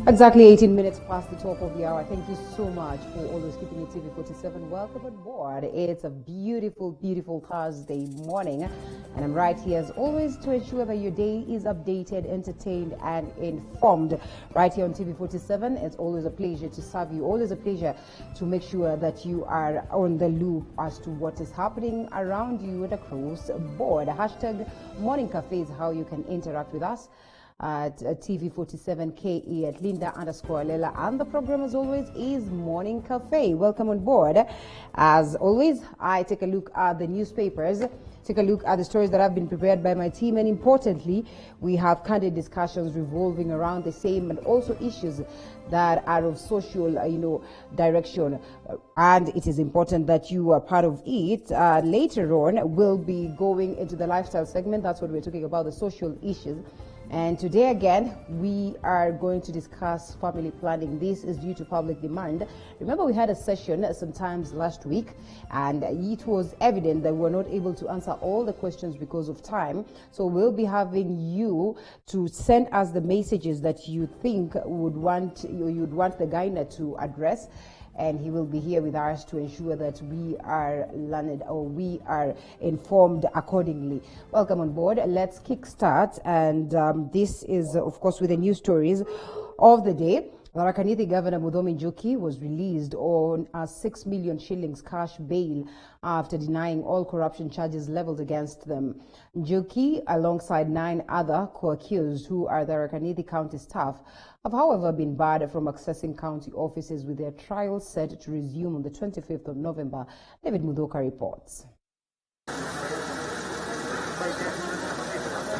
Exactly 18 minutes past the top of the hour. Thank you so much for always keeping it TV47. Welcome on board. It's a beautiful, beautiful Thursday morning. And I'm right here as always to ensure that your day is updated, entertained, and informed. Right here on TV47, it's always a pleasure to serve you. Always a pleasure to make sure that you are on the loop as to what is happening around you and across board. Hashtag Morning Cafe is how you can interact with us at TV47KE at Linda_Lela, and the program as always is Morning Cafe. Welcome on board. As always, I take a look at the newspapers, take a look at the stories that have been prepared by my team, and importantly, we have candid discussions revolving around the same and also issues that are of social, direction. And it is important that you are part of it. Later on, we'll be going into the lifestyle segment. That's what we're talking about, the social issues. And today again, we are going to discuss family planning. This is due to public demand. Remember, we had a session sometimes last week, and it was evident that we were not able to answer all the questions because of time. So we'll be having you to send us the messages that you think you'd want the Gaina to address. And he will be here with us to ensure that we are learned or we are informed accordingly. Welcome on board. Let's kickstart. And this is, of course, with the news stories of the day. Tharaka Nithi Governor Muthomi Njuki was released on a 6 million shillings cash bail after denying all corruption charges leveled against them. Njuki, alongside 9 other co-accused who are Tharaka Nithi County staff, have however been barred from accessing county offices, with their trial set to resume on the 25th of November. David Mudoka reports.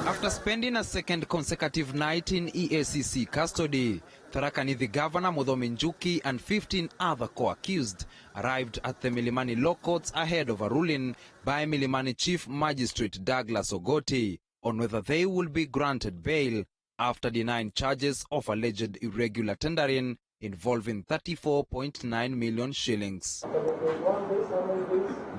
After spending a second consecutive night in EACC custody, Tharaka Nithi Governor Muthomi Njuki and 15 other co-accused arrived at the Milimani Law Courts ahead of a ruling by Milimani Chief Magistrate Douglas Ogoti on whether they will be granted bail after denying charges of alleged irregular tendering involving 34.9 million shillings.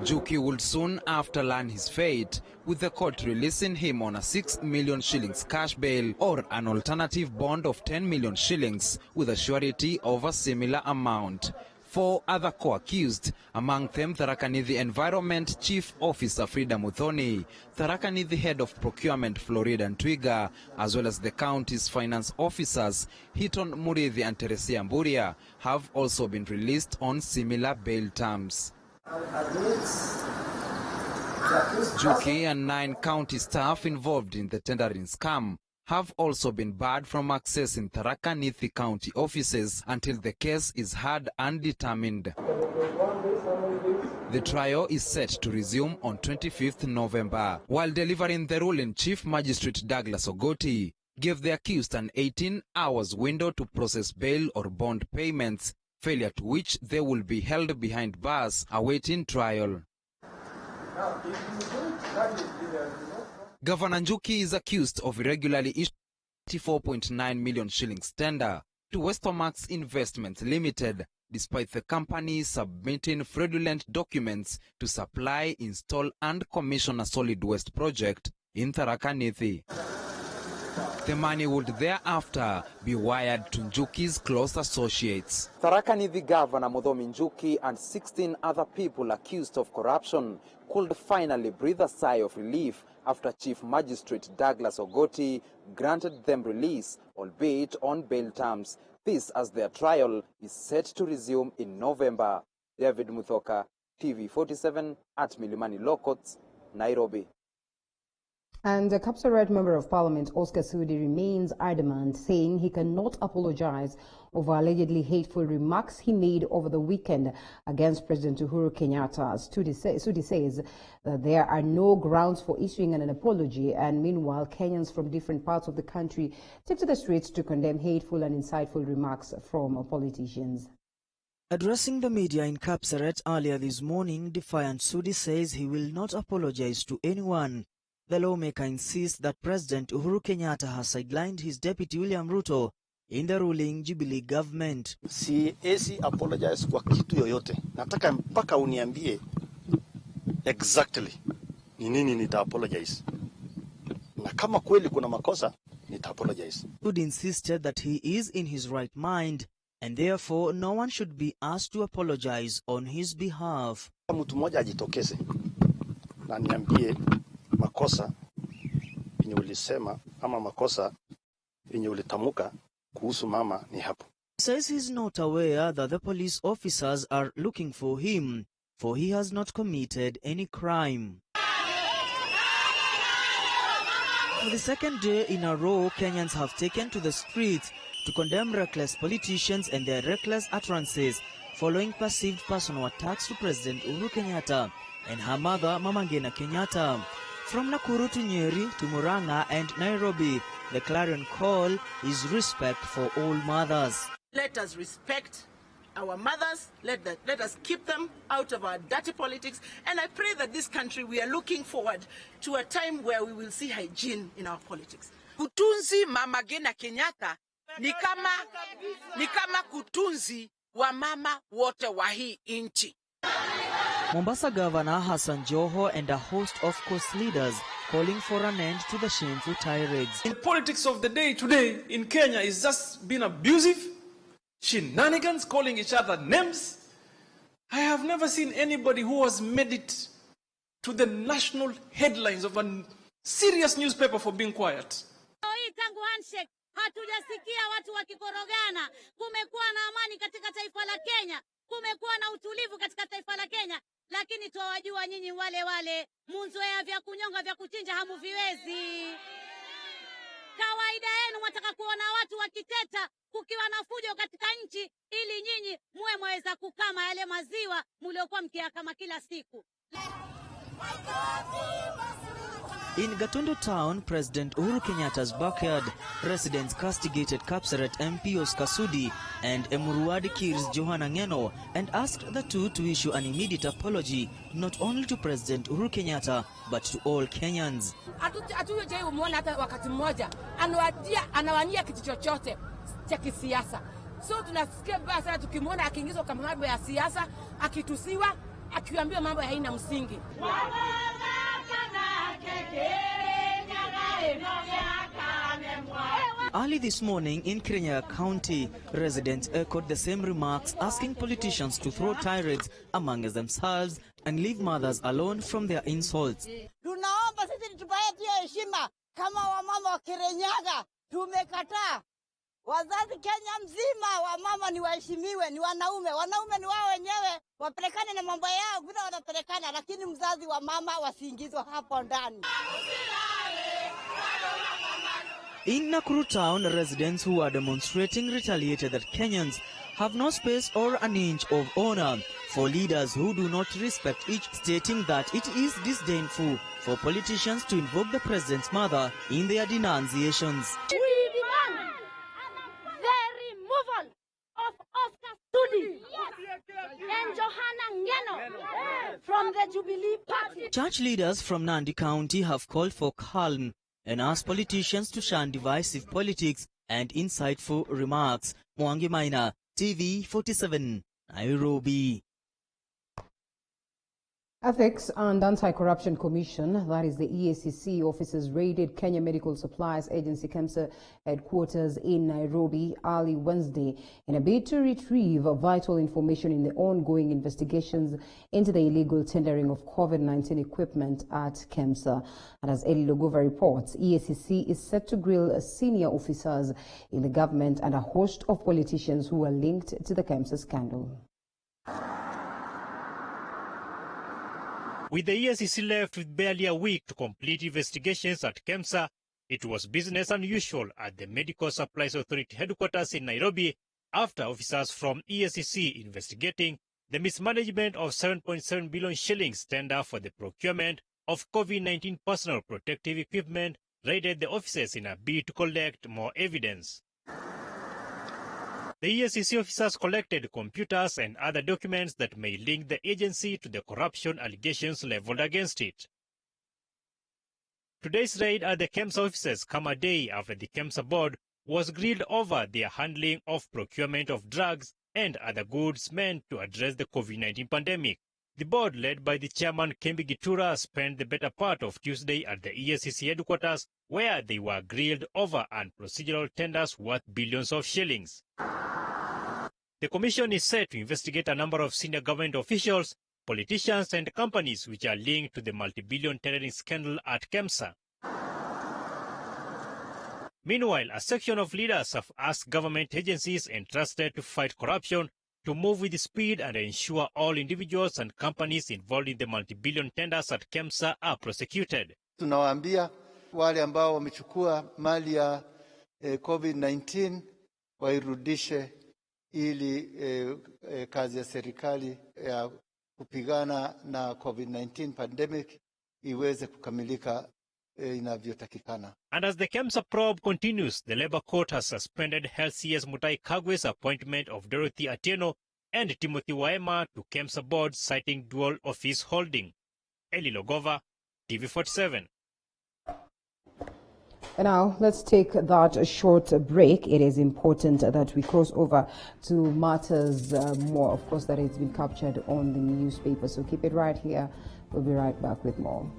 Njuki would soon after learn his fate, with the court releasing him on a 6 million shillings cash bail or an alternative bond of 10 million shillings with a surety of a similar amount. 4 other co-accused, among them Tharaka Nithi Environment Chief Officer Frida Muthoni, Tharaka Nithi Head of Procurement Florida Ntwiga, as well as the county's finance officers Hiton Murithi and Teresia Mburia, have also been released on similar bail terms. Njuki and 9 county staff involved in the tendering scam have also been barred from accessing Tharaka Nithi County offices until the case is heard and determined. The trial is set to resume on 25th November. While delivering the ruling, Chief Magistrate Douglas Ogoti gave the accused an 18 hours window to process bail or bond payments, failure to which they will be held behind bars awaiting trial. Governor Njuki is accused of irregularly issuing 34.9 million shillings tender to Westomax Investments Limited, despite the company submitting fraudulent documents to supply, install and commission a solid waste project in Tharaka Nithi. The money would thereafter be wired to Njuki's close associates. Tharaka Nithi Governor Muthomi Njuki and 16 other people accused of corruption could finally breathe a sigh of relief after Chief Magistrate Douglas Ogoti granted them release, albeit on bail terms. This as their trial is set to resume in November. David Muthoka, TV47 at Milimani Law Courts, Nairobi. And the Kapsaret Member of Parliament, Oscar Sudi, remains adamant, saying he cannot apologize over allegedly hateful remarks he made over the weekend against President Uhuru Kenyatta. Sudi says that there are no grounds for issuing an apology, and meanwhile, Kenyans from different parts of the country take to the streets to condemn hateful and insightful remarks from politicians. Addressing the media in Kapsaret earlier this morning, Defiant Sudi says he will not apologize to anyone. The lawmaker insists that President Uhuru Kenyatta has sidelined his deputy William Ruto in the ruling Jubilee government. Siwezi apologize kwa kitu yoyote. Nataka mpaka uniambie exactly ni nini nita apologize. Na kama kweli kuna makosa, nita-apologize. Sudi insisted that he is in his right mind and therefore no one should be asked to apologize on his behalf. Mtu mmoja ajitokeze na niambie makosa yenye ulisema ama makosa yenye ulitamuka kuhusu mama ni hapo. Says he's not aware that the police officers are looking for him, for he has not committed any crime. For the second day in a row, Kenyans have taken to the streets to condemn reckless politicians and their reckless utterances following perceived personal attacks to President Uhuru Kenyatta and her mother, Mama Ngina Kenyatta. From Nakuru to Nyeri to Murang'a and Nairobi, the clarion call is respect for all mothers. Let us respect our mothers. Let us keep them out of our dirty politics. And I pray that this country, we are looking forward to a time where we will see hygiene in our politics. Kutunzi Mama Ngina Kenyatta ni kama kutunzi wa mama wote wa hii inchi. Mombasa Governor Hassan Joho and a host of coast leaders calling for an end to the shameful tirades. The politics of the day today in Kenya is just being abusive, shenanigans, calling each other names. I have never seen anybody who has made it to the national headlines of a serious newspaper for being quiet. Tangu handshake hatujasikia watu wakikorogana. Kumekuwa na amani katika taifa la Kenya, kumekuwa na utulivu katika taifa la Kenya, lakini tuwajua nyinyi wale munzoea vya kunyonga vya kuchinja hamuviwezi. Kawaida yenu mwataka kuona watu wakiteta kukiwa na fujo katika nchi ili nyinyi muwe mwaweza kukama yale maziwa mliokuwa mkiakama kila siku. In Gatundu town, President Uhuru Kenyatta's backyard, residents castigated Kapseret MP Oscar Sudi and Emuruadi Kir's Johana Ngeno and asked the two to issue an immediate apology not only to President Uhuru Kenyatta but to all Kenyans. Hatujai umuona hata wakati mmoja anawania kitu chochote cha kisiasa. So tunasikia baya sana tukimuona akiingizwa kwa mambo ya siasa, akitusiwa, akiambiwa mambo ya haina msingi. Early this morning in Kirinyaga County, residents echoed the same remarks, asking politicians to throw tirades among themselves and leave mothers alone from their insults. Tunaomba sisi tupatie heshima kama wamama wa Kirinyaga, tumekataa. Wazazi Kenya mzima wamama ni waheshimiwe, ni wanaume ni wao wenyewe, wapelekane na mambo yao bila wanapelekana, lakini mzazi wa mama wasiingizwe hapo ndani. In Nakuru town, residents who are demonstrating retaliated that Kenyans have no space or an inch of honor for leaders who do not respect each, stating that it is disdainful for politicians to invoke the president's mother in their denunciations. We demand the removal of Oscar Sudi and Johana Ngeno from the Jubilee Party. Church leaders from Nandi County have called for calm and asked politicians to shun divisive politics and insightful remarks. Mwangi Maina, TV47, Nairobi. Ethics and Anti-Corruption Commission, that is the EACC, officers raided Kenya Medical Supplies Agency KEMSA headquarters in Nairobi early Wednesday in a bid to retrieve vital information in the ongoing investigations into the illegal tendering of COVID-19 equipment at KEMSA. And as Eli Logova reports, EACC is set to grill senior officers in the government and a host of politicians who are linked to the KEMSA scandal. With the EACC left with barely a week to complete investigations at KEMSA, it was business unusual at the Medical Supplies Authority headquarters in Nairobi after officers from EACC investigating the mismanagement of 7.7 billion shillings tender for the procurement of COVID-19 personal protective equipment raided the offices in a bid to collect more evidence. The EACC officers collected computers and other documents that may link the agency to the corruption allegations leveled against it. Today's raid at the KEMSA offices come a day after the KEMSA board was grilled over their handling of procurement of drugs and other goods meant to address the COVID-19 pandemic. The board, led by the chairman Kembi Gitura, spent the better part of Tuesday at the EACC headquarters, where they were grilled over unprocedural tenders worth billions of shillings. The commission is set to investigate a number of senior government officials, politicians and companies which are linked to the multi-billion tendering scandal at KEMSA. Meanwhile, a section of leaders have asked government agencies entrusted to fight corruption to move with speed and ensure all individuals and companies involved in the multi-billion tenders at KEMSA are prosecuted. Tunawaambia wale ambao wamechukua mali ya COVID-19 wairudishe ili kazi ya serikali ya kupigana na COVID-19 pandemic iweze kukamilika inavyotakikana. And as the KEMSA probe continues, the Labour Court has suspended Health CS Mutahi Kagwe's appointment of Dorothy Atieno and Timothy Waema to KEMSA board, citing dual office holding. Eli Logova, TV47. And now, let's take that short break. It is important that we cross over to matters more, of course, that has been captured on the newspaper. So keep it right here. We'll be right back with more.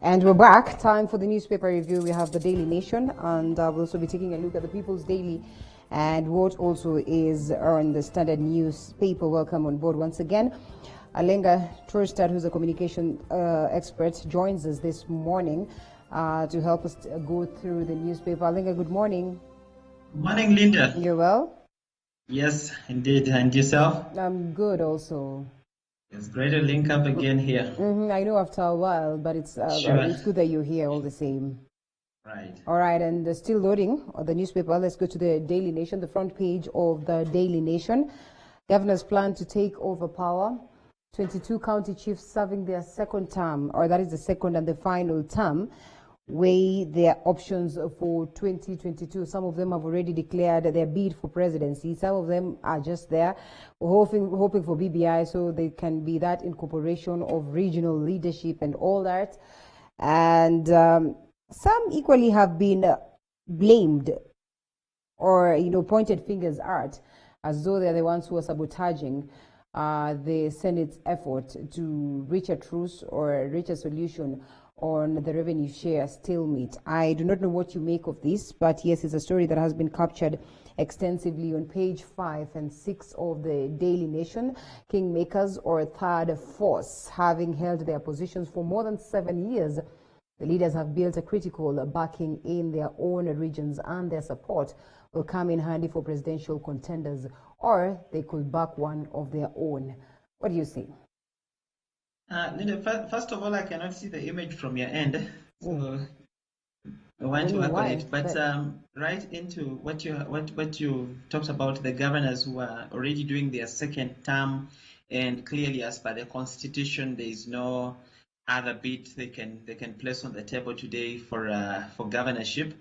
And we're back. Time for the newspaper review. We have the Daily Nation, and we'll also be taking a look at the People's Daily and what also is on the Standard newspaper. Welcome on board once again. Alenga Trostad, who's a communication expert, joins us this morning to help us go through the newspaper. Alenga, good morning. Good morning, Linda. You're well? Yes, indeed. And yourself? I'm good also. It's great to link up again here. I know after a while, but it's good that you're here all the same. Right. All right, and still loading the newspaper. Let's go to the Daily Nation, the front page of the Daily Nation. Governors plan to take over power. 22 county chiefs serving their second term, or that is the second and the final term, weigh their options for 2022. Some of them have already declared their bid for presidency. Some of them are just there hoping for BBI so they can be that incorporation of regional leadership and all that. And some equally have been blamed or, pointed fingers at as though they're the ones who are sabotaging the Senate's effort to reach a truce or reach a solution on the revenue share stalemate. I do not know what you make of this, but yes, it's a story that has been captured extensively on page 5 and 6 of the Daily Nation. Kingmakers or third force, having held their positions for more than 7 years, the leaders have built a critical backing in their own regions, and their support will come in handy for presidential contenders, or they could back one of their own. What do you see? Linda, first of all, I cannot see the image from your end, so I want to work on it. But right into what you talked about, the governors who are already doing their second term, and clearly, as per the Constitution, there is no other bid they can place on the table today for governorship.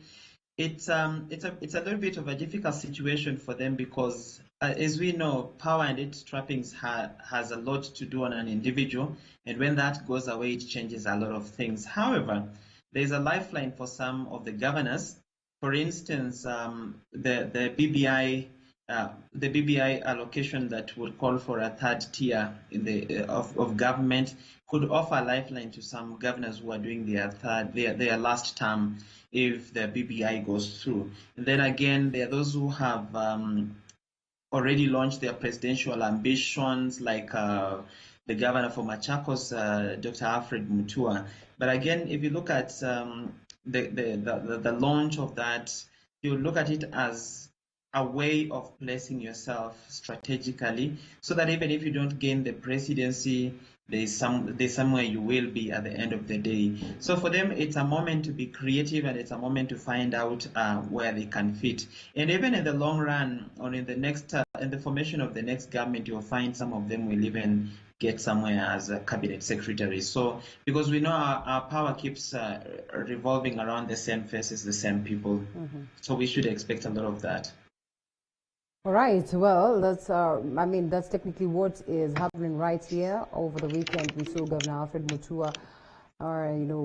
It's a little bit of a difficult situation for them because, as we know, power and its trappings has a lot to do on an individual, and when that goes away, it changes a lot of things. However, there is a lifeline for some of the governors. For instance, the BBI allocation that would call for a third tier of government could offer a lifeline to some governors who are doing their last term if the BBI goes through. And then again, there are those who have already launched their presidential ambitions, like the governor for Machakos, Dr. Alfred Mutua. But again, if you look at the launch of that, you look at it as a way of placing yourself strategically, so that even if you don't gain the presidency, there's somewhere you will be at the end of the day. So for them, it's a moment to be creative, and it's a moment to find out where they can fit. And even in the long run, or in the formation of the next government, you'll find some of them will even get somewhere as a cabinet secretary. So because we know our power keeps revolving around the same faces, the same people. So we should expect a lot of that. All right. Well, that's technically what is happening right here. Over the weekend, we saw Governor Alfred Mutua,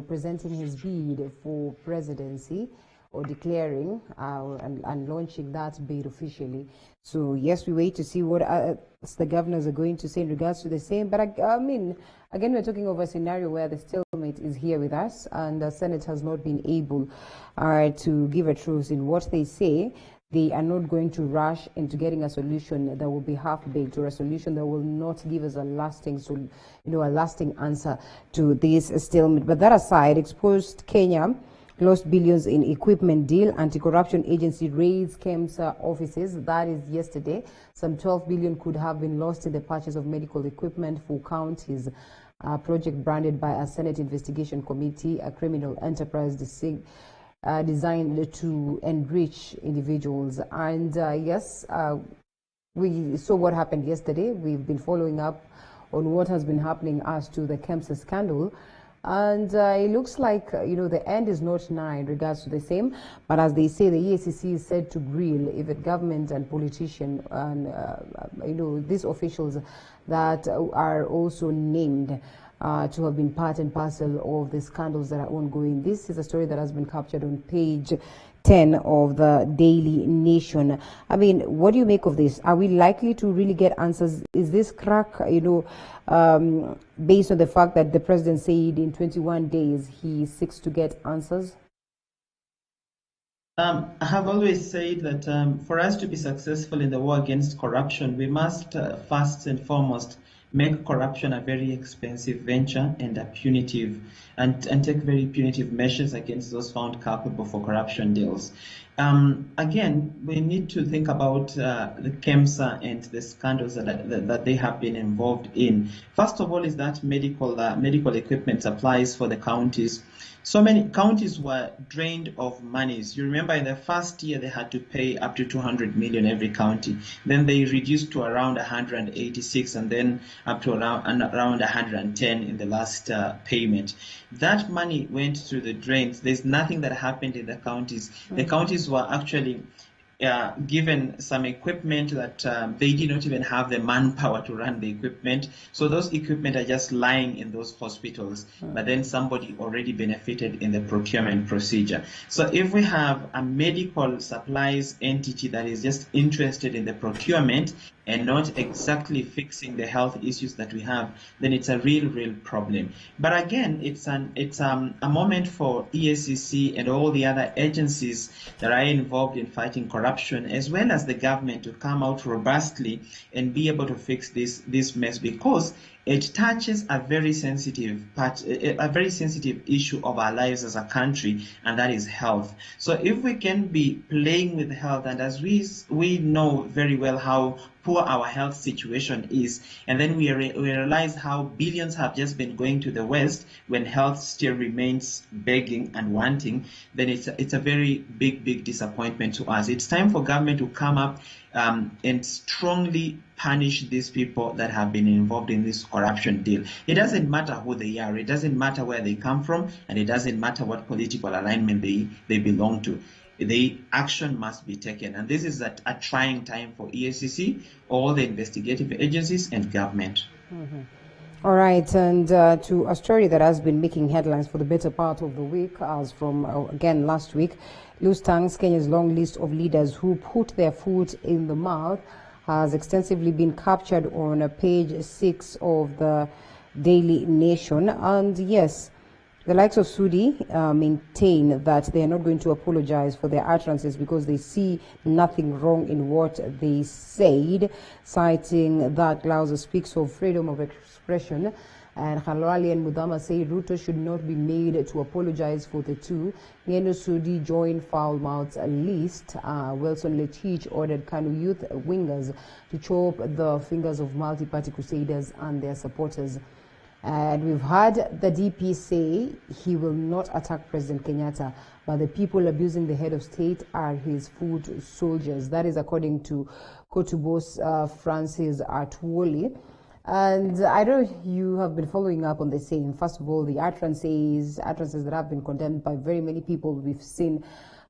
presenting his bid for presidency, or declaring and launching that bid officially. So yes, we wait to see what the governors are going to say in regards to the same. But again, we're talking of a scenario where the stalemate is here with us, and the Senate has not been able to give a truce in what they say. They are not going to rush into getting a solution that will be half-baked, or a solution that will not give us a lasting answer to this stalemate. But that aside, exposed Kenya lost billions in equipment deal. Anti-corruption agency raids KEMSA offices. That is yesterday. Some 12 billion could have been lost in the purchase of medical equipment for counties. Project branded by a Senate investigation committee, a criminal enterprise designed to enrich individuals. And yes, we saw what happened yesterday. We've been following up on what has been happening as to the KEMSA scandal. And it looks like, the end is not nigh in regards to the same. But as they say, the EACC is said to grill even government and politicians and, these officials that are also named to have been part and parcel of the scandals that are ongoing. This is a story that has been captured on page 10 of the Daily Nation. I mean, what do you make of this? Are we likely to really get answers? Is this crack, based on the fact that the president said in 21 days he seeks to get answers? I have always said that for us to be successful in the war against corruption, we must first and foremost make corruption a very expensive venture and a punitive, and take very punitive measures against those found culpable for corruption deals. Again, we need to think about the KEMSA and the scandals that they have been involved in. First of all is that medical equipment supplies for the counties. So many counties were drained of monies. You remember in the first year they had to pay up to 200 million every county. Then they reduced to around 186 and then up to around 110 in the last payment. That money went through the drains. There's nothing that happened in the counties. Mm-hmm. The counties were actually given some equipment that they did not even have the manpower to run the equipment. So those equipment are just lying in those hospitals, but then somebody already benefited in the procurement procedure. So if we have a medical supplies entity that is just interested in the procurement and not exactly fixing the health issues that we have, then it's a real problem. But again, it's a moment for EACC and all the other agencies that are involved in fighting corruption, as well as the government, to come out robustly and be able to fix this mess, because it touches a very sensitive issue of our lives as a country, and that is health. So if we can be playing with health, and as we know very well how poor our health situation is, and then we realize how billions have just been going to the West when health still remains begging and wanting, then it's a very big disappointment to us. It's time for government to come up and strongly punish these people that have been involved in this corruption deal. It doesn't matter who they are, it doesn't matter where they come from, and it doesn't matter what political alignment they belong to. The action must be taken, and this is a trying time for EACC, all the investigative agencies, and government. Mm-hmm. All right, and to a story that has been making headlines for the better part of the week, as from, again, last week. Loose tongues, Kenya's long list of leaders who put their foot in the mouth, has extensively been captured on page 6 of the Daily Nation. And yes, the likes of Sudi maintain that they are not going to apologize for their utterances because they see nothing wrong in what they said, citing that Lausa speaks of freedom of expression. And Khalwali and Mudama say Ruto should not be made to apologize for the two. Ngeno Sudi joined foul mouths list. Wilson Letich ordered KANU youth wingers to chop the fingers of multi-party crusaders and their supporters. And we've heard the DP say he will not attack President Kenyatta, but the people abusing the head of state are his foot soldiers. That is according to Kotubos Francis Atwoli. And I know you have been following up on the same. First of all, the utterances that have been condemned by very many people. We've seen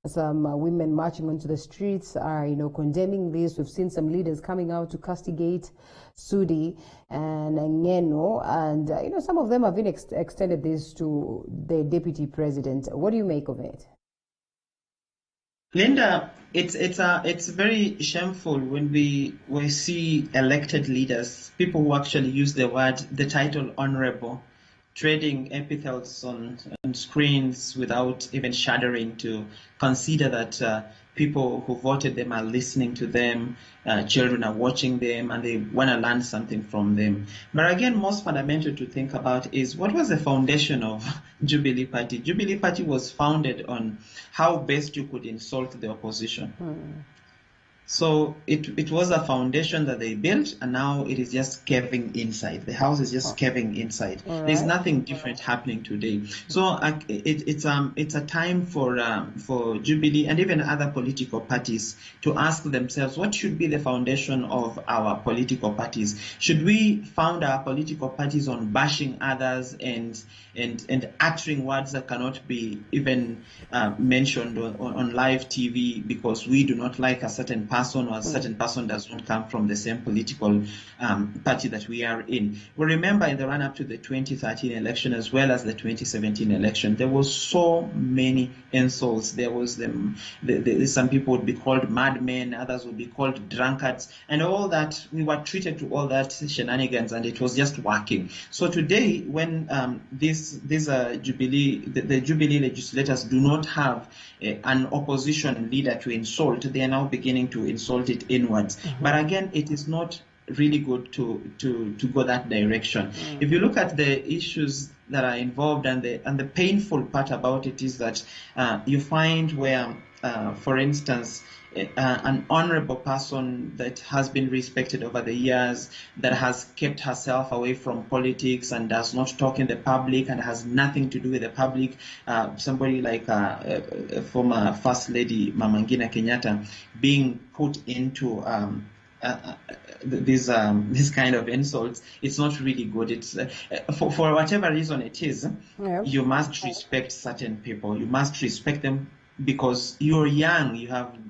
some women marching onto the streets are, condemning this. We've seen some leaders coming out to castigate Sudi and Ngeno, and some of them have been extended this to the deputy president. What do you make of it? Linda, it's very shameful when we see elected leaders, people who actually use the title honorable, trading epithets on screens without even shuddering to consider that people who voted them are listening to them, children are watching them, and they want to learn something from them. But again, most fundamental to think about is what was the foundation of Jubilee Party? Jubilee Party was founded on how best you could insult the opposition. So it was a foundation that they built, and now it is just caving inside. The house is just caving inside. Right. There's nothing different happening today. So it's a time for Jubilee and even other political parties to ask themselves, what should be the foundation of our political parties? Should we found our political parties on bashing others and uttering words that cannot be even mentioned on live TV because we do not like a certain party? person or a certain person does not come from the same political party that we are in. We remember in the run-up to the 2013 election as well as the 2017 election, there was so many insults. There was some people would be called madmen, others would be called drunkards, and all that. We were treated to all that shenanigans, and it was just working. So today, when the Jubilee legislators do not have an opposition leader to insult, they are now beginning to insult it inwards. But again, it is not really good to go that direction. If you look at the issues that are involved, and the painful part about it is that you find where, for instance, an honorable person that has been respected over the years, that has kept herself away from politics and does not talk in the public and has nothing to do with the public, somebody like former First Lady Mama Ngina Kenyatta being put into this kind of insults, it's not really good. It's for whatever reason it is, you must respect certain people. You must respect them because you're young.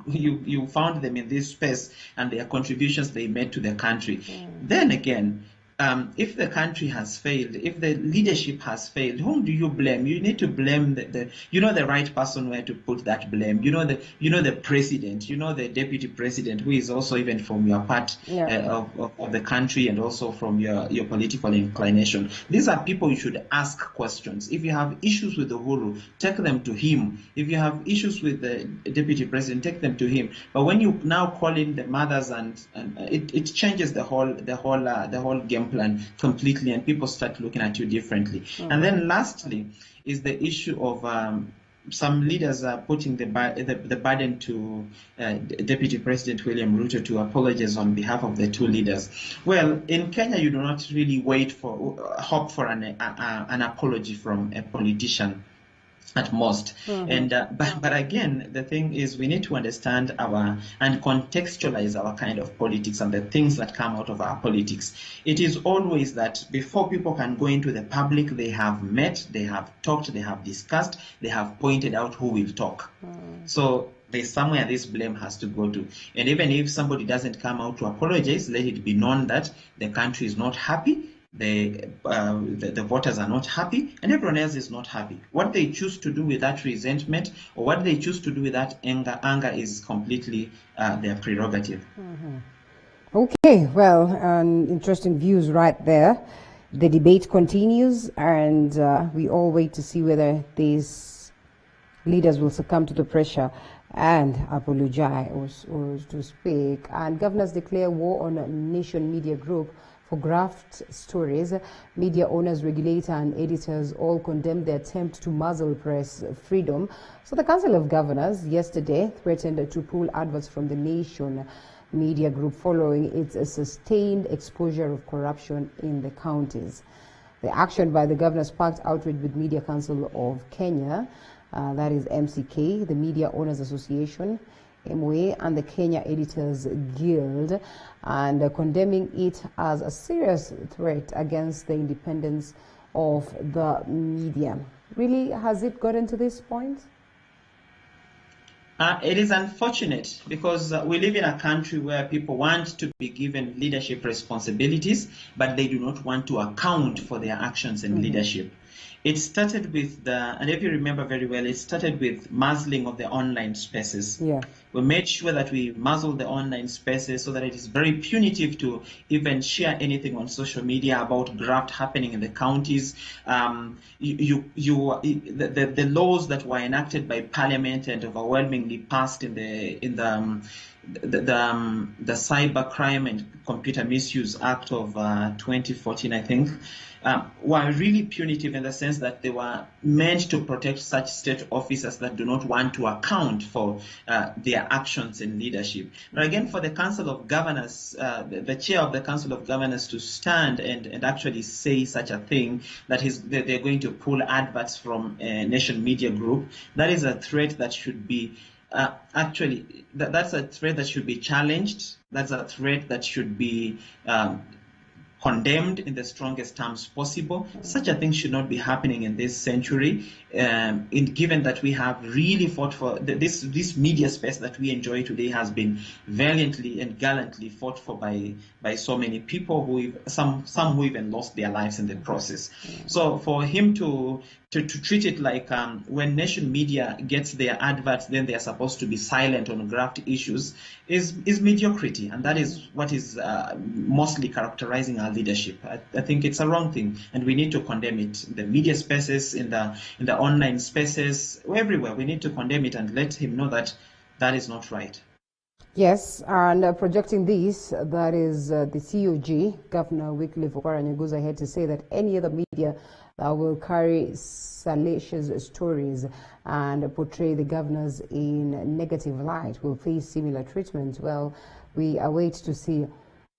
You found them in this space and their contributions they made to the country. Then again, if the country has failed, if the leadership has failed, whom do you blame? You need to blame the right person where to put that blame. The president, the deputy president, who is also even from your part of the country and also from your political inclination. These are people you should ask questions. If you have issues with Uhuru, take them to him. If you have issues with the deputy president, take them to him. But when you now call in the mothers and it changes the whole game plan completely, and people start looking at you differently. And then lastly is the issue of some leaders are putting the burden to Deputy President William Ruto to apologize on behalf of the two leaders. Well, in Kenya, you do not really hope for an apology from a politician at most. And but again, the thing is, we need to understand and contextualize our kind of politics and the things that come out of our politics. It is always that before people can go into the public, they have met, they have talked, they have discussed, they have pointed out who will talk. So there's somewhere this blame has to go to. And even if somebody doesn't come out to apologize, let it be known that the country is not happy. The voters are not happy, and everyone else is not happy. What they choose to do with that resentment or what they choose to do with that anger is completely their prerogative. Okay, well, interesting views right there. The debate continues, and we all wait to see whether these leaders will succumb to the pressure and apologize or to speak. And governors declare war on Nation Media Group for graft stories. Media owners, regulator and editors all condemned the attempt to muzzle press freedom. So the Council of Governors yesterday threatened to pull adverts from the Nation Media Group following its sustained exposure of corruption in the counties. The action by the governor sparked outrage with Media Council of Kenya, that is MCK, the Media Owners Association, MOA, and the Kenya Editors Guild, and condemning it as a serious threat against the independence of the media. Really, has it gotten to this point? It is unfortunate because we live in a country where people want to be given leadership responsibilities, but they do not want to account for their actions in leadership. It started with and if you remember very well, it started with muzzling of the online spaces. We made sure that we muzzle the online spaces so that it is very punitive to even share anything on social media about graft happening in the counties. The laws that were enacted by Parliament and overwhelmingly passed in the Cyber Crime and Computer Misuse Act of 2014, I think, were really punitive in the sense that they were meant to protect such state officers that do not want to account for their actions in leadership. But again, for the Council of Governors, the chair of the Council of Governors to stand and actually say such a thing, that they're going to pull adverts from Nation Media Group, that is a threat that should be that's a threat that should be challenged. That's a threat that should be condemned in the strongest terms possible. Such a thing should not be happening in this century, given that we have really fought for this media space that we enjoy today has been valiantly and gallantly fought for by so many people some who even lost their lives in the process. So for him to treat it like when nation media gets their adverts, then they are supposed to be silent on graft issues is mediocrity, and that is what is mostly characterizing our leadership. I think it's a wrong thing, and we need to condemn it in the media spaces, in the online spaces, everywhere. We need to condemn it and let him know that that is not right. Yes, and projecting this, that is the COG, Governor Wycliffe Oparanya, goes ahead to say that any other media that will carry salacious stories and portray the governors in negative light will face similar treatment. Well, we await to see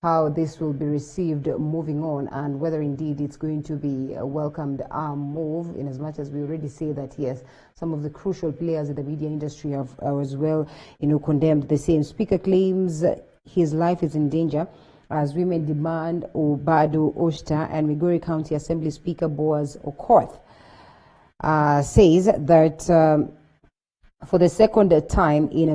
how this will be received moving on, and whether indeed it's going to be a welcomed move, in as much as we already say that, yes, some of the crucial players in the media industry have as well, condemned the same. Speaker claims his life is in danger as women demand Obado Oshta, and Migori County Assembly Speaker Boaz Okoth says that for the second time in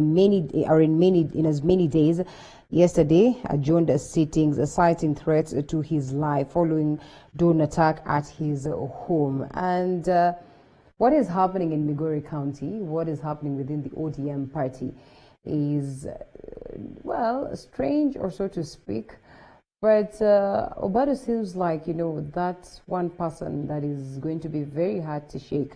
as many days, yesterday adjourned sittings citing threats to his life following drone attack at his home. And what is happening in Migori County, what is happening within the ODM party is, well, strange, or so to speak. But Obado seems like, that's one person that is going to be very hard to shake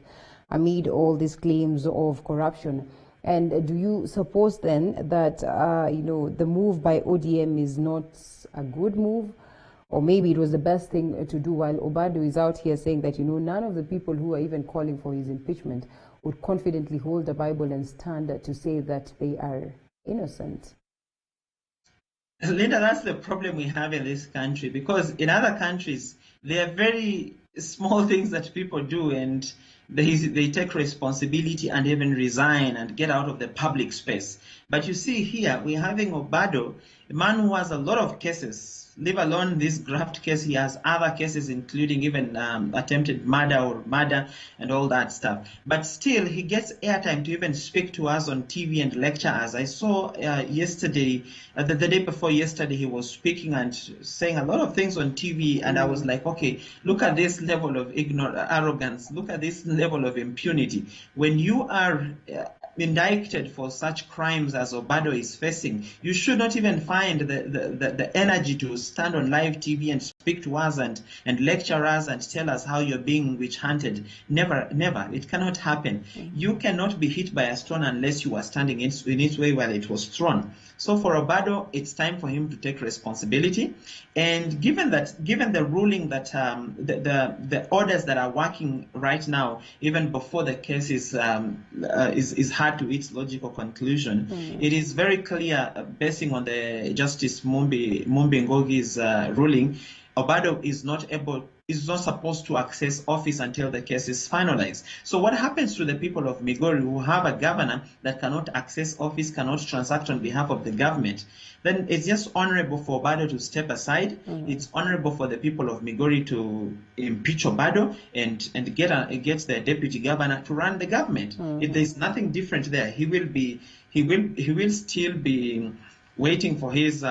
amid all these claims of corruption. And do you suppose then that, the move by ODM is not a good move? Or maybe it was the best thing to do, while Obado is out here saying that, none of the people who are even calling for his impeachment would confidently hold the Bible and stand to say that they are innocent. Linda, that's the problem we have in this country, because in other countries, there are very small things that people do and they take responsibility and even resign and get out of the public space. But you see here, we're having Obado, a man who has a lot of cases, leave alone this graft case, he has other cases, including even attempted murder and all that stuff. But still, he gets airtime to even speak to us on TV and lecture us. I saw yesterday, the day before yesterday, he was speaking and saying a lot of things on TV, and I was like, okay, look at this level of arrogance, look at this level of impunity. When you are indicted for such crimes as Obado is facing, you should not even find the energy to stand on live TV and speak to us and lecture us and tell us how you're being witch hunted. Never. It cannot happen. You cannot be hit by a stone unless you are standing in its way while it was thrown. So for Obado, it's time for him to take responsibility. And given the ruling that the orders that are working right now, even before the case is hard to its logical conclusion, it is very clear, basing on the Justice Mumbi Ngogi's ruling, Obado is not supposed to access office until the case is finalized. So what happens to the people of Migori who have a governor that cannot access office, cannot transact on behalf of the government? Then it's just honorable for Obado to step aside. It's honorable for the people of Migori to impeach Obado and get the deputy governor to run the government. If there's nothing different there, he will still be waiting for his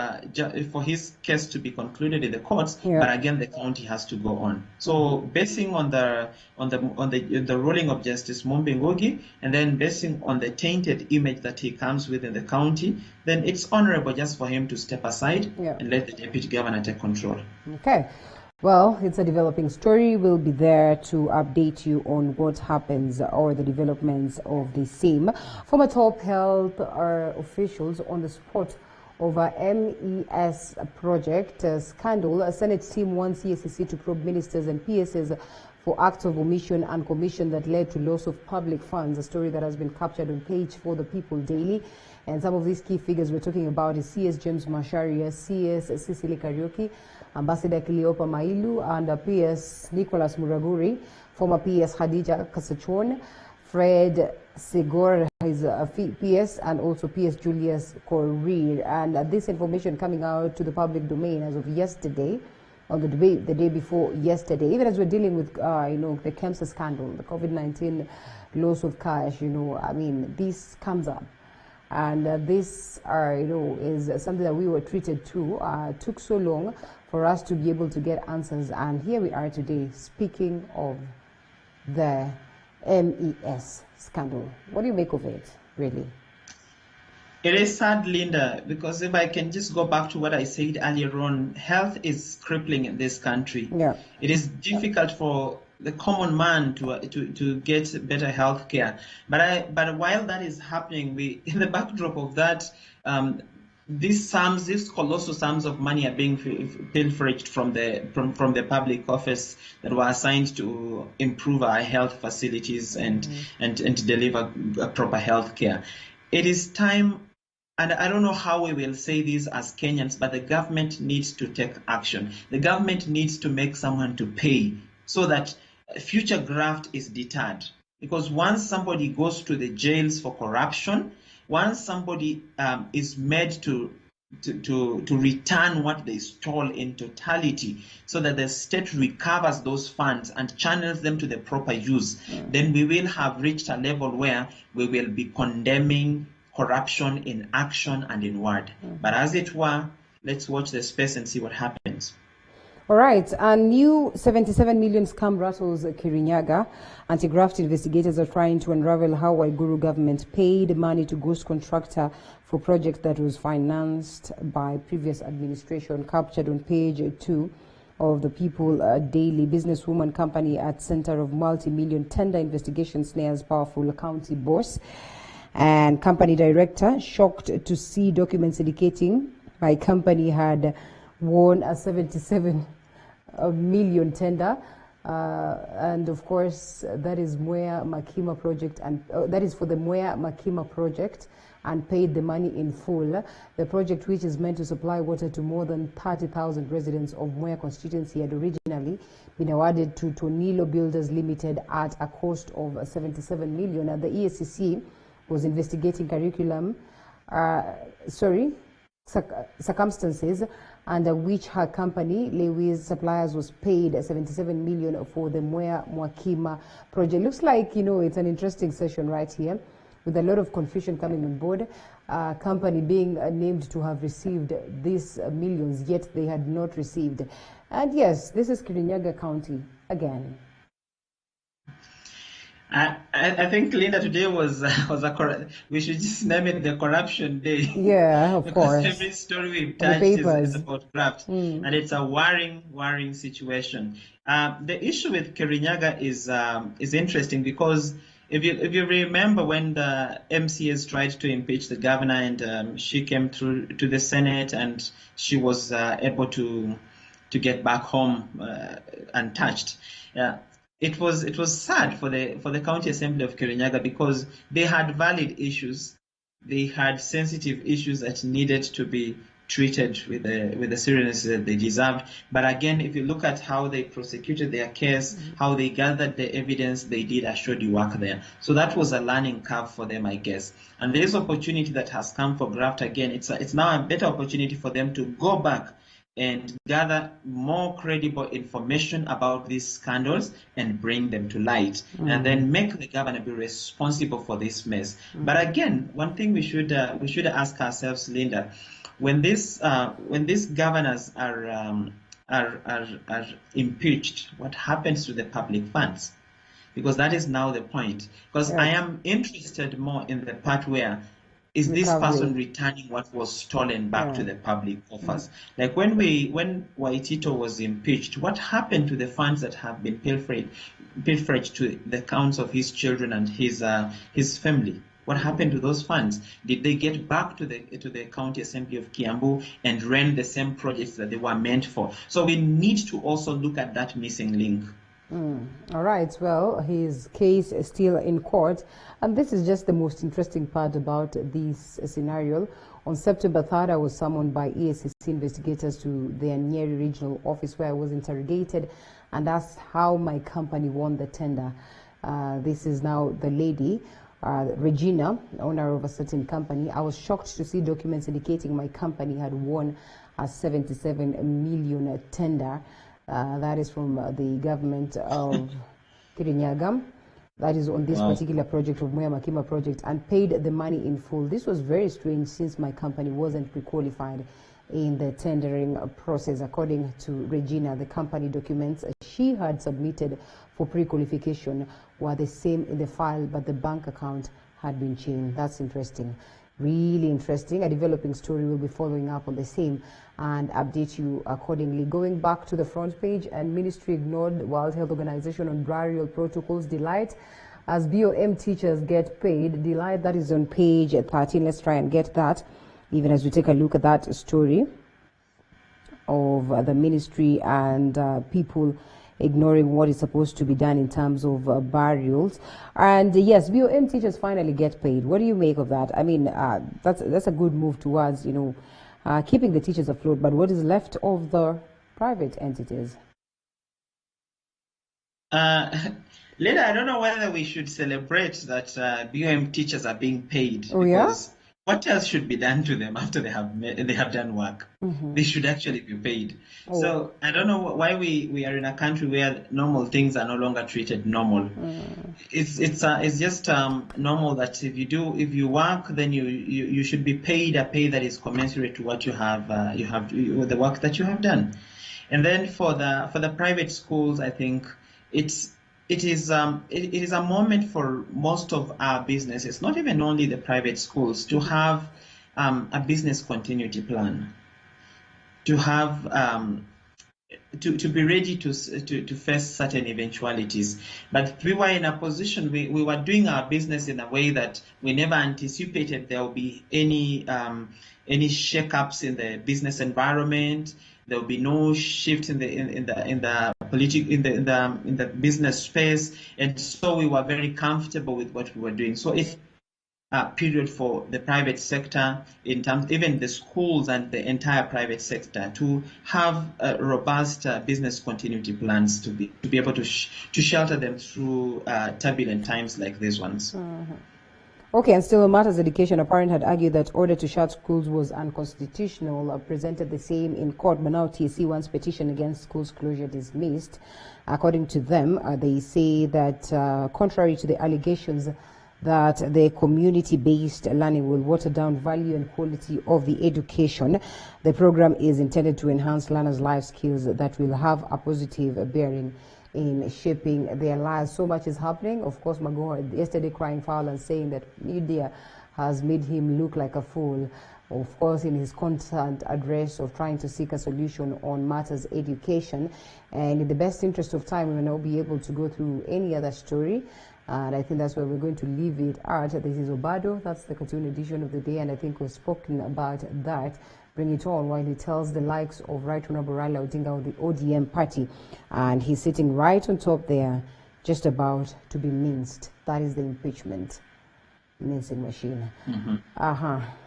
case to be concluded in the courts, but again the county has to go on. So basing on the ruling of Justice Mumbi Ngogi, and then basing on the tainted image that he comes with in the county, then it's honorable just for him to step aside and let the deputy governor take control. Okay. Well, it's a developing story. We'll be there to update you on what happens or the developments of the same. Former top health officials on the spot over MES project scandal. A Senate team wants EACC to probe ministers and PSs for acts of omission and commission that led to loss of public funds, a story that has been captured on page 4 The People Daily. And some of these key figures we're talking about is CS James Macharia, CS Cecily Kariuki, Ambassador Cleopa Mailu, and PS Nicholas Muraguri, former PS Khadija Kasachon, Fred Segor, his PS, and also PS Julius Korir. And this information coming out to the public domain as of yesterday, on the day before yesterday. Even as we're dealing with, the KEMSA scandal, the COVID-19 loss of cash, I mean, this comes up. And this, is something that we were treated to. Took so long for us to be able to get answers. And here we are today speaking of the MES scandal. What do you make of it, really? It is sad, Linda, because if I can just go back to what I said earlier on, health is crippling in this country. Yeah. It is difficult for the common man to get better health care. But while that is happening, in the backdrop of that, these colossal sums of money are being pilfered from the public office that were assigned to improve our health facilities and deliver proper health care. It is time. And I don't know how we will say this as Kenyans, but the government needs to take action. The government needs to make someone to pay so that future graft is deterred. Because once somebody goes to the jails for corruption, once somebody is made to return what they stole in totality, so that the state recovers those funds and channels them to the proper use, then we will have reached a level where we will be condemning corruption in action and in word. But as it were, let's watch the space and see what happens. All right, a new 77 million scam rattles Kirinyaga. Anti-graft investigators are trying to unravel how Waiguru government paid money to ghost contractor for project that was financed by previous administration, captured on page 2 of the People Daily. Businesswoman company at center of multi-million tender investigation snares powerful county boss. And company director shocked to see documents indicating my company had won a 77 million tender, and of course that is Mwea Makima project, and that is for the Mwea Makima project, and paid the money in full. The project, which is meant to supply water to more than 30,000 residents of Mwea constituency, had originally been awarded to Tonilo Builders Limited at a cost of 77 million. And the EACC was investigating circumstances under which her company, Lewis Suppliers, was paid 77 million for the Mwea Mwakima project. Looks like, it's an interesting session right here, with a lot of confusion coming on board. Company being named to have received these millions, yet they had not received. And yes, this is Kirinyaga County again. I think, Linda, today was we should just name it the corruption day. Yeah, of course. Every story we've touched is about graft, and it's a worrying situation. The issue with Kirinyaga is interesting because if you remember when the MCAs tried to impeach the governor and she came through to the Senate and she was able to get back home untouched. It was sad for the County Assembly of Kirinyaga because they had valid issues, they had sensitive issues that needed to be treated with the seriousness that they deserved. But again, if you look at how they prosecuted their case, how they gathered the evidence, they did a shoddy work there. So that was a learning curve for them, I guess. And there is opportunity that has come for graft again. It's now a better opportunity for them to go back and gather more credible information about these scandals and bring them to light, and then make the governor be responsible for this mess. But again, one thing we should ask ourselves, Linda, when these governors are impeached, what happens to the public funds? Because that is now the point. Because I am interested more in the part where is this person returning what was stolen back to the public coffers? Like when Waitito was impeached, what happened to the funds that have been pilfered to the accounts of his children and his family? What happened to those funds? Did they get back to the County Assembly of Kiambu and run the same projects that they were meant for? So we need to also look at that missing link. All right, well, his case is still in court, and this is just the most interesting part about this scenario. On September 3rd, I was summoned by EACC investigators to the Nyeri regional office, where I was interrogated and asked how my company won the tender. This is now the lady Regina, owner of a certain company. I was shocked to see documents indicating my company had won a 77 million tender. That is from the government of Kirinyaga. That is on this particular project of Mwea Makima project, and paid the money in full. This was very strange since my company wasn't pre-qualified in the tendering process. According to Regina, the company documents she had submitted for pre-qualification were the same in the file, but the bank account had been changed. That's interesting. Really interesting. A developing story. Will be following up on the same and update you accordingly. Going back to the front page, and ministry ignored World Health Organization on burial protocols. Delight as BOM teachers get paid. Delight, that is on page 13. Let's try and get that, even as we take a look at that story of the ministry and people ignoring what is supposed to be done in terms of burials. And yes, BOM teachers finally get paid. What do you make of that? I mean, that's a good move towards, keeping the teachers afloat. But what is left of the private entities? Linda, I don't know whether we should celebrate that BOM teachers are being paid. Oh, yeah? Because what else should be done to them after they have done work? Mm-hmm. They should actually be paid. Oh. So I don't know why we are in a country where normal things are no longer treated normal. It's just normal that if you work, then you should be paid a pay that is commensurate to what you have the work that you have done. And then for the private schools, I think it is a moment for most of our businesses, not even only the private schools, to have a business continuity plan, to have to be ready to face certain eventualities. But we were in a position, we were doing our business in a way that we never anticipated there will be any shakeups in the business environment. There will be no shift in the business space, and so we were very comfortable with what we were doing. So it's a period for the private sector, in terms even the schools and the entire private sector, to have robust business continuity plans to be able to shelter them through turbulent times like these ones. Mm-hmm. Okay, and still on matters education, a parent had argued that order to shut schools was unconstitutional, presented the same in court, but now TSC wants petition against schools closure dismissed. According to them, they say that contrary to the allegations that the community-based learning will water down value and quality of the education, the program is intended to enhance learners' life skills that will have a positive bearing in shaping their lives. So much is happening. Of course, Magoha yesterday crying foul and saying that media has made him look like a fool. Of course, in his constant address of trying to seek a solution on matters education. And in the best interest of time, we will not be able to go through any other story. And I think that's where we're going to leave it at. This is Obado. That's the cartoon edition of the day. And I think we've spoken about that. Bring it on while he tells the likes of Right Honorable Raila Odinga of the ODM party. And he's sitting right on top there, just about to be minced. That is the impeachment mincing machine. Mm-hmm.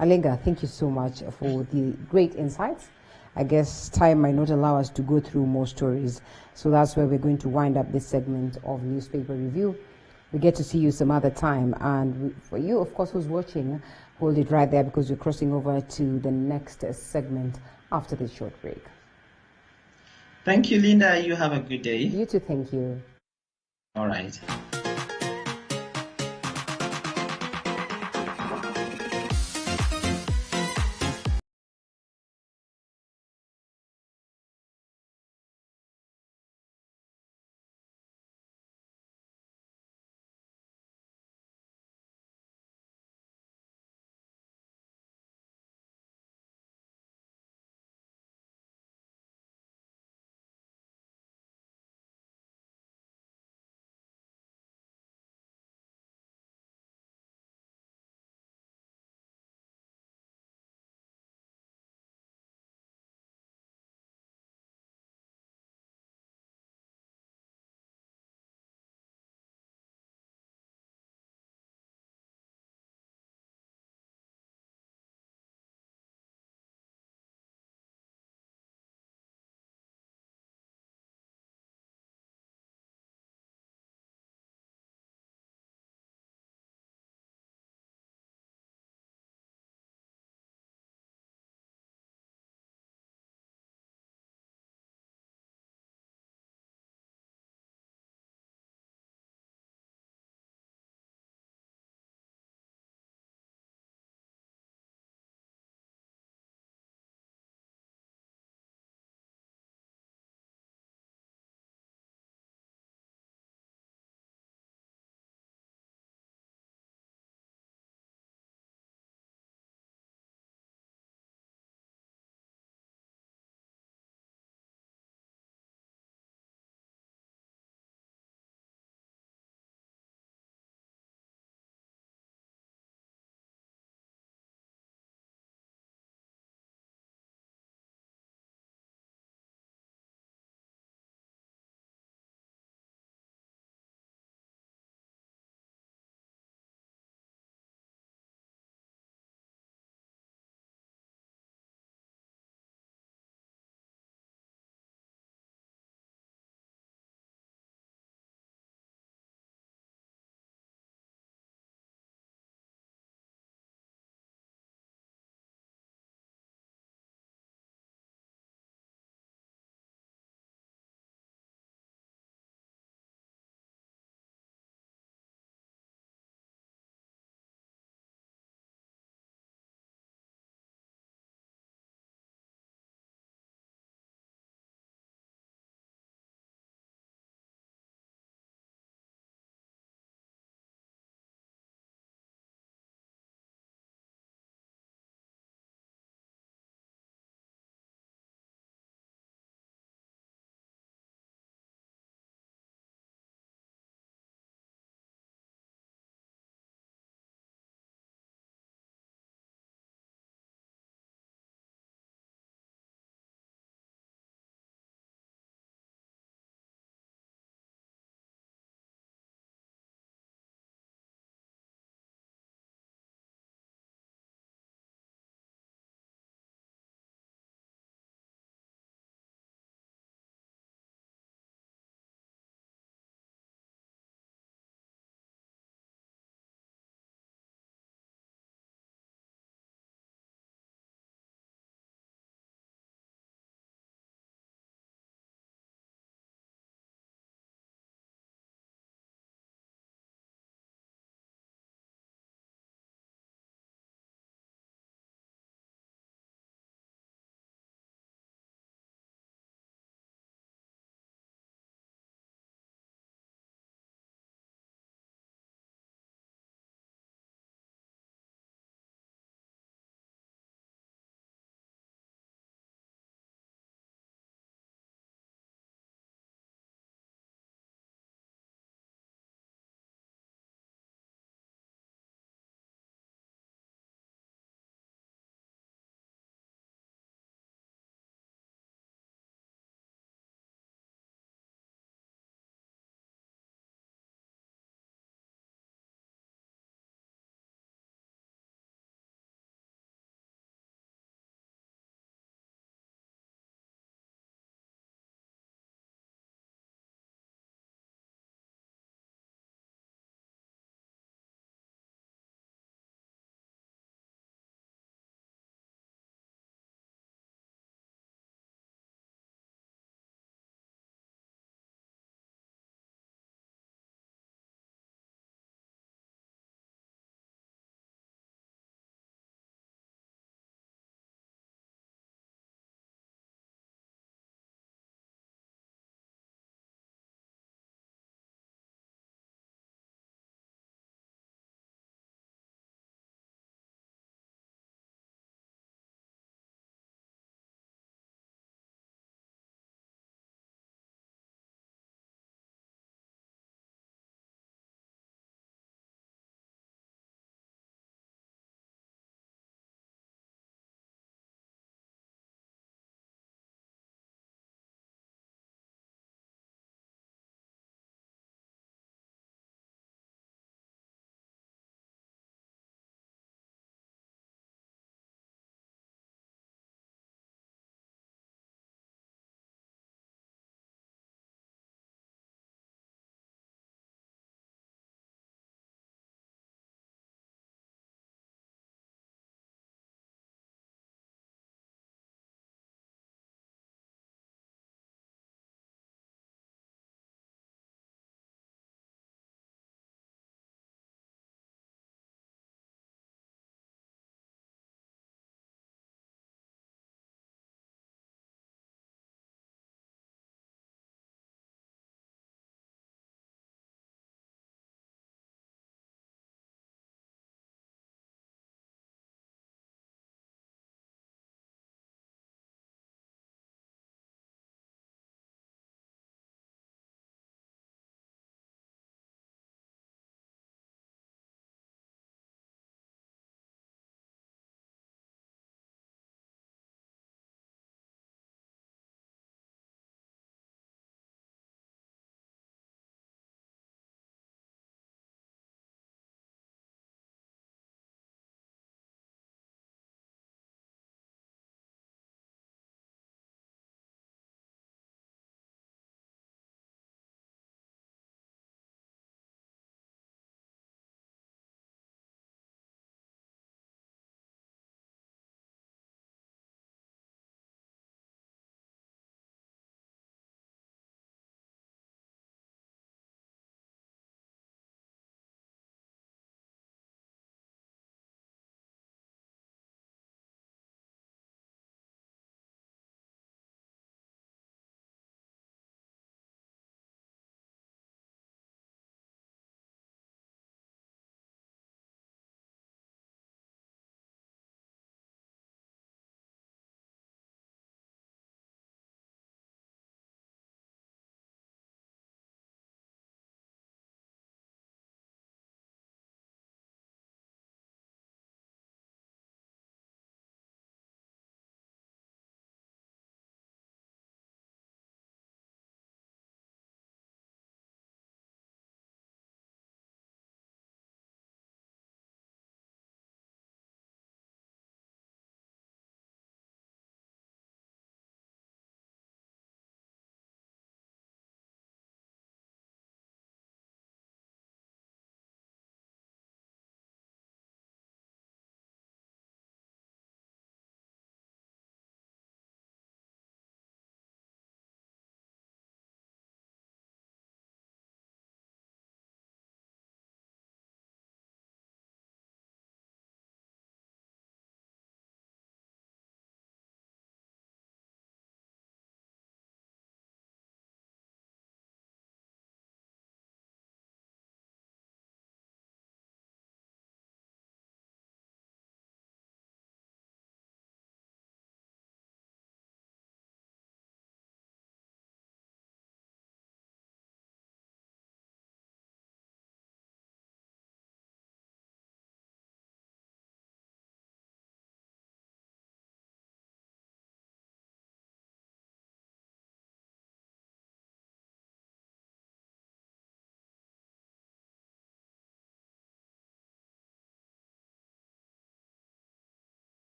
Alenga, thank you so much for the great insights. I guess time might not allow us to go through more stories. So that's where we're going to wind up this segment of Newspaper Review. We get to see you some other time. And for you, of course, who's watching, hold it right there because we're crossing over to the next segment after this short break. Thank you, Linda. You have a good day. You too. Thank you. All right.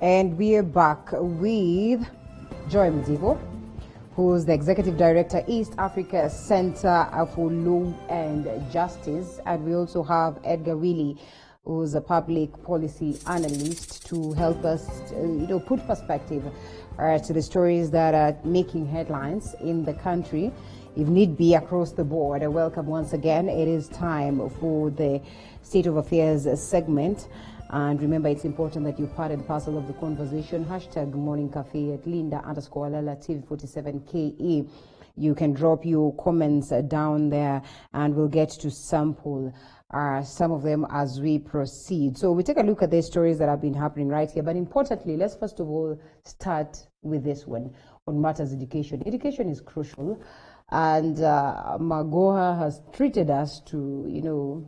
And we are back with Joy Mzivo, who's the Executive Director, East Africa Center for Law and Justice. And we also have Edgar Willie, who's a public policy analyst, to help us, put perspective to the stories that are making headlines in the country, if need be, across the board. Welcome once again. It is time for the State of Affairs segment. And remember, it's important that you're part and parcel of the conversation. Hashtag Morning Cafe at Linda_Alala TV47KE. You can drop your comments down there and we'll get to sample some of them as we proceed. So we take a look at the stories that have been happening right here. But importantly, let's first of all start with this one on matters education. Education is crucial. And Magoha has treated us to,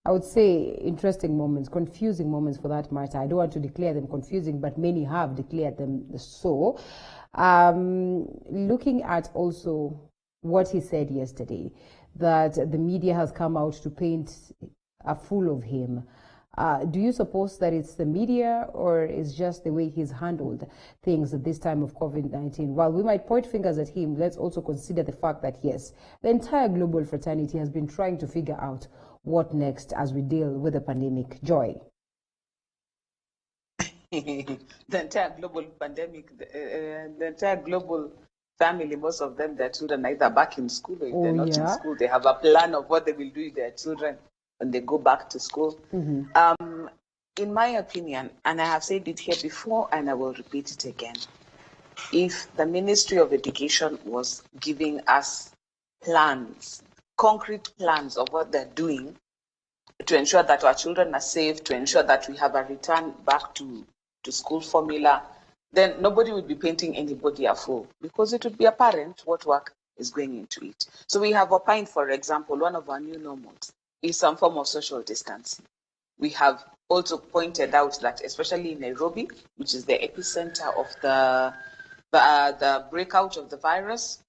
I would say interesting moments, confusing moments for that matter. I don't want to declare them confusing, but many have declared them so. Looking at also what he said yesterday, that the media has come out to paint a fool of him. Do you suppose that it's the media or it's just the way he's handled things at this time of COVID-19? While we might point fingers at him, let's also consider the fact that, yes, the entire global fraternity has been trying to figure out what next as we deal with the pandemic. Joy. The entire global pandemic, the entire global family, most of them, their children are either back in school or if they're not in school, they have a plan of what they will do with their children when they go back to school. Mm-hmm. In my opinion, and I have said it here before and I will repeat it again, if the Ministry of Education was giving us plans, concrete plans of what they're doing to ensure that our children are safe, to ensure that we have a return back to school formula, then nobody would be painting anybody a fool because it would be apparent what work is going into it. So we have opined, for example, one of our new normals is some form of social distancing. We have also pointed out that, especially in Nairobi, which is the epicenter of the breakout of the virus,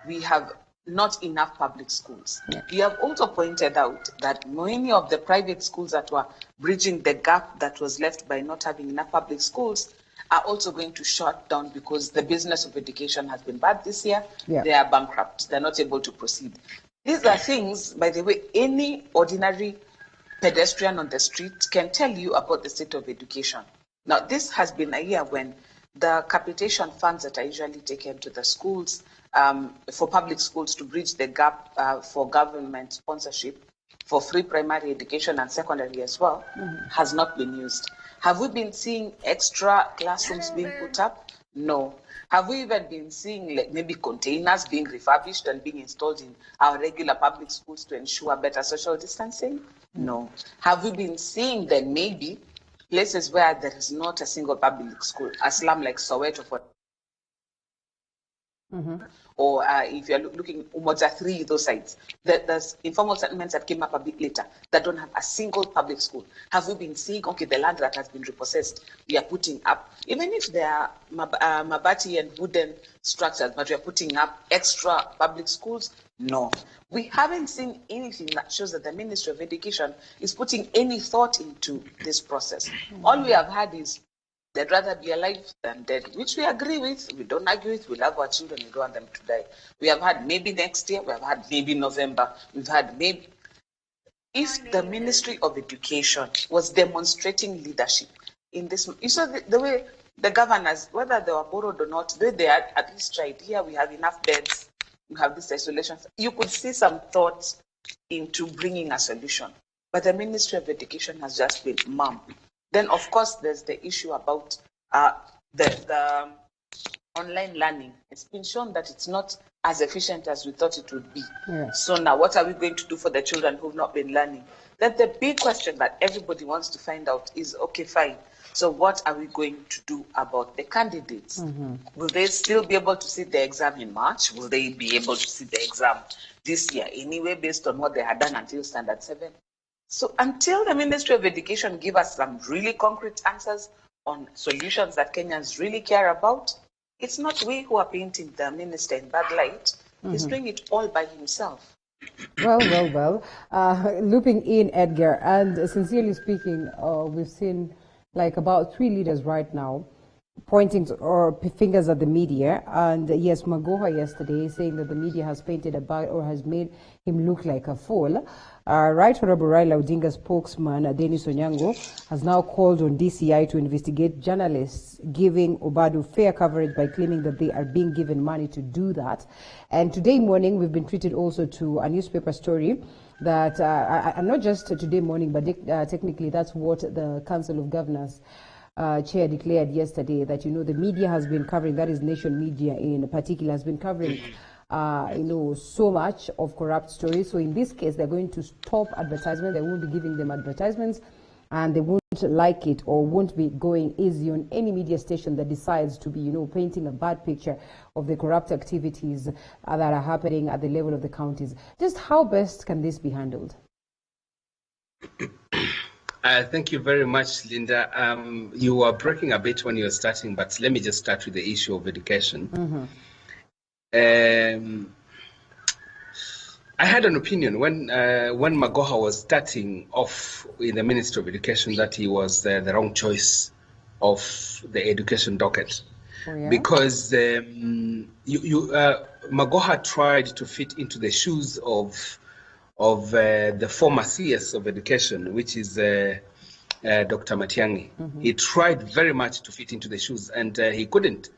we have not enough public schools. Yeah. We have also pointed out that many of the private schools that were bridging the gap that was left by not having enough public schools are also going to shut down because the business of education has been bad this year. Yeah. They are bankrupt. They're not able to proceed. These are things, by the way, any ordinary pedestrian on the street can tell you about the state of education. Now, this has been a year when the capitation funds that are usually taken to the schools for public schools to bridge the gap for government sponsorship for free primary education and secondary as well has not been used. Have we been seeing extra classrooms being put up? No. Have we even been seeing maybe containers being refurbished and being installed in our regular public schools to ensure better social distancing? No. Have we been seeing then maybe places where there is not a single public school, a slum like Soweto, for or if you're looking Umoja 3, those sites, there's informal settlements that came up a bit later that don't have a single public school. Have we been seeing, okay, the land that has been repossessed, we are putting up, even if there are mabati and wooden structures, but we are putting up extra public schools? No. We haven't seen anything that shows that the Ministry of Education is putting any thought into this process. All we have had is they'd rather be alive than dead, which we agree with, we don't argue with, we love our children, we don't want them to die. We have had maybe next year, we have had maybe November, we've had maybe. If the Ministry of Education was demonstrating leadership in this, you saw the way the governors, whether they were borrowed or not, they had at least tried. Here we have enough beds, we have this isolation. You could see some thoughts into bringing a solution. But the Ministry of Education has just been mum. Then, of course, there's the issue about the online learning. It's been shown that it's not as efficient as we thought it would be. Yeah. So now, what are we going to do for the children who've not been learning? Then the big question that everybody wants to find out is, okay, fine. So what are we going to do about the candidates? Will they still be able to sit the exam in March? Will they be able to sit the exam this year anyway, based on what they had done until Standard 7? So until the Ministry of Education give us some really concrete answers on solutions that Kenyans really care about, it's not we who are painting the minister in bad light. He's doing it all by himself. Well. Looping in Edgar, and sincerely speaking, we've seen like about 3 leaders right now pointing or fingers at the media. And yes, Magoha yesterday saying that the media has painted or has made him look like a fool. Right Honorable Raila Odinga spokesman Dennis Onyango has now called on DCI to investigate journalists giving Obado fair coverage by claiming that they are being given money to do that. And today morning, we've been treated also to a newspaper story that, not just today morning, but technically that's what the Council of Governors chair declared yesterday, that, the media has been covering, that is Nation Media in particular, has been covering, so much of corrupt stories. So in this case, they're going to stop advertisement. They won't be giving them advertisements, and they won't like it or won't be going easy on any media station that decides to be, painting a bad picture of the corrupt activities that are happening at the level of the counties. Just how best can this be handled? Thank you very much, Linda. You were breaking a bit when you were starting, but let me just start with the issue of education. I had an opinion when Magoha was starting off in the Ministry of Education that he was the wrong choice of the education docket. Oh, yeah? Because Magoha tried to fit into the shoes of the former CS of Education, which is Dr. Matiang'i. He tried very much to fit into the shoes, and he couldn't.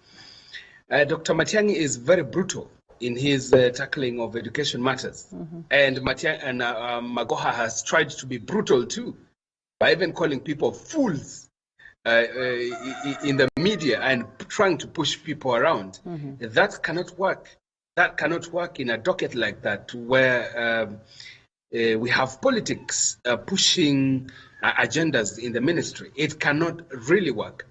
Dr. Matiang'i is very brutal in his tackling of education matters, and Magoha has tried to be brutal too, by even calling people fools in the media and trying to push people around. That cannot work. That cannot work in a docket like that, where we have politics pushing agendas in the ministry. It cannot really work.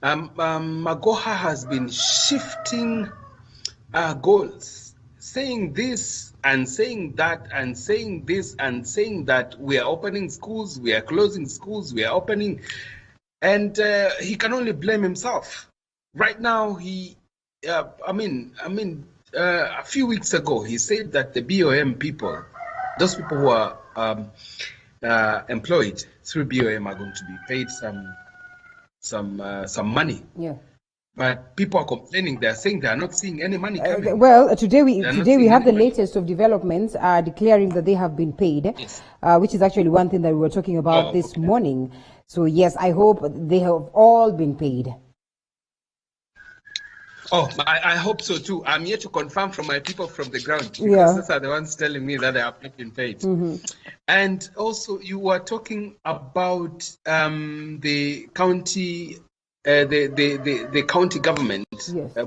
Magoha has been shifting goals, saying this and saying that and saying this and saying that. We are opening schools, we are closing schools, we are opening, and he can only blame himself. Right now, a few weeks ago, he said that the BOM people, those people who are employed through BOM, are going to be paid some money. Yeah. But people are complaining. They are saying they are not seeing any money coming. Well, today we have the latest of developments declaring that they have been paid, yes. Which is actually one thing that we were talking about this morning. So yes, I hope they have all been paid. I hope so too. I'm here to confirm from my people from the ground, because those are the ones telling me that they have not been paid. And also, you were talking about the county, the county government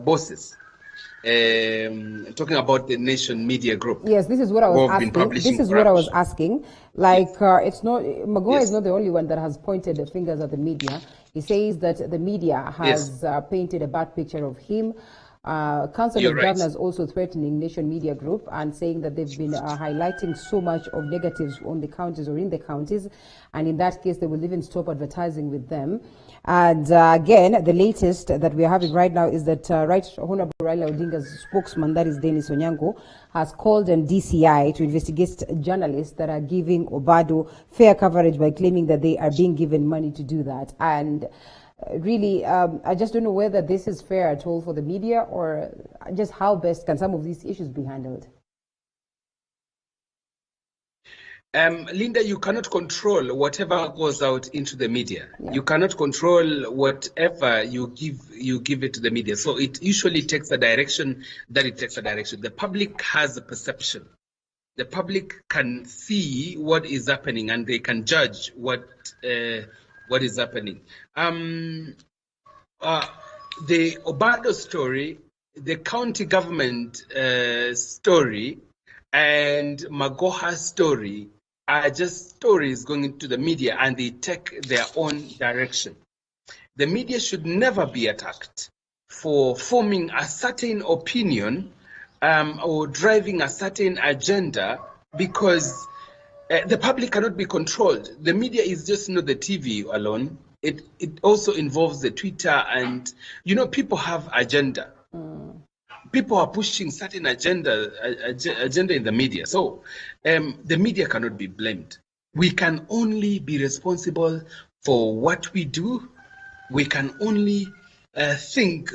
bosses. Talking about the Nation Media Group. Yes, this is what I was asking. This is what I was asking. Like, it's not, Magoha is not the only one that has pointed the fingers at the media. He says that the media has painted a bad picture of him. Council of Governors also threatening Nation Media Group and saying that they've been highlighting so much of negatives on the counties or in the counties, and in that case they will even stop advertising with them. And again, the latest that we are having right now is that Right Honorable Raila Odinga's spokesman, that is Dennis Onyango, has called on DCI to investigate journalists that are giving Obado fair coverage by claiming that they are being given money to do that. And really, I just don't know whether this is fair at all for the media, or just how best can some of these issues be handled. Linda, you cannot control whatever goes out into the media. You cannot control whatever you give it to the media. So it usually takes a direction that it takes a direction. The public has a perception. The public can see what is happening, and they can judge what is happening. The Obado story, the county government story, and Magoha's story are just stories going into the media, and they take their own direction. The media should never be attacked for forming a certain opinion or driving a certain agenda, because the public cannot be controlled. The media is just not the TV alone. It also involves the Twitter, and people have agenda. People are pushing certain agenda in the media. So the media cannot be blamed. We can only be responsible for what we do. We can only think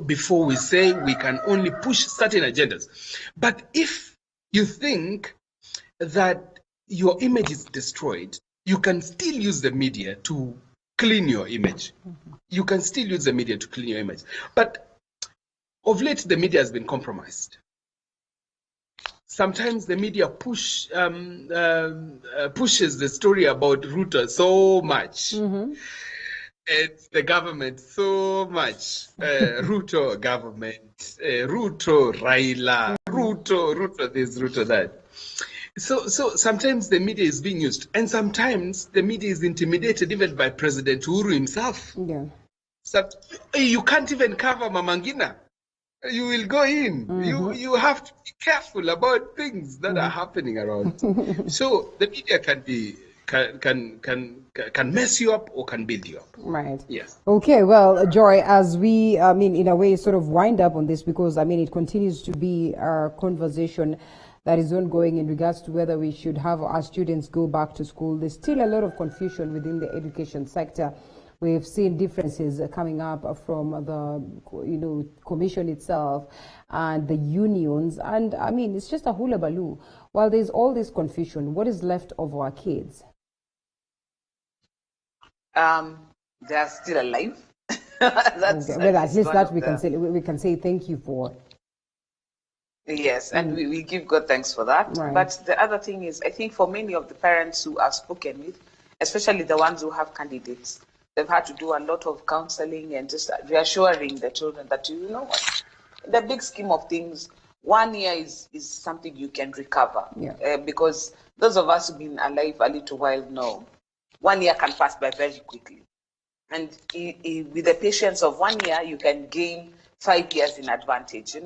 before we say. We can only push certain agendas. But if you think that your image is destroyed, you can still use the media to clean your image. You can still use the media to clean your image. But of late, the media has been compromised. Sometimes the media pushes the story about Ruto so much. It's the government so much. Ruto government, Ruto Raila, Ruto this, Ruto that. So sometimes the media is being used, and sometimes the media is intimidated even by President Uhuru himself. Yeah. So you can't even cover Mama Ngina. You will go in. You have to be careful about things that are happening around. So the media can mess you up or can build you up. Right. Yes. Okay. Well, Joy, as we, in a way, sort of wind up on this, because it continues to be our conversation that is ongoing in regards to whether we should have our students go back to school. There's still a lot of confusion within the education sector. We've seen differences coming up from the, commission itself and the unions. And it's just a hullabaloo. While there's all this confusion, what is left of our kids? They are still alive. That's, okay. Well, at least that we can say thank you for. Yes, and we give God thanks for that. Right. But the other thing is, I think for many of the parents who I've spoken with, especially the ones who have candidates, they've had to do a lot of counseling and just reassuring the children that, you know what, in the big scheme of things, 1 year is something you can recover. Yeah. Because those of us who've been alive a little while know 1 year can pass by very quickly. And with the patience of 1 year, you can gain 5 years in advantage,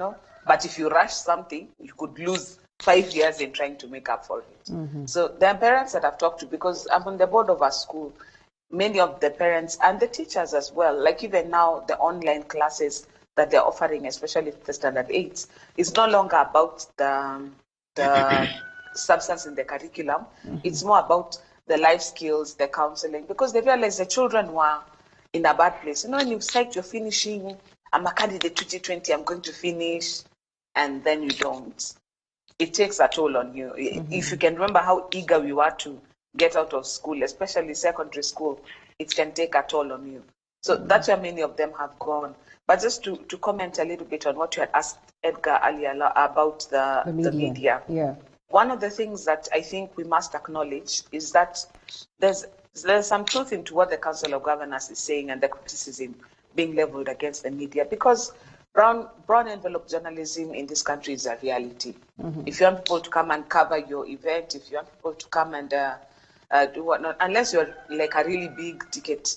But if you rush something, you could lose 5 years in trying to make up for it. So there are parents that I've talked to, because I'm on the board of our school. Many of the parents and the teachers as well, like even now, the online classes that they're offering, especially the standard 8s, is no longer about the substance in the curriculum. It's more about the life skills, the counseling, because they realize the children were in a bad place. When you cite you're finishing, I'm a candidate 2020, I'm going to finish, and then you don't. It takes a toll on you. If you can remember how eager we were to get out of school, especially secondary school, it can take a toll on you. So that's where many of them have gone. But just to comment a little bit on what you had asked Edgar earlier about the media. Yeah. One of the things that I think we must acknowledge is that there's some truth into what the Council of Governors is saying and the criticism being leveled against the media, because brown envelope journalism in this country is a reality. If you want people to come and cover your event, if you want people to come and do whatnot, unless you're like a really big ticket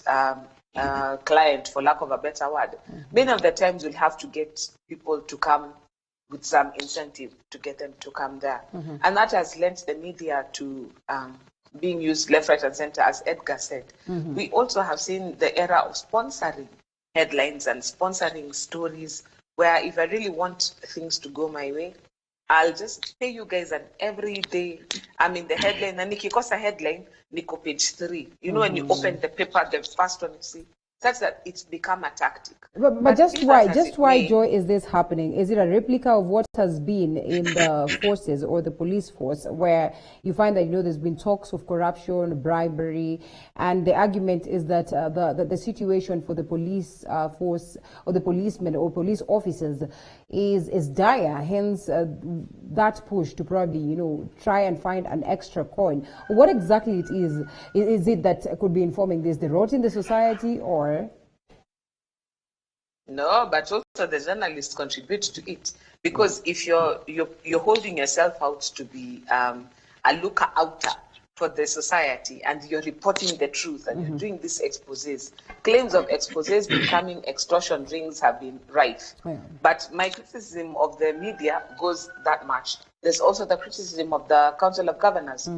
client, for lack of a better word, many of the times you'll have to get people to come with some incentive to get them to come there. And that has lent the media to being used left, right, and center, as Edgar said. We also have seen the era of sponsoring headlines and sponsoring stories, where if I really want things to go my way, I'll just pay you guys, and every day I'm in the headline, and nikikosa headline, niko page 3. When you open the paper, the first one you see, such that it's become a tactic. But just why, Joy, is this happening? Is it a replica of what has been in the forces or the police force, where you find that, there's been talks of corruption, bribery, and the argument is that the situation for the police force or the policemen or police officers is dire, hence that push to probably, try and find an extra coin. What exactly it is it that could be informing this? The rot in the society, or? No, but also the journalists contribute to it, because if you're holding yourself out to be a looker-outer for the society, and you're reporting the truth, and you're doing these exposés, claims of exposés becoming extortion rings have been rife. But my criticism of the media goes that much. There's also the criticism of the Council of Governors.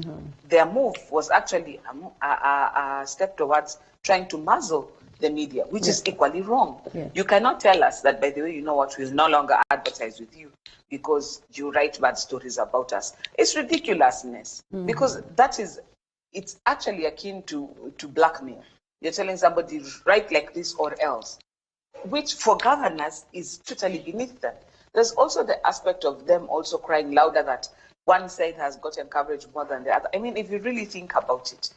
Their move was actually a step towards trying to muzzle the media, which is equally wrong. You cannot tell us that, by the way, we'll no longer advertise with you because you write bad stories about us. It's ridiculousness, because it's actually akin to blackmail. You're telling somebody, write like this or else, which for governors is totally beneath them. There's also the aspect of them also crying louder that one side has gotten coverage more than the other. I mean, if you really think about it,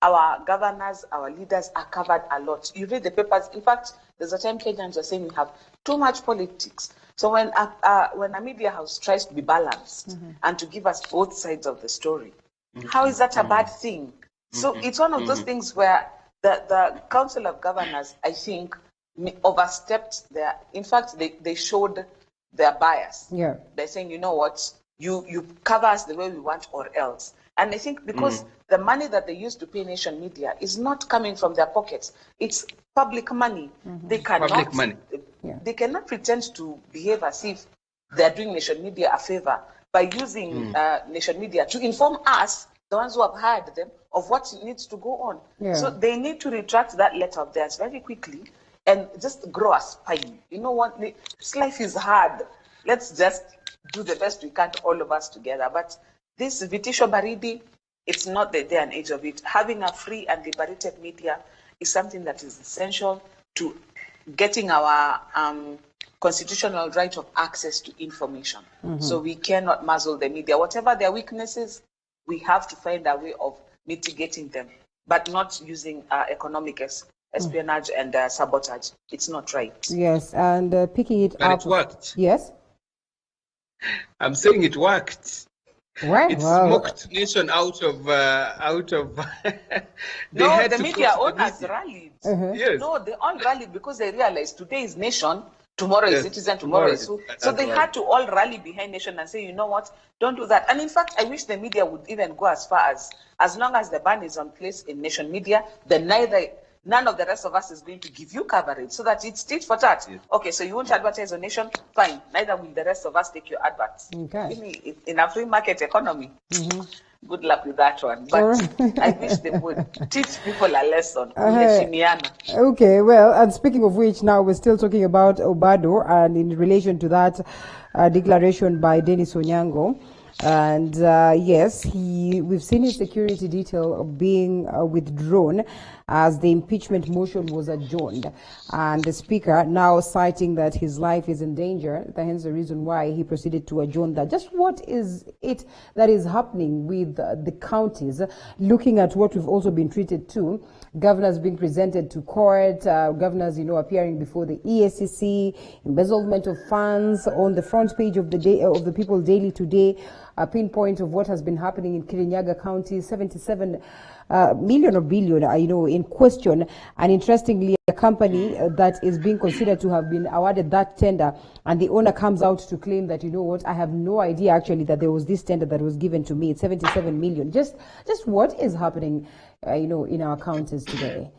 our governors, our leaders are covered a lot. You read the papers. In fact, there's a time Kenyans are saying we have too much politics. So when a media house tries to be balanced and to give us both sides of the story, how is that a bad thing? So it's one of those things where the Council of Governors, I think, overstepped their. In fact, they showed their bias. Yeah. They're saying, you know what, you cover us the way we want or else. And I think because the money that they use to pay Nation Media is not coming from their pockets, it's public money. They cannot. Public money. They cannot pretend to behave as if they're doing Nation Media a favor by using Nation Media to inform us, the ones who have hired them, of what needs to go on. Yeah. So they need to retract that letter of theirs very quickly and just grow a spine. You know what? This life is hard. Let's just do the best we can, all of us together. But this Vitisho Baridi, it's not the day and age of it. Having a free and liberated media is something that is essential to getting our constitutional right of access to information. So we cannot muzzle the media. Whatever their weaknesses, we have to find a way of mitigating them, but not using economic espionage and sabotage. It's not right. Yes, and picking it But up. it worked. Yes. I'm saying it worked. Right. It Wow. smoked Nation out of. They No, had the to media close the owners media. rallied. Yes. No, they all rallied because they realized today is Nation, tomorrow is Yes, Citizen, tomorrow is who. that's So they right. had to all rally behind Nation and say, you know what, don't do that. And in fact, I wish the media would even go as far as long as the ban is on place in Nation Media, then none of the rest of us is going to give you coverage, so that it's tit for tat. Okay, so you won't advertise on Nation, fine. Neither will the rest of us take your adverts. Okay. In a free market economy, good luck with that one. But I wish they would teach people a lesson. Okay, well, and speaking of which, now we're still talking about Obado, and in relation to that declaration by Dennis Onyango. And yes, we've seen his security detail being withdrawn as the impeachment motion was adjourned. And the speaker now citing that his life is in danger, hence the reason why he proceeded to adjourn that. Just what is it that is happening with the counties, looking at what we've also been treated to, governors being presented to court, governors, appearing before the EACC, embezzlement of funds on the front page of the People Daily today, a pinpoint of what has been happening in Kirinyaga County, 77 million or billion, in question. And interestingly, a company that is being considered to have been awarded that tender, and the owner comes out to claim that, I have no idea actually that there was this tender that was given to me. It's 77 million. Just what is happening, in our counties today?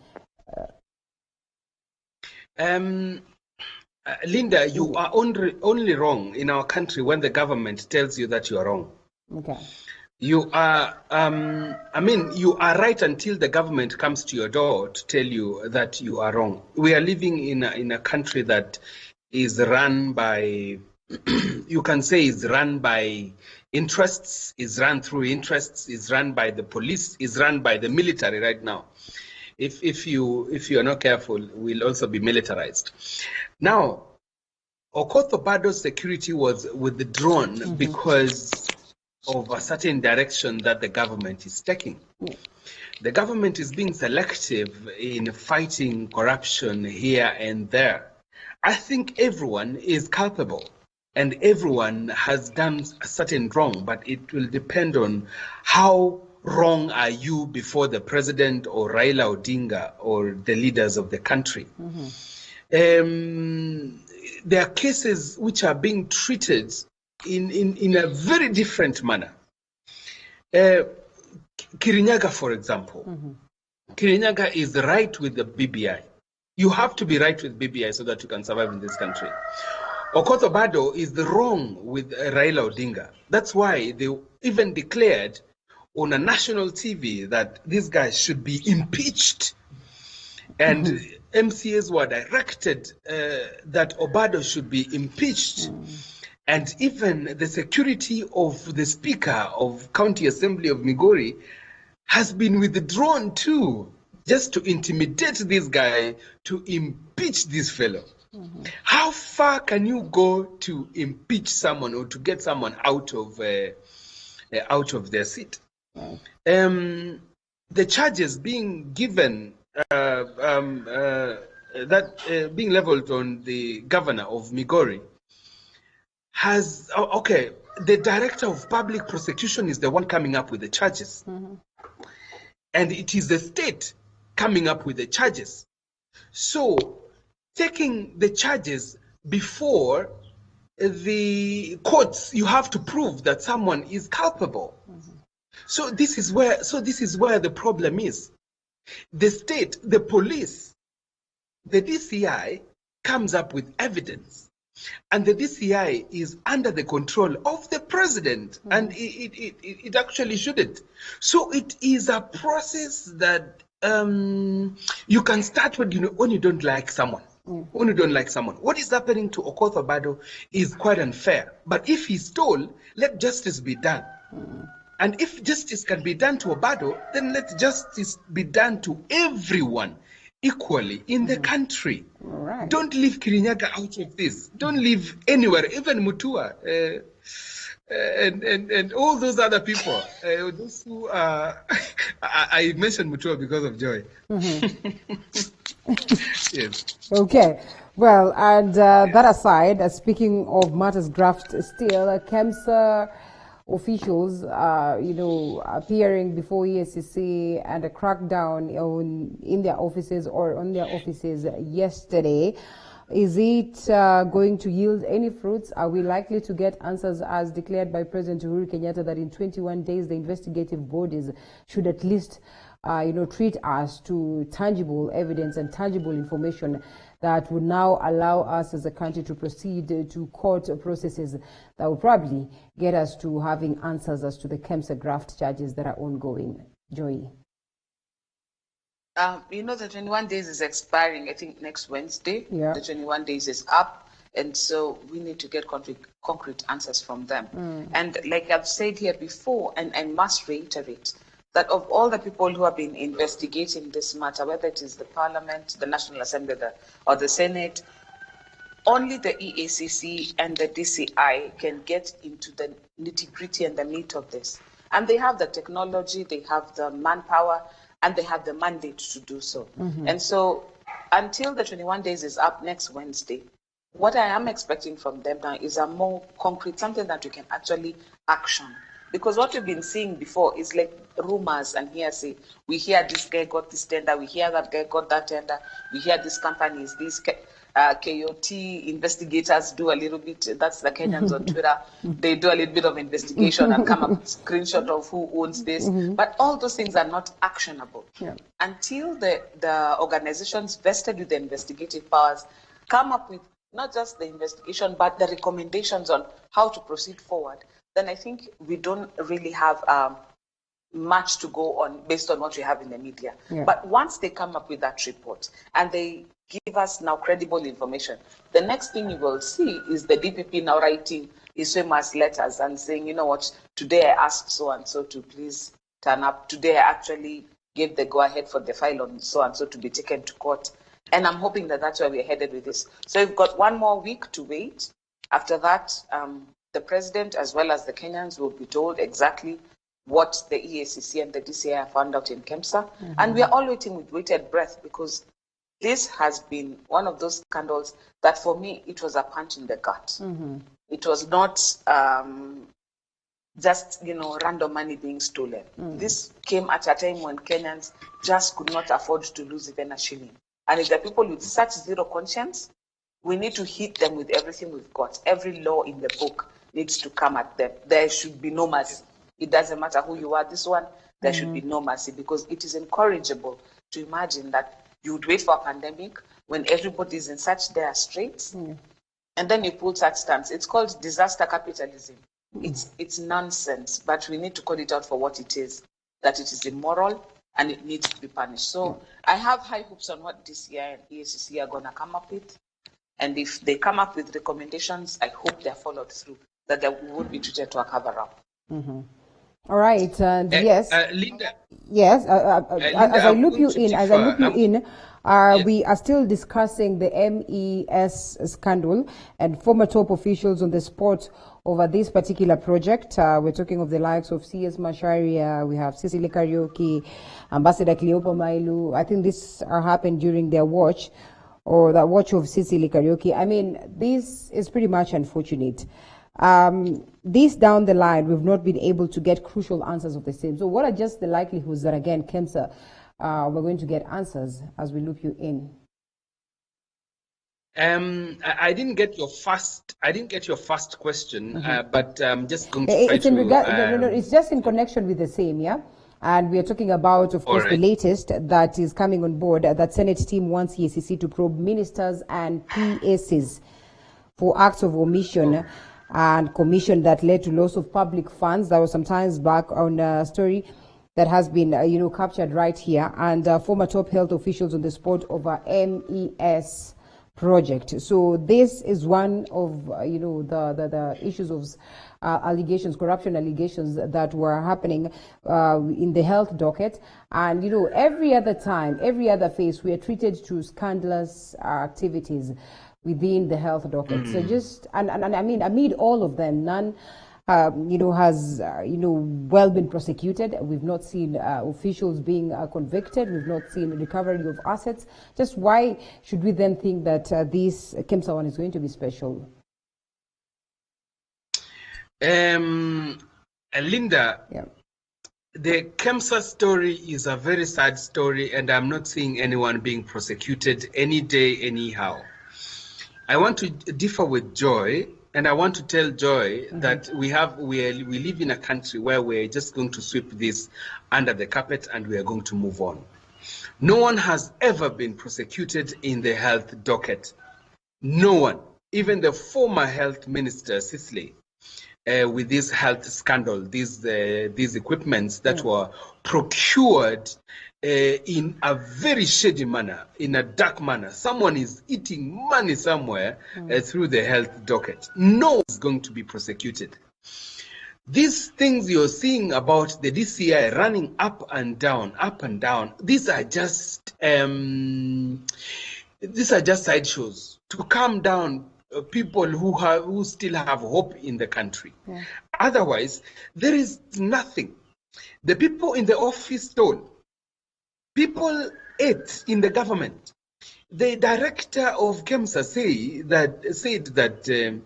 Linda, you are only wrong in our country when the government tells you that you are wrong. Okay. You are, you are right until the government comes to your door to tell you that you are wrong. We are living in a country that is run by, you can say is run by interests, is run through interests, is run by the police, is run by the military right now. If you are not careful, we'll also be militarized. Now, Okoth Obado's security was withdrawn because of a certain direction that the government is taking. The government is being selective in fighting corruption here and there. I think everyone is culpable and everyone has done a certain wrong, but it will depend on how wrong are you before the president or Raila Odinga or the leaders of the country. There are cases which are being treated in a very different manner. Kirinyaga, for example. Kirinyaga is right with the BBI. You have to be right with BBI so that you can survive in this country. Okoth Obado is wrong with Raila Odinga. That's why they even declared on a national TV that these guys should be impeached. And MCAs were directed that Obado should be impeached. And even the security of the Speaker of County Assembly of Migori has been withdrawn too. just to intimidate this guy, to impeach this fellow. How far can you go to impeach someone or to get someone out of their seat? The charges being given, being leveled on the governor of Migori has, the director of public prosecution is the one coming up with the charges. And it is the state coming up with the charges. So taking the charges before the courts, you have to prove that someone is culpable. So this is where the problem is. The state, the police, the DCI comes up with evidence, and the DCI is under the control of the president, and it actually shouldn't. So it is a process that you can start when you don't like someone. When you don't like someone. What is happening to Okoth Obado is quite unfair. But if he stole, let justice be done. And if justice can be done to Obado, then let justice be done to everyone equally in the country. Right. Don't leave Kirinyaga out of this. Don't leave anywhere, even Mutua and all those other people. Those who I mentioned Mutua because of Joy. Yes. Okay. Well, and that aside, speaking of matters graft still, KEMSA officials, appearing before EACC and a crackdown in their offices or on their offices yesterday. Is it going to yield any fruits? Are we likely to get answers as declared by President Uhuru Kenyatta that in 21 days the investigative bodies should at least treat us to tangible evidence and tangible information that would now allow us as a country to proceed to court processes that will probably get us to having answers as to the KEMSA graft charges that are ongoing? Joy. The 21 days is expiring, I think, next Wednesday. Yeah. The 21 days is up, and so we need to get concrete answers from them. And like I've said here before, and I must reiterate, that of all the people who have been investigating this matter, whether it is the Parliament, the National Assembly, or the Senate, only the EACC and the DCI can get into the nitty-gritty and the meat of this. And they have the technology, they have the manpower, and they have the mandate to do so. And so until the 21 days is up next Wednesday, what I am expecting from them now is a more concrete, something that we can actually action. Because what we've been seeing before is like rumors and hearsay. We hear this guy got this tender, we hear that guy got that tender, we hear this company is this KOT investigators do a little bit, that's the Kenyans on Twitter, they do a little bit of investigation and come up with a screenshot of who owns this. But all those things are not actionable. Until the organizations vested with the investigative powers come up with not just the investigation, but the recommendations on how to proceed forward, then I think we don't really have much to go on based on what we have in the media. But once they come up with that report and they give us now credible information, the next thing you will see is the DPP now writing his famous letters and saying, you know what, today I asked so-and-so to please turn up. Today I actually gave the go-ahead for the file on so-and-so to be taken to court. And I'm hoping that that's where we're headed with this. So we've got one more week to wait. After that, the president as well as the Kenyans will be told exactly what the EACC and the DCI have found out in KEMSA. And we are all waiting with bated breath because this has been one of those scandals that for me, it was a punch in the gut. It was not just, random money being stolen. This came at a time when Kenyans just could not afford to lose even a shilling. And if there are people with such zero conscience, we need to hit them with everything we've got. Every law in the book needs to come at them. There should be no mercy. It doesn't matter who you are, this one, there should be no mercy, because it is incorrigible to imagine that you would wait for a pandemic when everybody is in such dire straits, and then you pull such stance. It's called disaster capitalism. It's nonsense, but we need to call it out for what it is, that it is immoral and it needs to be punished. So I have high hopes on what DCI and EACC are going to come up with. And if they come up with recommendations, I hope they're followed through, that they would be treated to a cover-up. All right, and yes. Linda. Yes, Linda, as I I'm loop going you to in, as I loop you differ. in, Yes. we are still discussing the MES scandal and former top officials on the spot over this particular project. We're talking of the likes of CS Macharia, we have Cecily Kariuki, Ambassador Cleopa Mailu. I think this happened during their watch, or the watch of Cecily Kariuki. I mean, this is pretty much unfortunate. This down the line, we've not been able to get crucial answers of the same. So what are just the likelihoods that, again, KEMSA, we're going to get answers as we loop you in? I didn't get your first question, but I'm just going to try It's in to. regard, no, it's just in connection with the same, yeah? And we are talking about, of course, the latest that is coming on board. That Senate team wants EACC to probe ministers and PACs for acts of omission and commission that led to loss of public funds. That was some times back on a story that has been, captured right here. And former top health officials on the spot over MES project. So this is one of, the issues of allegations, corruption allegations that were happening in the health docket. And, every other time, every other phase, we are treated to scandalous activities within the health docket. So just, and I mean, amid all of them, none, has, well been prosecuted. We've not seen officials being convicted. We've not seen recovery of assets. Just why should we then think that this KEMSA one is going to be special? Linda, yeah. The KEMSA story is a very sad story, and I'm not seeing anyone being prosecuted any day, anyhow. I want to differ with Joy, and I want to tell Joy that we live in a country where we're just going to sweep this under the carpet and we are going to move on. No one has ever been prosecuted in the health docket. No one. Even the former health minister, Cecily, with this health scandal, these equipments that were procured in a very shady manner, in a dark manner. Someone is eating money somewhere through the health docket. No one is going to be prosecuted. These things you're seeing about the DCI running up and down, these are just sideshows to calm down people who still have hope in the country. Yeah. Otherwise, there is nothing. The people in the office stole. People ate in the government. The director of KEMSA said that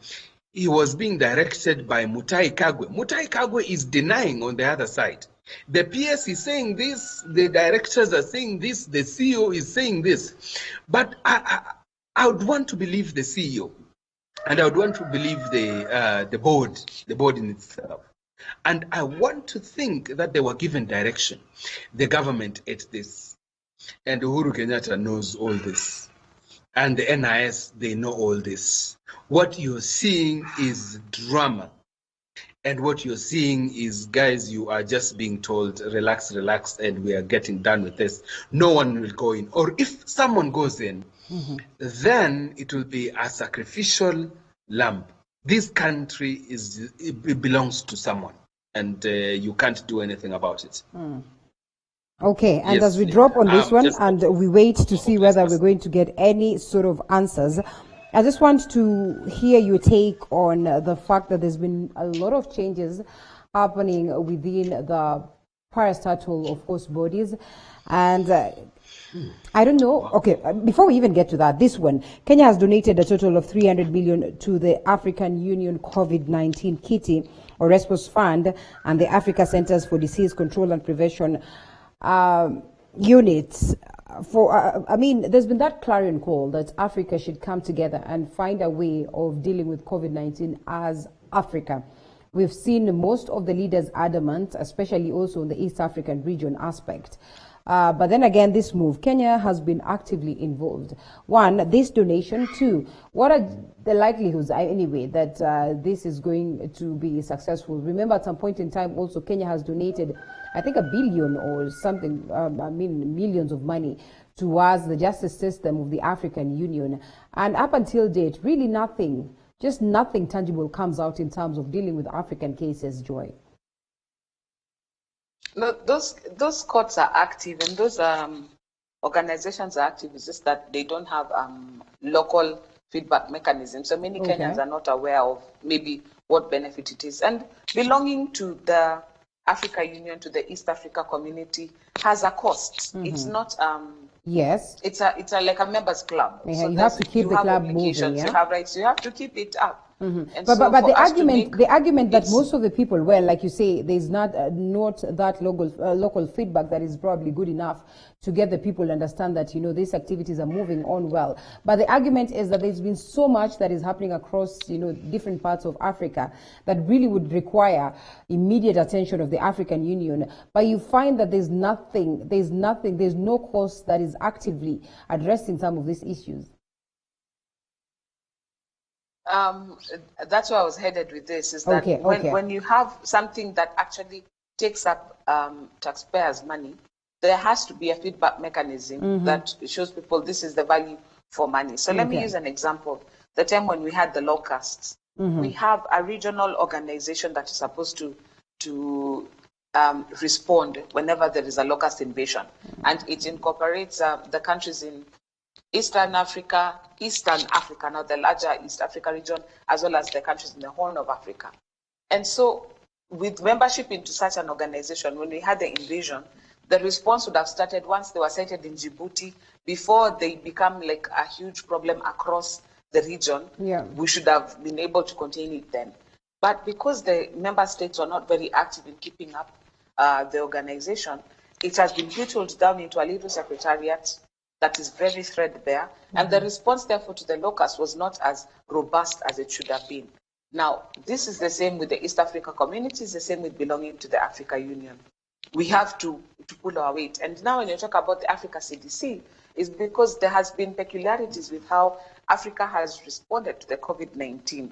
he was being directed by Mutahi Kagwe. Mutahi Kagwe is denying on the other side. The PS is saying this, the directors are saying this, the CEO is saying this. But I would want to believe the CEO, and I would want to believe the board in itself. And I want to think that they were given direction. The government ate this. And Uhuru Kenyatta knows all this. And the NIS, they know all this. What you're seeing is drama. And what you're seeing is, guys, you are just being told, relax, and we are getting done with this. No one will go in. Or if someone goes in, then it will be a sacrificial lamb. This country it belongs to someone, and you can't do anything about it. Okay, and Yes, as we drop on this one just- and we wait to see whether we're going to get any sort of answers, I just want to hear your take on the fact that there's been a lot of changes happening within the parastatal, of course, bodies. And I don't know. Okay, before we even get to that, this one, Kenya has donated a total of 300 million to the African Union COVID-19 Kitty or Response Fund and the Africa Centers for Disease Control and Prevention units. There's been that clarion call that Africa should come together and find a way of dealing with COVID-19 as Africa. We've seen most of the leaders adamant, especially also in the East African region aspect. But then again, this move, Kenya has been actively involved. One, this donation. Two, what are the likelihoods, anyway, that this is going to be successful? Remember, at some point in time, also, Kenya has donated, I think, $1 billion or something, millions of money towards the justice system of the African Union. And up until date, really nothing, just nothing tangible comes out in terms of dealing with African cases, Joy. No, those courts are active, and those organizations are active. It's just that they don't have local feedback mechanisms. So many Kenyans are not aware of maybe what benefit it is. And belonging to the Africa Union, to the East Africa community, has a cost. It's not. Yes. It's a like a members club. Yeah, So you have to keep the club moving. You have rights. You have to keep it up. And But the argument that it's- most of the people, well, like you say, there's not that local feedback that is probably good enough to get the people to understand that, you know, these activities are moving on well. But the argument is that there's been so much that is happening across, you know, different parts of Africa that really would require immediate attention of the African Union. But you find that there's no course that is actively addressing some of these issues. That's where I was headed with this, is that when you have something that actually takes up taxpayers' money, there has to be a feedback mechanism that shows people this is the value for money. So let me use an example. The time when we had the locusts, we have a regional organization that is supposed to respond whenever there is a locust invasion, and it incorporates the countries in Eastern Africa, now the larger East Africa region, as well as the countries in the Horn of Africa. And so with membership into such an organization, when we had the invasion, the response would have started once they were sighted in Djibouti, before they become like a huge problem across the region. We should have been able to contain it then. But because the member states were not very active in keeping up the organization, it has been whittled down into a little secretariat that is very threadbare, and the response, therefore, to the locust was not as robust as it should have been. Now, this is the same with the East Africa community, it's the same with belonging to the Africa Union. We have to pull our weight. And now when you talk about the Africa CDC, it's because there has been peculiarities with how Africa has responded to the COVID-19.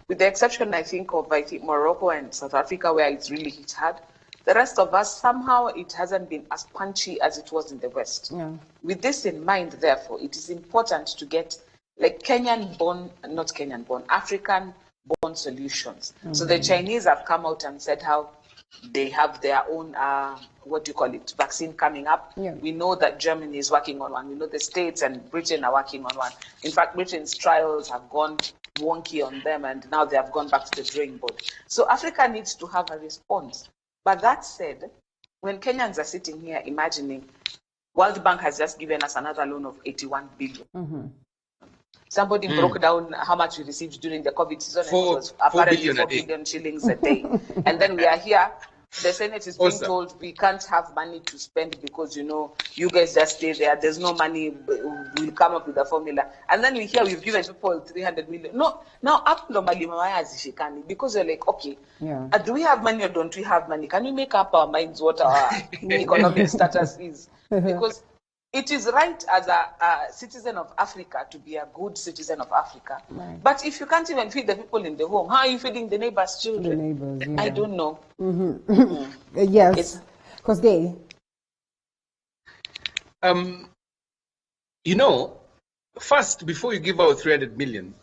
With the exception, I think, of Morocco and South Africa, where it's really hit hard. The rest of us, somehow it hasn't been as punchy as it was in the West. With this in mind, therefore, it is important to get like African-born solutions. So the Chinese have come out and said how they have their own, vaccine coming up. We know that Germany is working on one. We know the States and Britain are working on one. In fact, Britain's trials have gone wonky on them, and now they have gone back to the drawing board. So Africa needs to have a response. But that said, when Kenyans are sitting here imagining, World Bank has just given us another loan of 81 billion. Somebody broke down how much we received during the COVID season, and it was apparently 4 billion shillings a day. And then we are here, the Senate is being told we can't have money to spend because, you know, you guys just stay there, there's no money, we'll come up with a formula. And then we hear we've given people 300 million. No, now up because you're like, okay, do we have money or don't we have money? Can we make up our minds what our economic status is? Because it is right as a citizen of Africa to be a good citizen of Africa. But if you can't even feed the people in the home, how are you feeding the neighbors' children? I don't know. Yes, because they... you know, first, before you give out 300 million,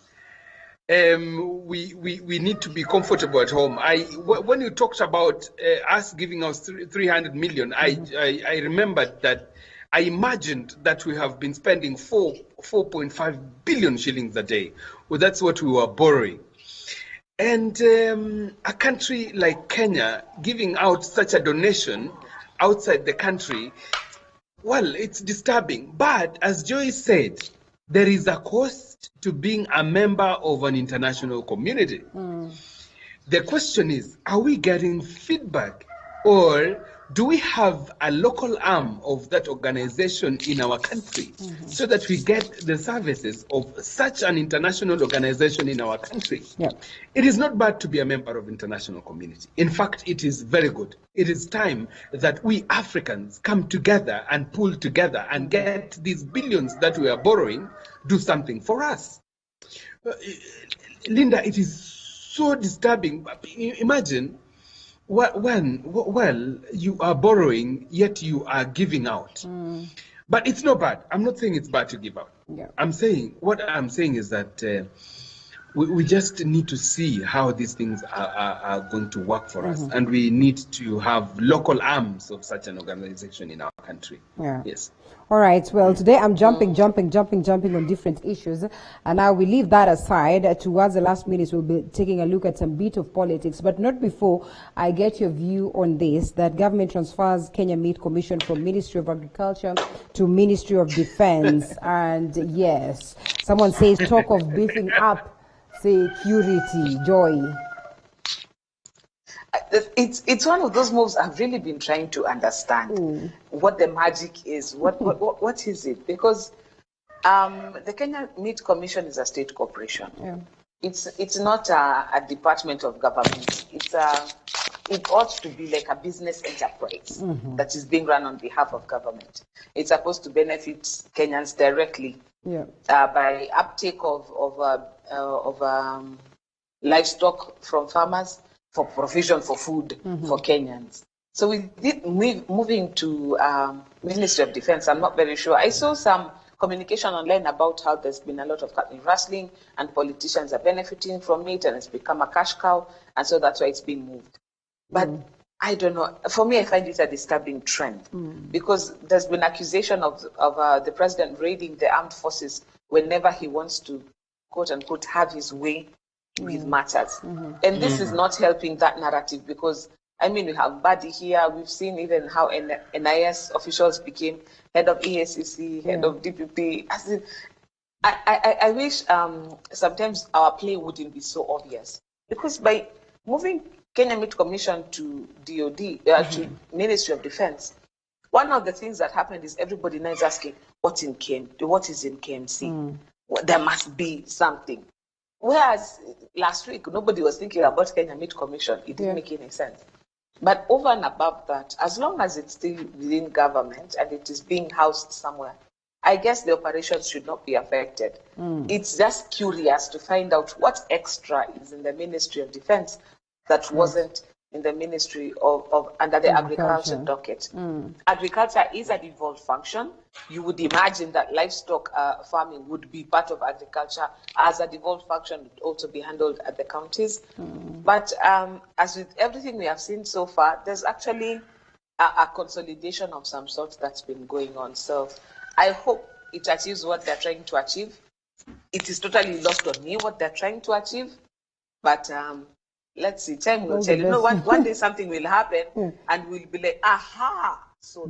we need to be comfortable at home. When you talked about us giving out 300 million, I remembered that I imagined that we have been spending 4.5 billion shillings a day. Well, that's what we were borrowing. And a country like Kenya giving out such a donation outside the country, well, it's disturbing. But as Joy said, there is a cost to being a member of an international community. The question is, are we getting feedback, or do we have a local arm of that organization in our country so that we get the services of such an international organization in our country? It is not bad to be a member of international community. In fact, it is very good. It is time that we Africans come together and pull together and get these billions that we are borrowing, do something for us. Linda, it is so disturbing. Imagine, well, you are borrowing, yet you are giving out. But it's not bad. I'm not saying it's bad to give out. I'm saying, what I'm saying is that we just need to see how these things are going to work for us, and we need to have local arms of such an organization in our country. Yeah. Yes. All right. Well, today I'm jumping on different issues. And now we leave that aside. Towards the last minutes, we'll be taking a look at some bit of politics, but not before I get your view on this, that government transfers Kenya Meat Commission from Ministry of Agriculture to Ministry of Defense. And yes, someone says talk of beefing up security. Joy. It's one of those moves I've really been trying to understand what the magic is. What is it? Because the Kenya Meat Commission is a state corporation. Yeah. It's not a department of government. It ought to be like a business enterprise that is being run on behalf of government. It's supposed to benefit Kenyans directly by uptake of livestock from farmers, for provision for food for Kenyans. So we did moving to Ministry of Defense. I'm not very sure. I saw some communication online about how there's been a lot of cutting rustling and politicians are benefiting from it and it's become a cash cow, and so that's why it's being moved. But I don't know. For me, I find it a disturbing trend because there's been accusation of the president raiding the armed forces whenever he wants to, quote unquote, have his way with matters. And this is not helping that narrative because, I mean, we have Badi here. We've seen even how NIS officials became head of EACC, head of DPP. As in, I wish sometimes our play wouldn't be so obvious because by moving Kenya Meat Commission to DOD, to Ministry of Defense, one of the things that happened is everybody now is asking, what is in KMC? There must be something. Whereas last week, nobody was thinking about Kenya Meat Commission. It didn't make any sense. But over and above that, as long as it's still within government and it is being housed somewhere, I guess the operations should not be affected. It's just curious to find out what extra is in the Ministry of Defense that wasn't in the Ministry of under the agriculture docket. Agriculture is a devolved function. You would imagine that livestock farming would be part of agriculture as a devolved function, would also be handled at the counties. But as with everything we have seen so far, there's actually a consolidation of some sort that's been going on. So I hope it achieves what they're trying to achieve. It is totally lost on me what they're trying to achieve, but let's see, time will tell. You know, one day something will happen and we'll be like, aha. So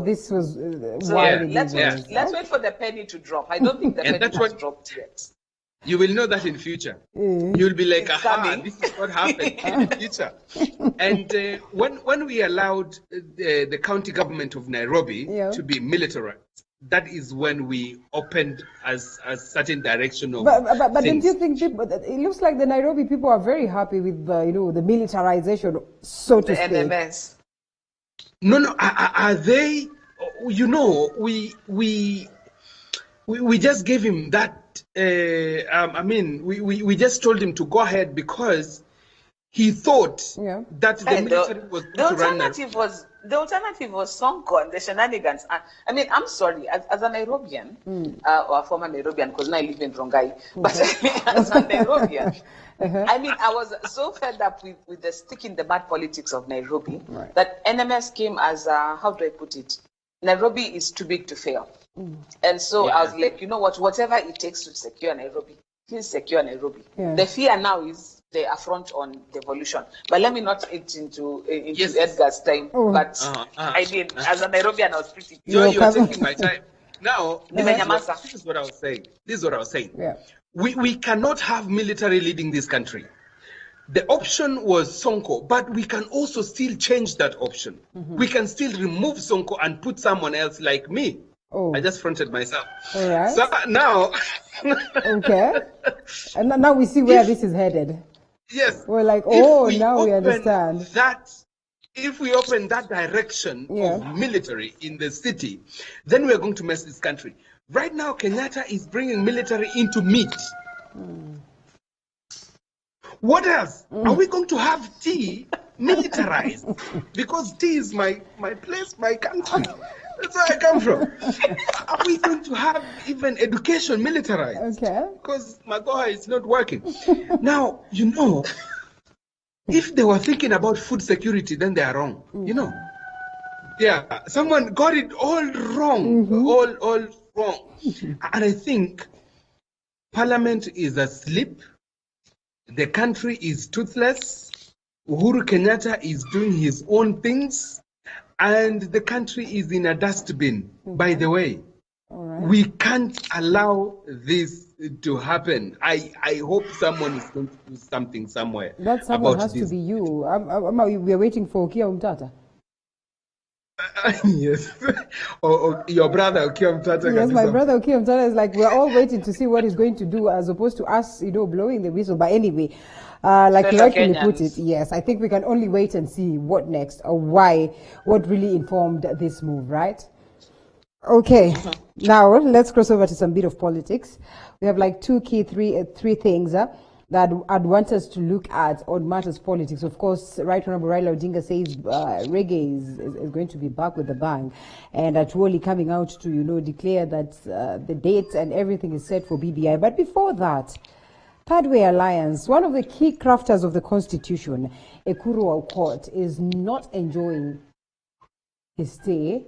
this was let's wait for the penny to drop. I don't think the penny has dropped yet. You will know that in future. You'll be like, aha, this is what happened in the future. And when we allowed the county government of Nairobi to be militarized, that is when we opened as a certain direction of But don't you think it looks like the Nairobi people are very happy with the militarization, so to speak? NMS. No, are they? You know, we just gave him that. I mean, we just told him to go ahead because he thought that the military was the alternative was Sonko and the shenanigans. I mean, I'm sorry, as a Nairobian, or a former Nairobian, because now I live in Rongai, but as a Nairobian, I mean, I was so fed up with the stick in the mud politics of Nairobi that NMS came as, how do I put it? Nairobi is too big to fail. And so I was like, you know what, whatever it takes to secure Nairobi, please secure Nairobi. The fear now is the affront on devolution. But let me not get into Edgar's time. But I mean, as a Nairobian, I was pretty... You're taking my time. Now, this is what I was saying. Yeah. We cannot have military leading this country. The option was Sonko, but we can also still change that option. We can still remove Sonko and put someone else like me. I just fronted myself. All right. So now... Okay. And now we see where this is headed. Yes. We're like, now we understand. If we open that direction of military in the city, then we're going to mess this country. Right now, Kenyatta is bringing military into meat. What else? Are we going to have tea militarized? Because tea is my place, my country. That's where I come from. Are we going to have even education militarized? Okay. Because Magoha is not working. Now, you know, if they were thinking about food security, then they are wrong. You know. Yeah, someone got it all wrong. All wrong. And I think Parliament is asleep. The country is toothless. Uhuru Kenyatta is doing his own things. And the country is in a dustbin, by the way. We can't allow this to happen. I hope someone is going to do something somewhere. That someone about has this. to be you. We are waiting for Okiya Mtata. Yes. or your brother, Okiya Mtata. Yes, my brother Okiya Mtata is like, we're all waiting to see what he's going to do as opposed to us, blowing the whistle. But anyway, like you rightfully put it, yes, I think we can only wait and see what next or what really informed this move, right? Okay, now let's cross over to some bit of politics. We have like three things that I'd want us to look at on matters politics. Of course, Right Honorable Raila Odinga says reggae is going to be back with the bang, and Atuoli coming out to declare that the dates and everything is set for BBI. But before that, Third Way Alliance, one of the key crafters of the Constitution, Ekuru Aukot, is not enjoying his stay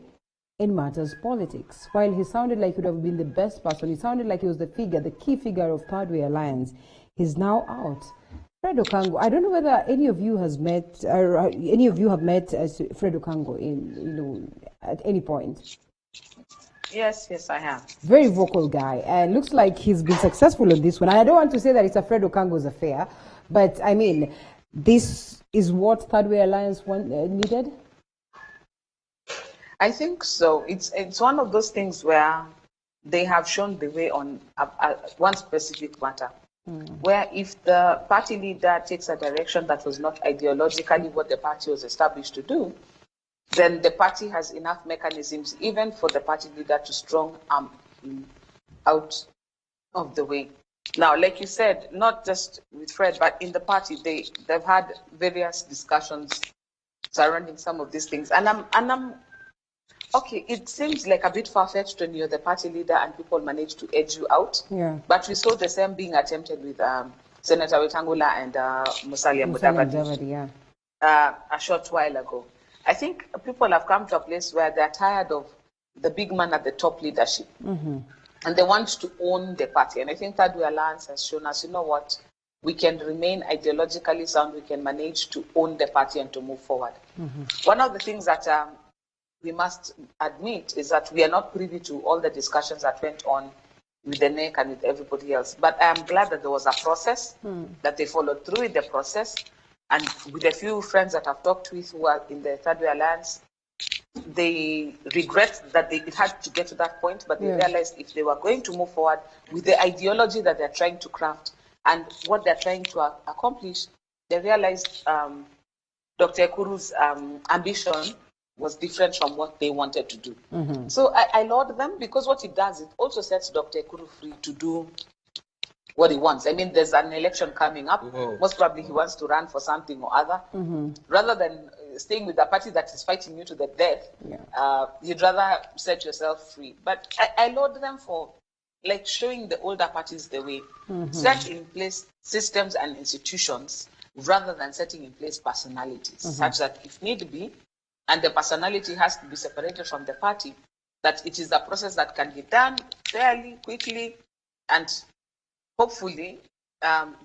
in matters politics. While he sounded like he would have been the best person, he sounded like he was the key figure of Third Way Alliance, he's now out. Fred Okango, I don't know whether any of you have met Fred Okango at any point. Yes, I have. Very vocal guy, and looks like he's been successful on this one. I don't want to say that it's a Fred Okango's affair, but I mean, this is what Third Way Alliance needed. I think so. It's one of those things where they have shown the way on one specific matter, where if the party leader takes a direction that was not ideologically what the party was established to do, then the party has enough mechanisms, even for the party leader to strong arm him out of the way. Now, like you said, not just with Fred, but in the party, they've had various discussions surrounding some of these things, and I'm okay. It seems like a bit far-fetched when you're the party leader and people manage to edge you out. Yeah. But we saw the same being attempted with Senator Wetangula and Musalia Mudavadi a short while ago. I think people have come to a place where they're tired of the big man at the top leadership, and they want to own the party. And I think Third Way Alliance has shown us, you know what, we can remain ideologically sound, we can manage to own the party and to move forward. One of the things that we must admit is that we are not privy to all the discussions that went on with the NEC and with everybody else. But I am glad that there was a process, that they followed through with the process. And with a few friends that I've talked with who are in the Third Way Alliance, they regret that it had to get to that point, but they realized if they were going to move forward with the ideology that they're trying to craft and what they're trying to accomplish, they realized Dr. Ekuru's ambition was different from what they wanted to do. So I laud them, because what it does, it also sets Dr. Ekuru free to do what he wants. I mean, there's an election coming up. Most probably he wants to run for something or other. Rather than staying with the party that is fighting you to the death, you'd rather set yourself free. But I laud them for showing the older parties the way. Set in place systems and institutions rather than setting in place personalities, such that if need be, and the personality has to be separated from the party, that it is a process that can be done fairly, quickly, and hopefully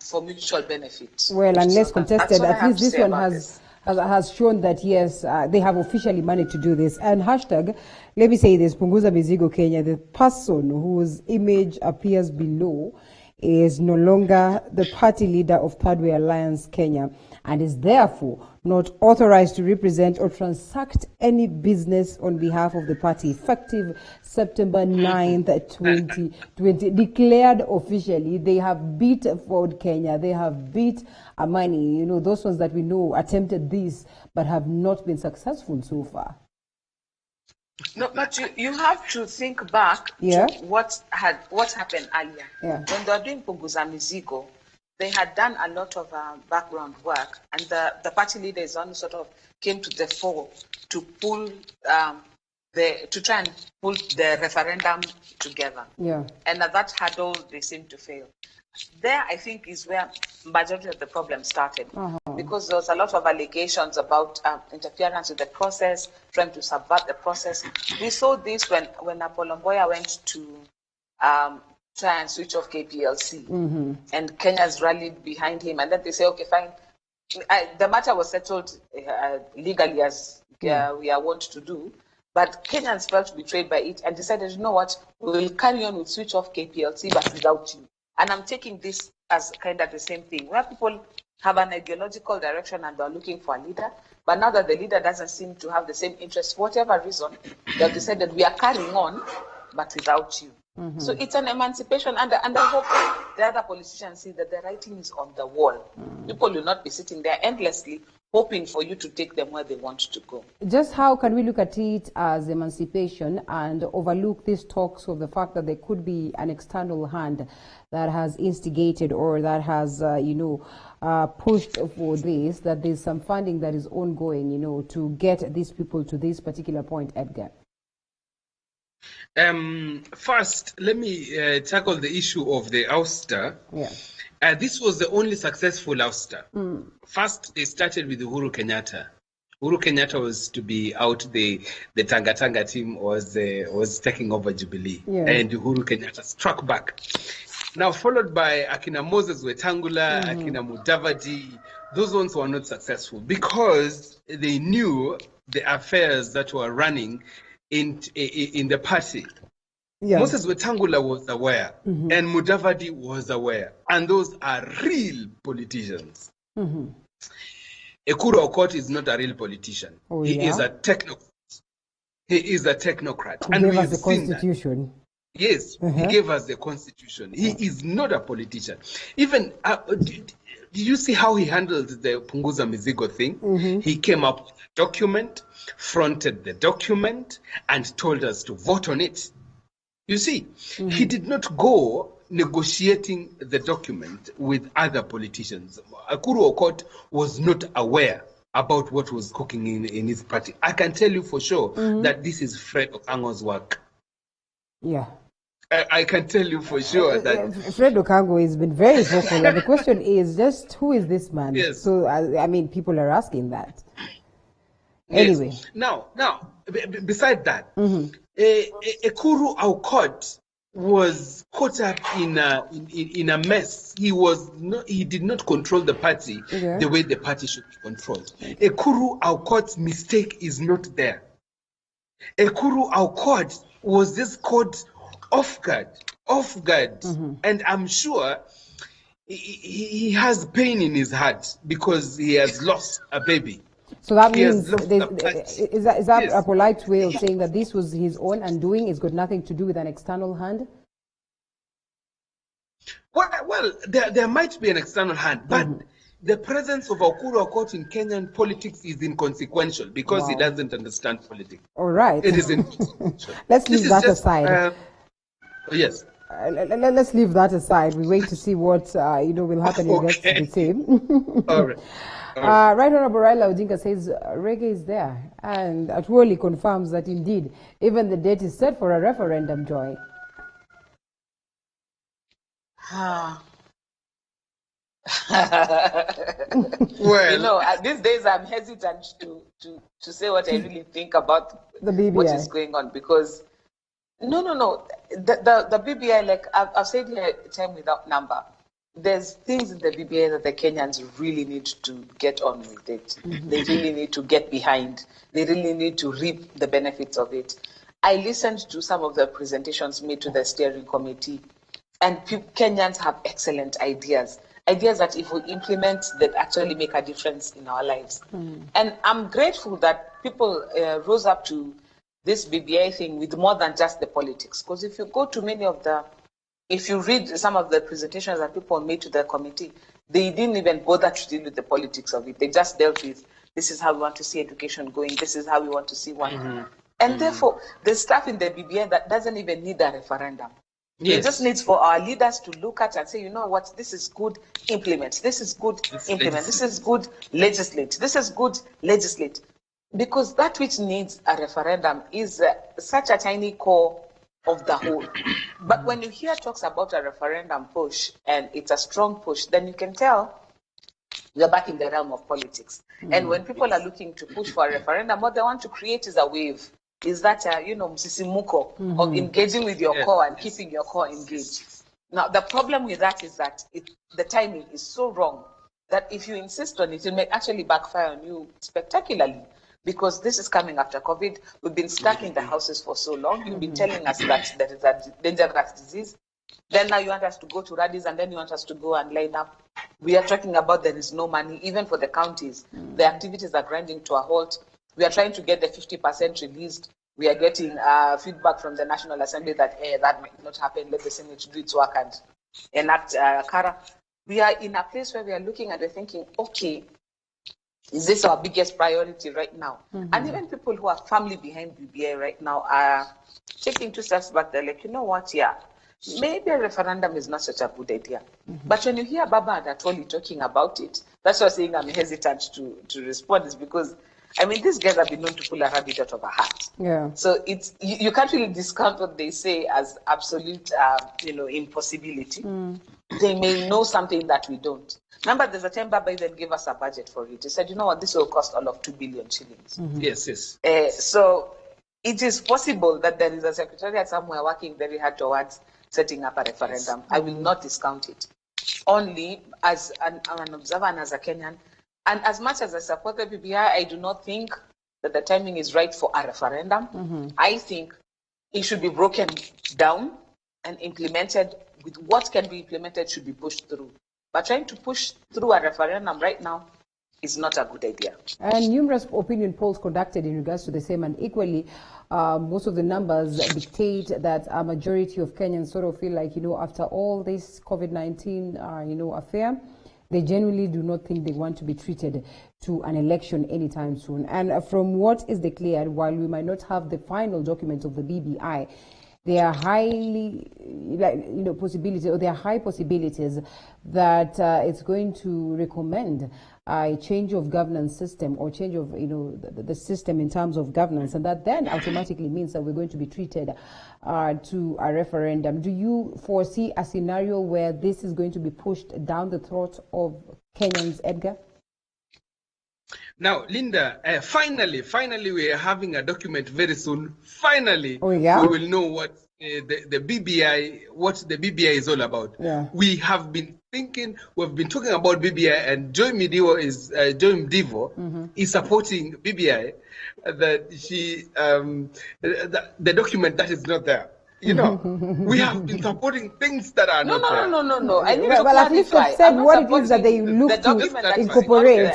for mutual benefit. Well, unless contested, at least this one has shown that, yes, they have officially managed to do this. And hashtag, let me say this, Punguza Mizigo Kenya, the person whose image appears below is no longer the party leader of Third Way Alliance Kenya, and is therefore not authorized to represent or transact any business on behalf of the party, effective September 9th, 2020. Declared officially, they have beat Ford Kenya, they have beat Amani, those ones that we know attempted this, but have not been successful so far. No, but you have to think back to what happened earlier. When they were doing Punguza Mizigo, they had done a lot of background work, and the party leaders only sort of came to the fore to pull to try and pull the referendum together. Yeah. And at that hurdle, they seem to fail. There, I think, is where majority of the problem started, because there was a lot of allegations about interference with the process, trying to subvert the process. We saw this when Apollo Mboya went to try and switch off KPLC, and Kenyans rallied behind him, and then they say, okay, fine. The matter was settled legally as we are wont to do, but Kenyans felt betrayed by it and decided, you know what, we'll carry on with switch off KPLC, but without you. And I'm taking this as kind of the same thing, where people have an ideological direction and they're looking for a leader, but now that the leader doesn't seem to have the same interest, for whatever reason, they've decided we are carrying on, but without you. So it's an emancipation, and I hope the other politicians see that the writing is on the wall. People will not be sitting there endlessly hoping for you to take them where they want to go. Just how can we look at it as emancipation and overlook these talks of the fact that there could be an external hand that has instigated or that has, pushed for this, that there's some funding that is ongoing, to get these people to this particular point, Edgar? First, let me tackle the issue of the ouster. Yeah. This was the only successful ouster. First, they started with Uhuru Kenyatta. Uhuru Kenyatta was to be out. The Tanga Tanga team was taking over Jubilee, and Uhuru Kenyatta struck back. Now, followed by Akina Moses Wetangula, Akina Mudavadi. Those ones were not successful because they knew the affairs that were running in the party. Yeah. Moses Wetangula was aware, and Mudavadi was aware, and those are real politicians. Ekuru Aukot is not a real politician. He is a technocrat. He is a technocrat. He gave us the constitution. Yes, he gave us the constitution. He is not a politician. Even, did you see how he handled the Punguza Mizigo thing? He came up with a document, fronted the document, and told us to vote on it. You see, he did not go negotiating the document with other politicians. Ekuru Aukot was not aware about what was cooking in his party. I can tell you for sure that this is Fred Okango's work. Yeah. I can tell you for sure that Fred Okango has been very vocal, and the question is just who is this man? Yes. So I mean, people are asking that. Anyway, yes. Now, beside that, Ekuru Aukot was caught up in a mess. He did not control the party the way the party should be controlled. Ekuru Aukot's mistake is not there. Ekuru Aukot was just caught off guard, and I'm sure he has pain in his heart because he has lost a baby. So that means, is that a polite way of saying that this was his own undoing? It's got nothing to do with an external hand? Well, there might be an external hand, but the presence of Ekuru Aukot in Kenyan politics is inconsequential because he doesn't understand politics. All right. It is inconsequential. Let's leave that aside. Yes. Let's leave that aside. We wait to see what will happen in the next team. All right. Right Honorable Raila Odinga says reggae is there, and Atuoli confirms that indeed even the date is set for a referendum, Joy. Well, these days I'm hesitant to say what I really think about the BBI. What is going on, because no. The BBI, like I've said here, time without number. There's things in the BBI that the Kenyans really need to get on with it. They really need to get behind. They really need to reap the benefits of it. I listened to some of the presentations made to the steering committee, and Kenyans have excellent ideas that if we implement, that actually make a difference in our lives. And I'm grateful that people rose up to this BBI thing with more than just the politics. Because if you go to if you read some of the presentations that people made to the committee, they didn't even bother to deal with the politics of it. They just dealt with, this is how we want to see education going, this is how we want to see one. And therefore, the stuff in the BBI that doesn't even need a referendum. Yes. It just needs for our leaders to look at and say, you know what, this is good, implement. This is good, implement. This is good, legislate. This is good, legislate. because that which needs a referendum is such a tiny core of the whole. But when you hear talks about a referendum push and it's a strong push, then you can tell we're back in the realm of politics. And when people are looking to push for a referendum, what they want to create is a wave. Is that, msisimuko of engaging with your core and keeping your core engaged. Now, the problem with that is that the timing is so wrong that if you insist on it, it may actually backfire on you spectacularly, because this is coming after COVID. We've been stuck in the houses for so long. You've been telling us that there is a dangerous disease. Then now you want us to go to rallies, and then you want us to go and line up. We are talking about there is no money, even for the counties. The activities are grinding to a halt. We are trying to get the 50% released. We are getting feedback from the National Assembly that that might not happen. Let the Senate do its work and enact CARA. We are in a place where we are looking and we're thinking, okay, is this our biggest priority right now? And even people who are firmly behind BBI right now are taking 2 steps back. They're like, you know what, maybe a referendum is not such a good idea. But when you hear Baba and Atwoli talking about it, that's why I'm saying I'm hesitant to respond, is because, I mean, these guys have been known to pull a rabbit out of a hat. Yeah. So it's you can't really discount what they say as absolute, impossibility. They may know something that we don't. Remember, there's a time Baba even gave us a budget for it. He said, you know what, this will cost all of 2 billion shillings. Yes. So it is possible that there is a secretariat somewhere working very hard towards setting up a referendum. I will not discount it. Only as an observer and as a Kenyan, and as much as I support the BBI, I do not think that the timing is right for a referendum. I think it should be broken down and implemented with what can be implemented should be pushed through. But trying to push through a referendum right now is not a good idea. And numerous opinion polls conducted in regards to the same, and equally, most of the numbers dictate that a majority of Kenyans sort of feel like, after all this COVID-19, affair, they genuinely do not think they want to be treated to an election anytime soon. And from what is declared, while we might not have the final document of the BBI, there are high possibilities that it's going to recommend a change of governance system, or change of the system in terms of governance, and that then automatically means that we're going to be treated to a referendum. Do you foresee a scenario where this is going to be pushed down the throat of Kenyans, Edgar? Now, Linda, finally, we are having a document very soon. Finally, we will know what the BBI is all about. Yeah. We have been talking about BBI, and Joy Mdivo is supporting BBI. That she the document that is not there. We have been supporting things that are not there. No. I need to well, at least they've said what it is that they look to incorporate.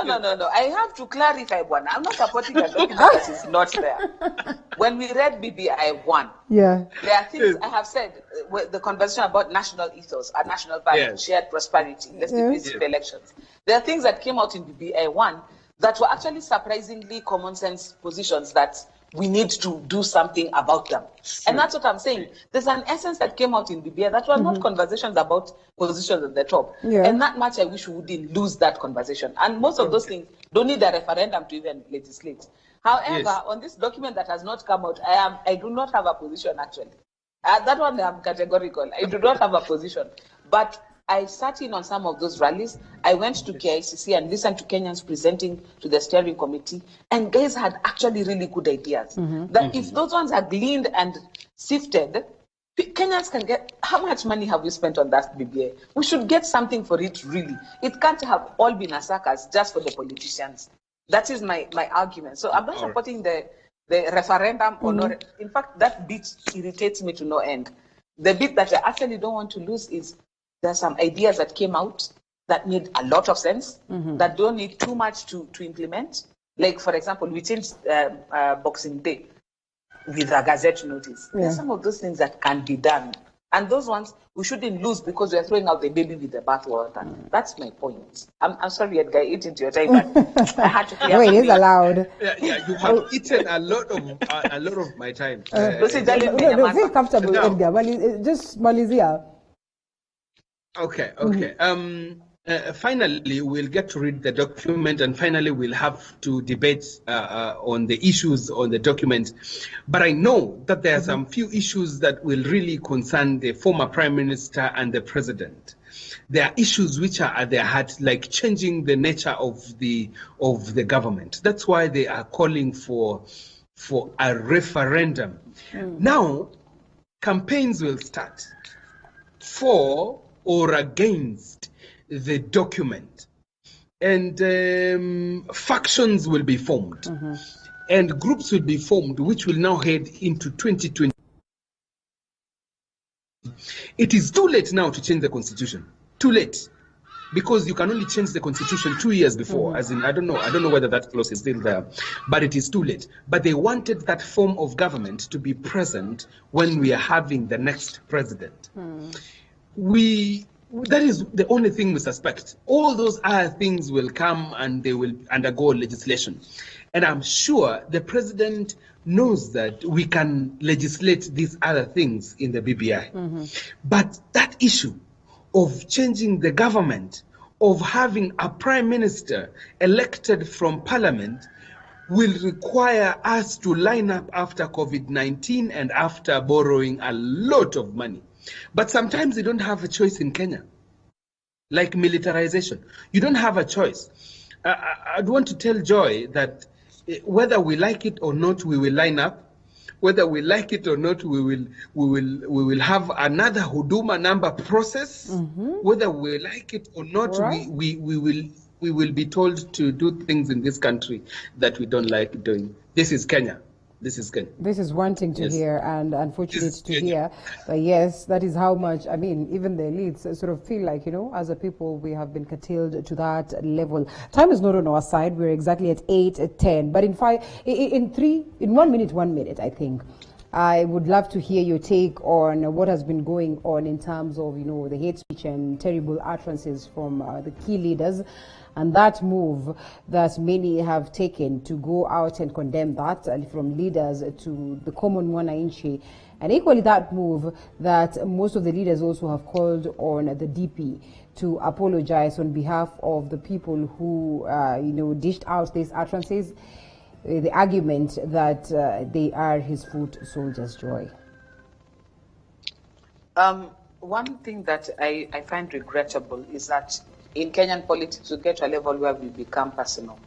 No. I have to clarify one. I'm not supporting a document that is not there. When we read BBI 1, there are things I have said, the conversation about national ethos, our national value, shared prosperity, let's be peaceful elections. There are things that came out in BBI 1 that were actually surprisingly common sense positions that we need to do something about them. And that's what I'm saying. There's an essence that came out in BBI that were not conversations about positions at the top. And that much I wish we wouldn't lose that conversation. And most of those things don't need a referendum to even legislate. However, on this document that has not come out, I do not have a position actually. That one I'm categorical. I do not have a position. But I sat in on some of those rallies. I went to KICC and listened to Kenyans presenting to the steering committee, and guys had actually really good ideas. That if those ones are gleaned and sifted, Kenyans can get, how much money have we spent on that BBI? We should get something for it really. It can't have all been a circus just for the politicians. That is my argument. So I'm not supporting the referendum or not. In fact, that bit irritates me to no end. The bit that I actually don't want to lose is there's some ideas that came out that need a lot of sense, that don't need too much to implement. Like, for example, we changed Boxing Day with a gazette notice. There's some of those things that can be done. And those ones, we shouldn't lose because we're throwing out the baby with the bathwater. That's my point. I'm sorry, Edgar, I ate into your time, but I had to clear it is allowed. Yeah, you have eaten a lot of my time. Feel comfortable, Edgar. Just Malaysia. Okay. finally we'll get to read the document, and finally we'll have to debate on the issues on the document. But I know that there are some few issues that will really concern the former Prime Minister and the President. There are issues which are at their heart, like changing the nature of the government. That's why they are calling for a referendum. Now, campaigns will start for or against the document, and factions will be formed, and groups will be formed, which will now head into 2020. It is too late now to change the constitution. Too late, because you can only change the constitution 2 years before. As in, I don't know whether that clause is still there, but it is too late. But they wanted that form of government to be present when we are having the next president. That is the only thing we suspect. All those other things will come and they will undergo legislation. And I'm sure the president knows that we can legislate these other things in the BBI. But that issue of changing the government, of having a prime minister elected from parliament, will require us to line up after COVID-19 and after borrowing a lot of money. But sometimes you don't have a choice in Kenya, like militarization. You don't have a choice. I'd want to tell Joy that whether we like it or not, we will line up. Whether we like it or not, we will have another Huduma number process. Whether we like it or not, we will be told to do things in this country that we don't like doing. This is Kenya. This is Kenya. This is one thing to hear and unfortunate to hear. But yes, that is how much, I mean, even the elites sort of feel like, as a people, we have been curtailed to that level. Time is not on our side. We're exactly at 8:10. But in 1 minute, I think, I would love to hear your take on what has been going on in terms of, the hate speech and terrible utterances from the key leaders. And that move that many have taken to go out and condemn that, and from leaders to the common wananchi, and equally that move that most of the leaders also have called on the DP to apologize on behalf of the people who, dished out these utterances, the argument that they are his foot soldiers. Joy. One thing that I find regrettable is that in Kenyan politics, we get to a level where we become personal.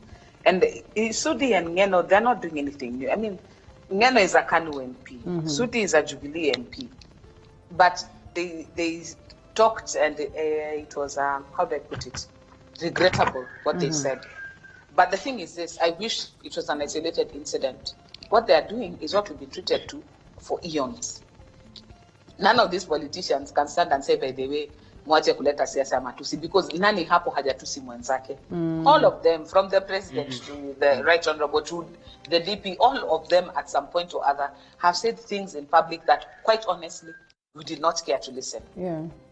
And Sudi and Ngeno, they're not doing anything new. I mean, Ngeno is a KANU MP. Sudi is a Jubilee MP. But they talked, and it was, how do I put it, regrettable what they said. But the thing is this, I wish it was an isolated incident. What they are doing is what we've been treated to for eons. None of these politicians can stand and say, by the way, mwache kuleta siasa ya matusi, because nani hapo hajatusi mwenzake. All of them, from the president to the right honorable to the DP, all of them at some point or other have said things in public that, quite honestly, we did not care to listen.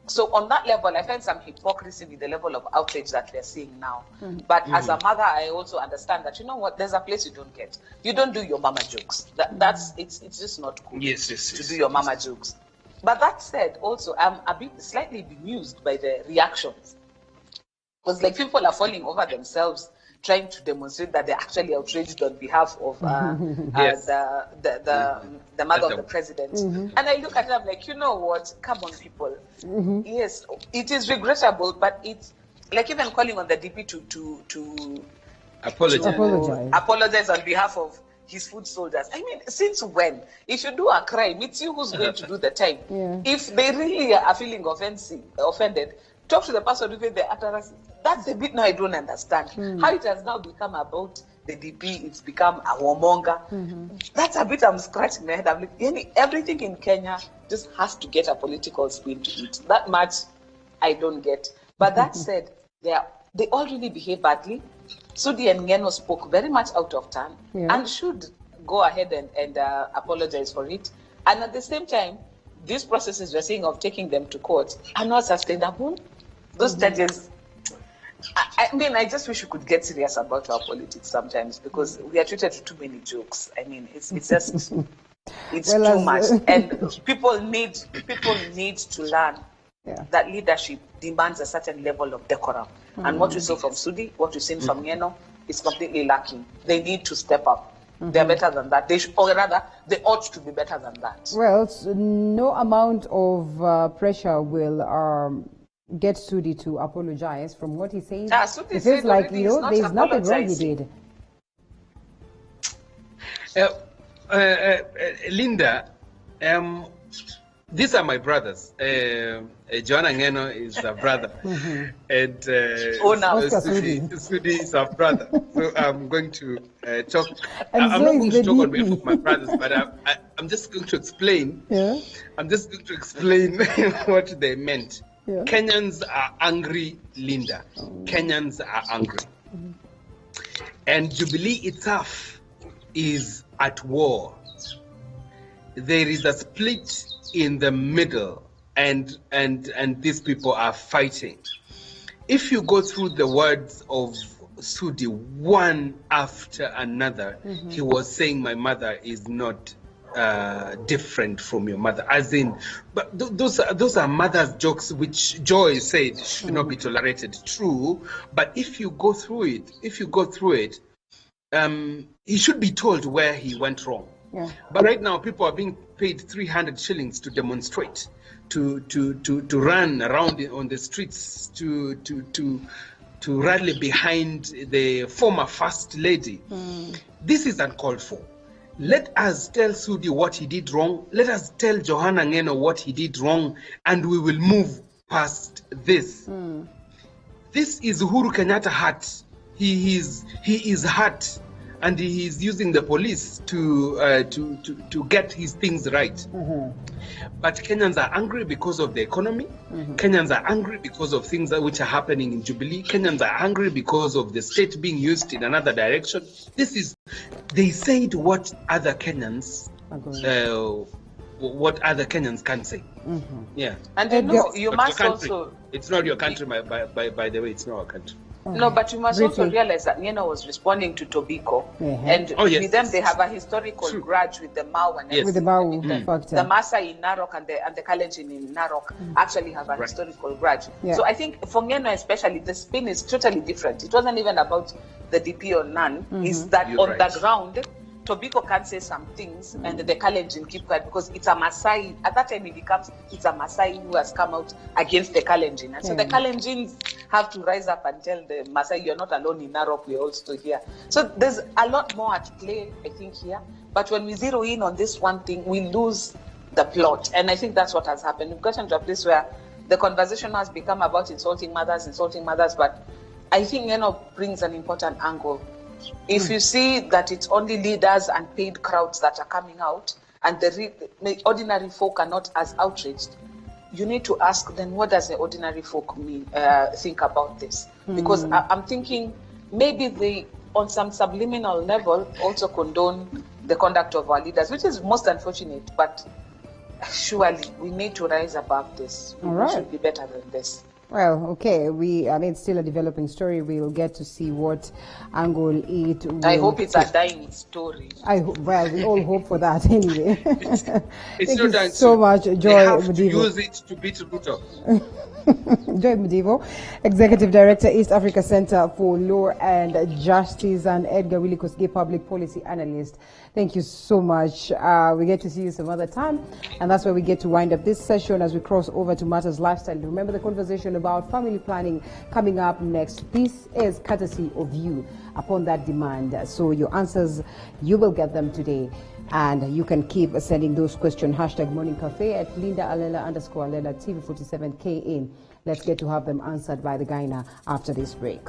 So on that level, I find some hypocrisy with the level of outrage that we're seeing now. But as a mother, I also understand that, there's a place you don't get. You don't do your mama jokes. It's just not cool to do your mama jokes. But that said, also, I'm a bit slightly bemused by the reactions. Because people are falling over themselves, trying to demonstrate that they're actually outraged on behalf of the mother of the president. And I look at it, I'm like, you know what? Come on, people. Yes, it is regrettable, but it's like even calling on the DP to apologize on behalf of his foot soldiers. I mean, since when? If you do a crime, it's you who's going to do the time. If they really are feeling offended, talk to the person who made the utterance. That's the bit now I don't understand. How it has now become about the DP, it's become a warmonger. That's a bit I'm scratching my head. I'm like, everything in Kenya just has to get a political spin to it. That much I don't get. But that said, they all really behave badly. Sudi and Ngeno spoke very much out of turn and should go ahead and apologize for it. And at the same time, these processes we're seeing of taking them to court are not sustainable. Those judges, I mean, I just wish we could get serious about our politics sometimes, because we are treated to too many jokes. I mean, it's just, it's too much. And people need to learn that leadership demands a certain level of decorum. And what we saw from Sudi, what we've seen from Ngeno, is completely lacking. They need to step up. They're better than that. Or rather, they ought to be better than that. Well, no amount of pressure will get Sudi to apologize. From what he says, it feels like, there's nothing wrong he did. Linda, these are my brothers. Joanna Ngeno is a brother, and Sudi is a brother. So I'm going to talk. I'm not going to talk on behalf of my brothers, but I'm just going to explain. I'm just going to explain what they meant. Kenyans are angry, Linda. Kenyans are angry, and Jubilee itself is at war. There is a split in the middle, and these people are fighting. If you go through the words of Sudi one after another, he was saying, my mother is not different from your mother, as in, but those are mother's jokes which Joy said should not be tolerated. True, but if you go through it, he should be told where he went wrong. But right now, people are being paid 300 shillings to demonstrate, to run around on the streets, to rally behind the former first lady. This is uncalled for. Let us tell Sudi what he did wrong. Let us tell Joanna Ngeno what he did wrong, and we will move past this. This is Uhuru Kenyatta hurt. He is hurt. And he is using the police to get his things right. But Kenyans are angry because of the economy. Kenyans are angry because of things which are happening in Jubilee. Kenyans are angry because of the state being used in another direction. They said what other Kenyans can say. Yeah. And you must also. It's not your country, by the way. It's not our country. No, but you must also realize that Ngeno was responding to Tobiko, and with them they have a historical grudge with the Mau and with the Mau factor. The Maasai in Narok and the Kalenjin in Narok actually have a historical grudge. So I think for Ngeno especially, the spin is totally different. It wasn't even about the DP or none. It's that on the ground, Tobiko can say some things and the Kalenjin keep quiet because it's a Maasai. At that time, it's a Maasai who has come out against the Kalenjin. And so the Kalenjins have to rise up and tell the Maasai, you're not alone in Narok, we're also here. So there's a lot more at play, I think, here. But when we zero in on this one thing, we lose the plot. And I think that's what has happened. We've gotten to a place where the conversation has become about insulting mothers, but I think Ngeno brings an important angle. If you see that it's only leaders and paid crowds that are coming out, and the ordinary folk are not as outraged, you need to ask then what does the ordinary folk think about this? Because I'm thinking maybe they, on some subliminal level, also condone the conduct of our leaders, which is most unfortunate, but surely we need to rise above this. We should be better than this. Well, okay, it's still a developing story. We'll get to see what angle it will. I hope it's a dying story. We all hope for that anyway. It's Thank you so much, Joy Mudivo. Use it to beat Ruto. Joy Mudivo, Executive Director, East Africa Center for Law and Justice, and Edgar Willie Kosgei, Public Policy Analyst. Thank you so much. We get to see you some other time, and that's where we get to wind up this session as we cross over to Matters Lifestyle. Remember the conversation about family planning coming up next. This is courtesy of you upon that demand. So your answers, you will get them today. And you can keep sending those questions. #Morning Cafe at Linda Alela _Alela TV47KA. Let's get to have them answered by the Gaina after this break.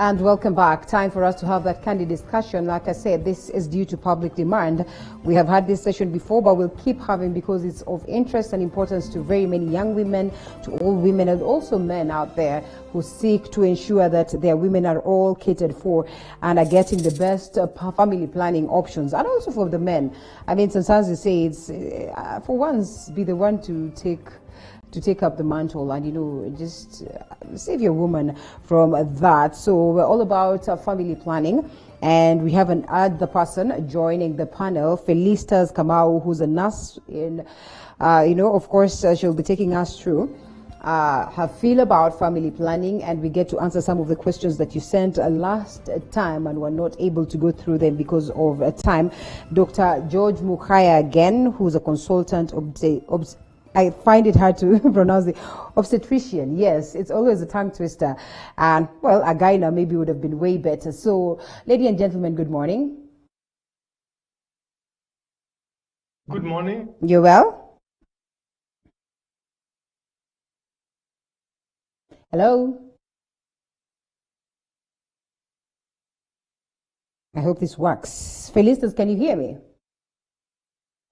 And welcome back. Time for us to have that candid discussion. Like I said, this is due to public demand. We have had this session before, but we'll keep having because it's of interest and importance to very many young women, to all women, and also men out there who seek to ensure that their women are all catered for and are getting the best family planning options. And also for the men. I mean, sometimes you say it's, for once, be the one to take up the mantle and, you know, just save your woman from that. So we're all about family planning, and we have an other person joining the panel, Felicitas Kamau, who's a nurse in, you know, of course, she'll be taking us through her feel about family planning, and we get to answer some of the questions that you sent last time and were not able to go through them because of time. Dr. George Mukaya again, who's a consultant I find it hard to pronounce the obstetrician. Yes, it's always a tongue twister. And, well, a guy now maybe would have been way better. So, ladies and gentlemen, good morning. Good morning. You well? Hello? I hope this works. Felicitas, can you hear me?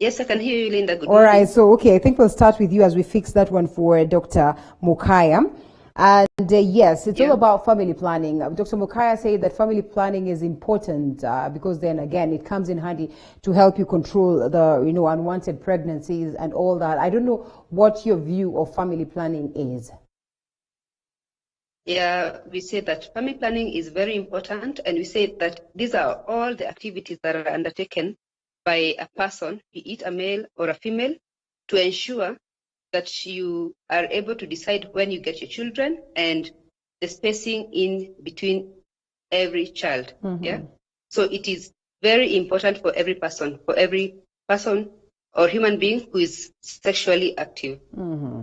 Yes, I can hear you, Linda. Good All morning. right, so okay, I think we'll start with you as we fix that one for Dr. Mukaya. And yes, it's all about family planning. Dr. Mukaya said that family planning is important because then again, it comes in handy to help you control the, you know, unwanted pregnancies and all that. I don't know what your view of family planning is. Yeah, we say that family planning is very important, and we say that these are all the activities that are undertaken by a person, be it a male or a female, to ensure that you are able to decide when you get your children and the spacing in between every child. Yeah. So it is very important for every person or human being who is sexually active.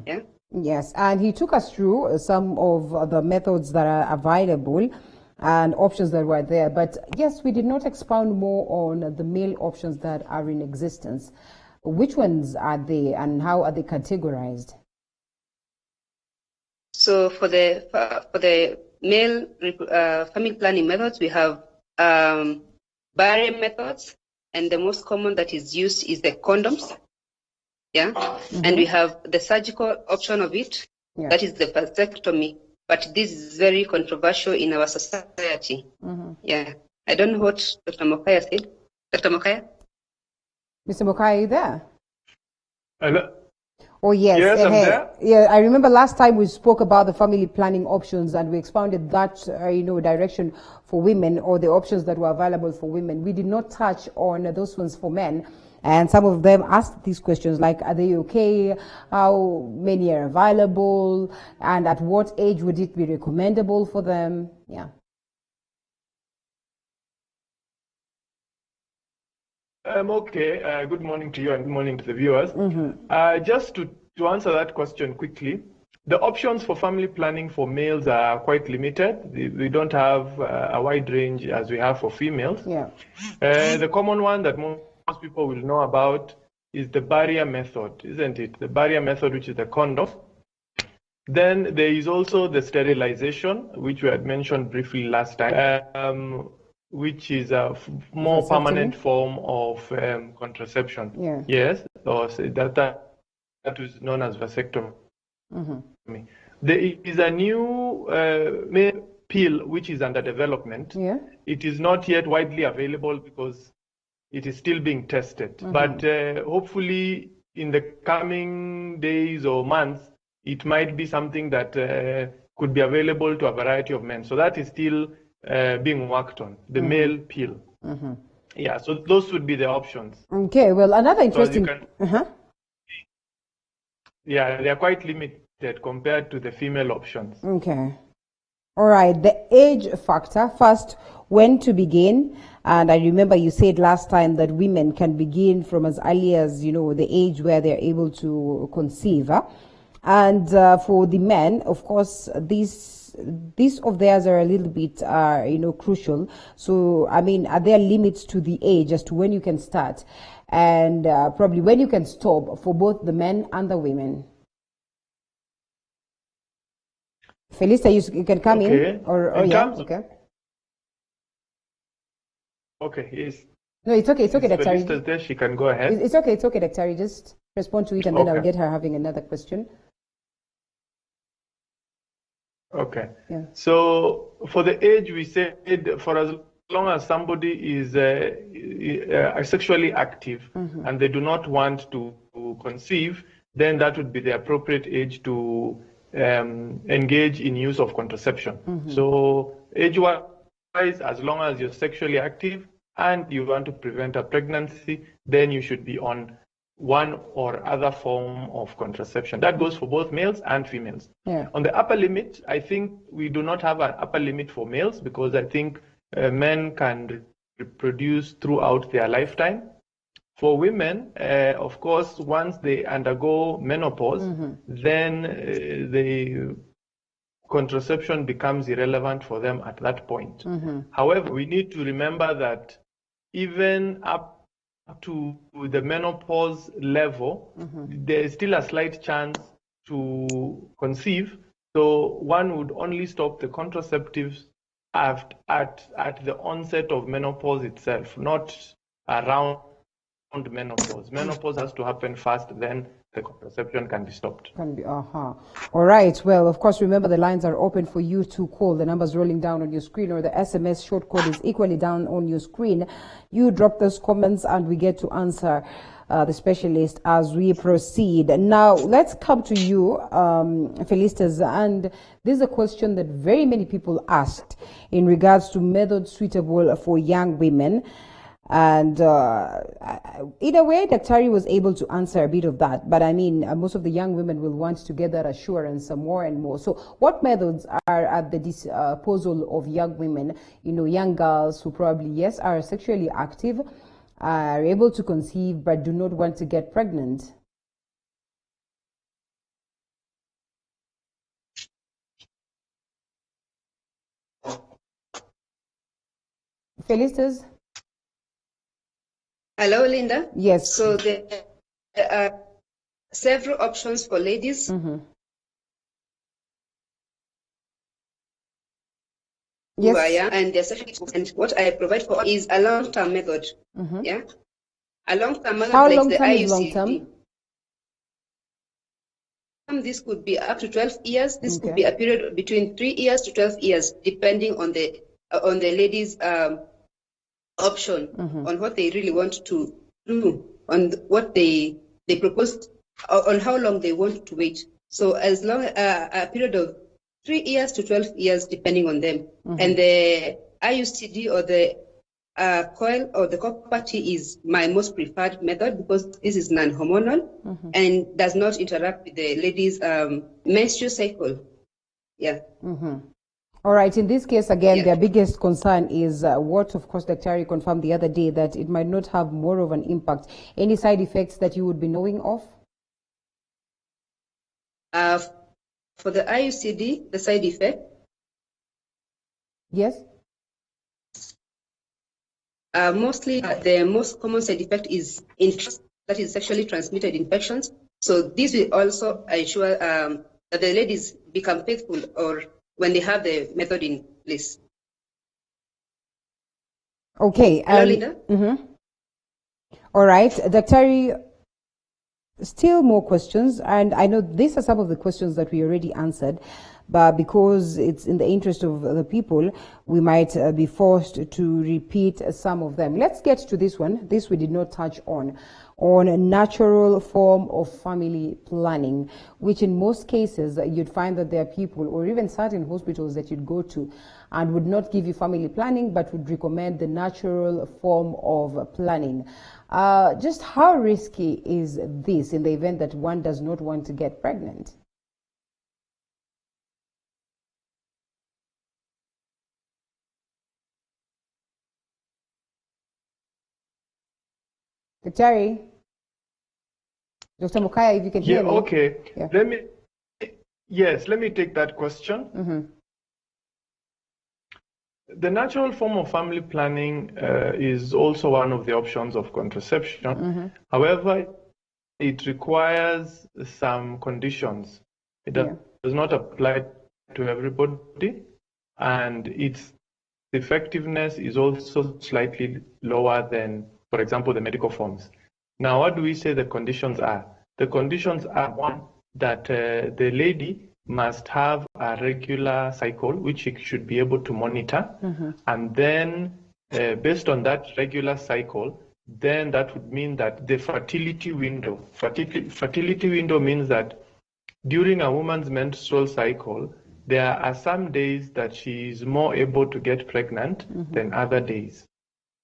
Yeah. Yes, and he took us through some of the methods that are available and options that were there. But yes, we did not expound more on the male options that are in existence. Which ones are they and how are they categorized? So for the male family planning methods, we have barrier methods, and the most common that is used is the condoms. Yeah, and we have the surgical option of it, that is the vasectomy. But this is very controversial in our society. Yeah. I don't know what Dr. Mukaya said. Dr. Mukaya? Mr. Mukaya, are you there? Hello? Oh, yes. Yes, I'm there. Yeah, I remember last time we spoke about the family planning options and we expounded that, you know, direction for women or the options that were available for women. We did not touch on those ones for men. And some of them asked these questions like, are they okay? How many are available? And at what age would it be recommendable for them? Yeah. Okay. Good morning to you and good morning to the viewers. Just to answer that question quickly, the options for family planning for males are quite limited. We don't have a wide range as we have for females. Yeah. The common one that most people will know about is the barrier method, isn't it? The barrier method, which is the condom. Then there is also the sterilization, which we had mentioned briefly last time, which is a more permanent form of contraception. Yeah. Yes, or that is known as vasectomy. There is a new male pill which is under development. Yeah. It is not yet widely available because it is still being tested, but hopefully in the coming days or months, it might be something that could be available to a variety of men. So that is still being worked on, the male pill. Yeah, so those would be the options. Okay, well, another interesting... Yeah, they are quite limited compared to the female options. Okay. All right, the age factor. First, when to begin. And I remember you said last time that women can begin from as early as, you know, the age where they're able to conceive. And for the men, of course, these of theirs are a little bit, you know, crucial. So, I mean, are there limits to the age as to when you can start and probably when you can stop for both the men and the women? Felisa, you can come in. Okay. Okay. Okay, yes. No, it's okay. It's okay, If Daktari. Felicitas there, she can go ahead. It's okay. It's okay, Daktari. Just respond to it, and then I'll Okay. get her having another question. Okay. Yeah. So for the age, we said for as long as somebody is sexually active and they do not want to conceive, then that would be the appropriate age to engage in use of contraception. So age-wise, as long as you're sexually active and you want to prevent a pregnancy, then you should be on one or other form of contraception. That goes for both males and females. Yeah. On the upper limit, I think we do not have an upper limit for males because I think men can reproduce throughout their lifetime. For women, of course, once they undergo menopause, then the contraception becomes irrelevant for them at that point. However, we need to remember that even up to the menopause level, there is still a slight chance to conceive. So one would only stop the contraceptives at the onset of menopause itself, not around menopause. Menopause has to happen first, then the contraception can be stopped. All right. Well, of course, remember the lines are open for you to call. The number's rolling down on your screen, or the SMS short code is equally down on your screen. You drop those comments and we get to answer the specialist as we proceed. Now, let's come to you, Felicitas. And this is a question that very many people asked in regards to methods suitable for young women. And in a way, Daktari was able to answer a bit of that. But I mean, most of the young women will want to get that assurance more and more. So what methods are at the disposal of young women, young girls who probably, yes, are sexually active, are able to conceive, but do not want to get pregnant? Felicitas? Hello, Linda. Yes. So there are several options for ladies. Yes. Who are young and they're sexually active. And what I provide for is a long-term method. Yeah. A long-term method. How like long the term is IUCD. long term? This could be up to 12 years. This could be a period between 3 years to 12 years, depending on the lady's option, on what they really want to do, on what they propose, on how long they want to wait. So as long a period of 3 years to 12 years, depending on them. And the IUCD or the coil or the copper T is my most preferred method because this is non-hormonal and does not interact with the lady's menstrual cycle. Yeah. All right. In this case, again, their biggest concern is what, of course, Daktari confirmed the other day, that it might not have more of an impact. Any side effects that you would be knowing of? For the IUCD, the side effect? Yes. Mostly, the most common side effect is infections, that is sexually transmitted infections. So this will also ensure that the ladies become faithful or when they have the method in place. Okay. Hello, Linda? All right. Daktari, still more questions. And I know these are some of the questions that we already answered. But because it's in the interest of the people, we might be forced to repeat some of them. Let's get to this one. This we did not touch on a natural form of family planning, which in most cases you'd find that there are people or even certain hospitals that you'd go to and would not give you family planning, but would recommend the natural form of planning. Just how risky is this in the event that one does not want to get pregnant? Daktari, Dr. Mukaya, if you can hear me. Okay. Yeah. Let me take that question. The natural form of family planning is also one of the options of contraception. However, it requires some conditions. It does not apply to everybody, and effectiveness is also slightly lower than, for example, the medical forms. Now, what do we say the conditions are? The conditions are, one, that the lady must have a regular cycle, which she should be able to monitor. And then, based on that regular cycle, then that would mean that the fertility window means that during a woman's menstrual cycle, there are some days that she is more able to get pregnant than other days.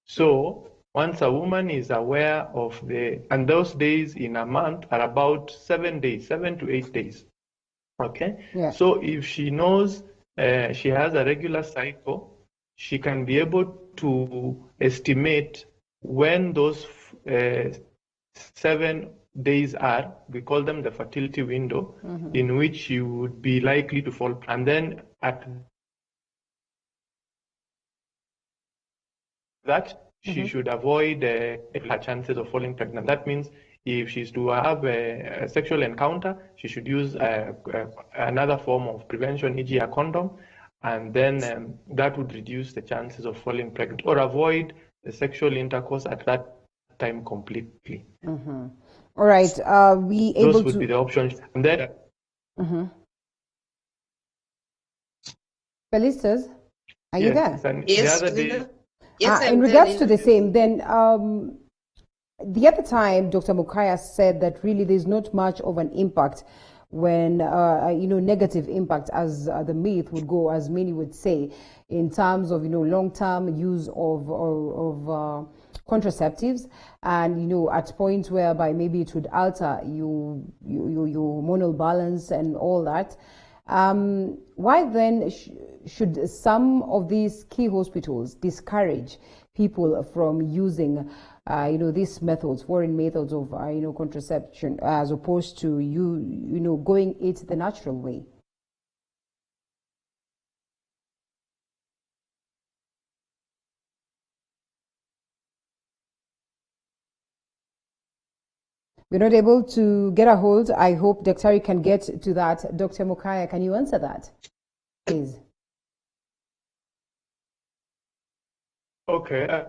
So once a woman is aware of and those days in a month are about 7 days, 7 to 8 days. Okay? Yeah. So if she knows she has a regular cycle, she can be able to estimate when those 7 days are. We call them the fertility window, in which you would be likely to fall. And then at that, she should avoid her chances of falling pregnant. That means if she's to have a sexual encounter, she should use another form of prevention, e.g. a condom, and then that would reduce the chances of falling pregnant, or avoid the sexual intercourse at that time completely. All right. Those would be the options. And then Felicitas, are you there? Yes, the other day, in regards to the same, then the other time, Dr. Mukaya said that really there's not much of an impact when, negative impact as the myth would go, as many would say, in terms of, long-term use of contraceptives, and, at points whereby maybe it would alter your hormonal balance and all that. Why then should some of these key hospitals discourage people from using, these methods, foreign methods of, contraception, as opposed to going it the natural way? We're not able to get a hold. I hope Dr. can get to that. Dr. Mukaya, can you answer that, please? Okay.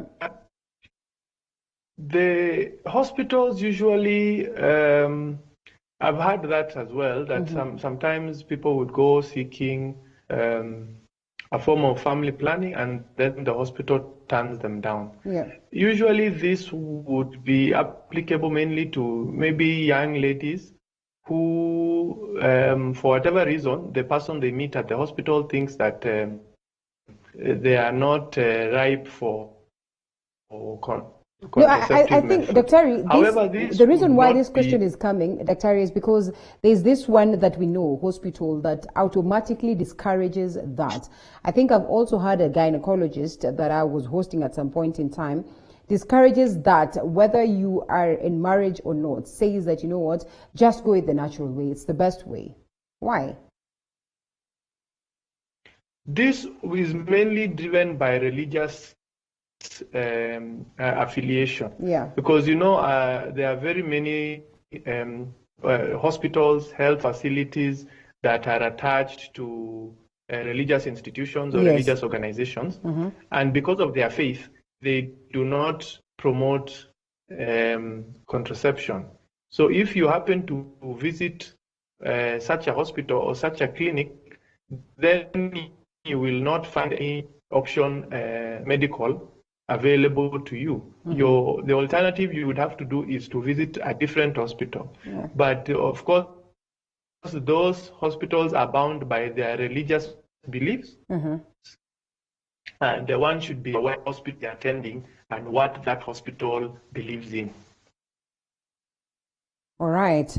The hospitals usually, I've heard that as well, that sometimes people would go seeking a form of family planning, and then the hospital turns them down. Yeah. Usually this would be applicable mainly to maybe young ladies who, for whatever reason, the person they meet at the hospital thinks that they are not ripe for No, I think, Dr. However, the reason why this question is coming, Dr. is because there's this one that we know, hospital, that automatically discourages that. I think I've also had a gynecologist that I was hosting at some point in time, discourages that, whether you are in marriage or not, says that, just go it the natural way. It's the best way. Why? This is mainly driven by religious affiliation. Yeah. Because there are very many hospitals, health facilities that are attached to religious institutions or religious organizations, and because of their faith, they do not promote contraception. So if you happen to visit such a hospital or such a clinic, then you will not find any option medical available to you. The alternative you would have to do is to visit a different hospital. Yeah. But of course, those hospitals are bound by their religious beliefs, and the one should be aware of hospital they're attending and what that hospital believes in. All right.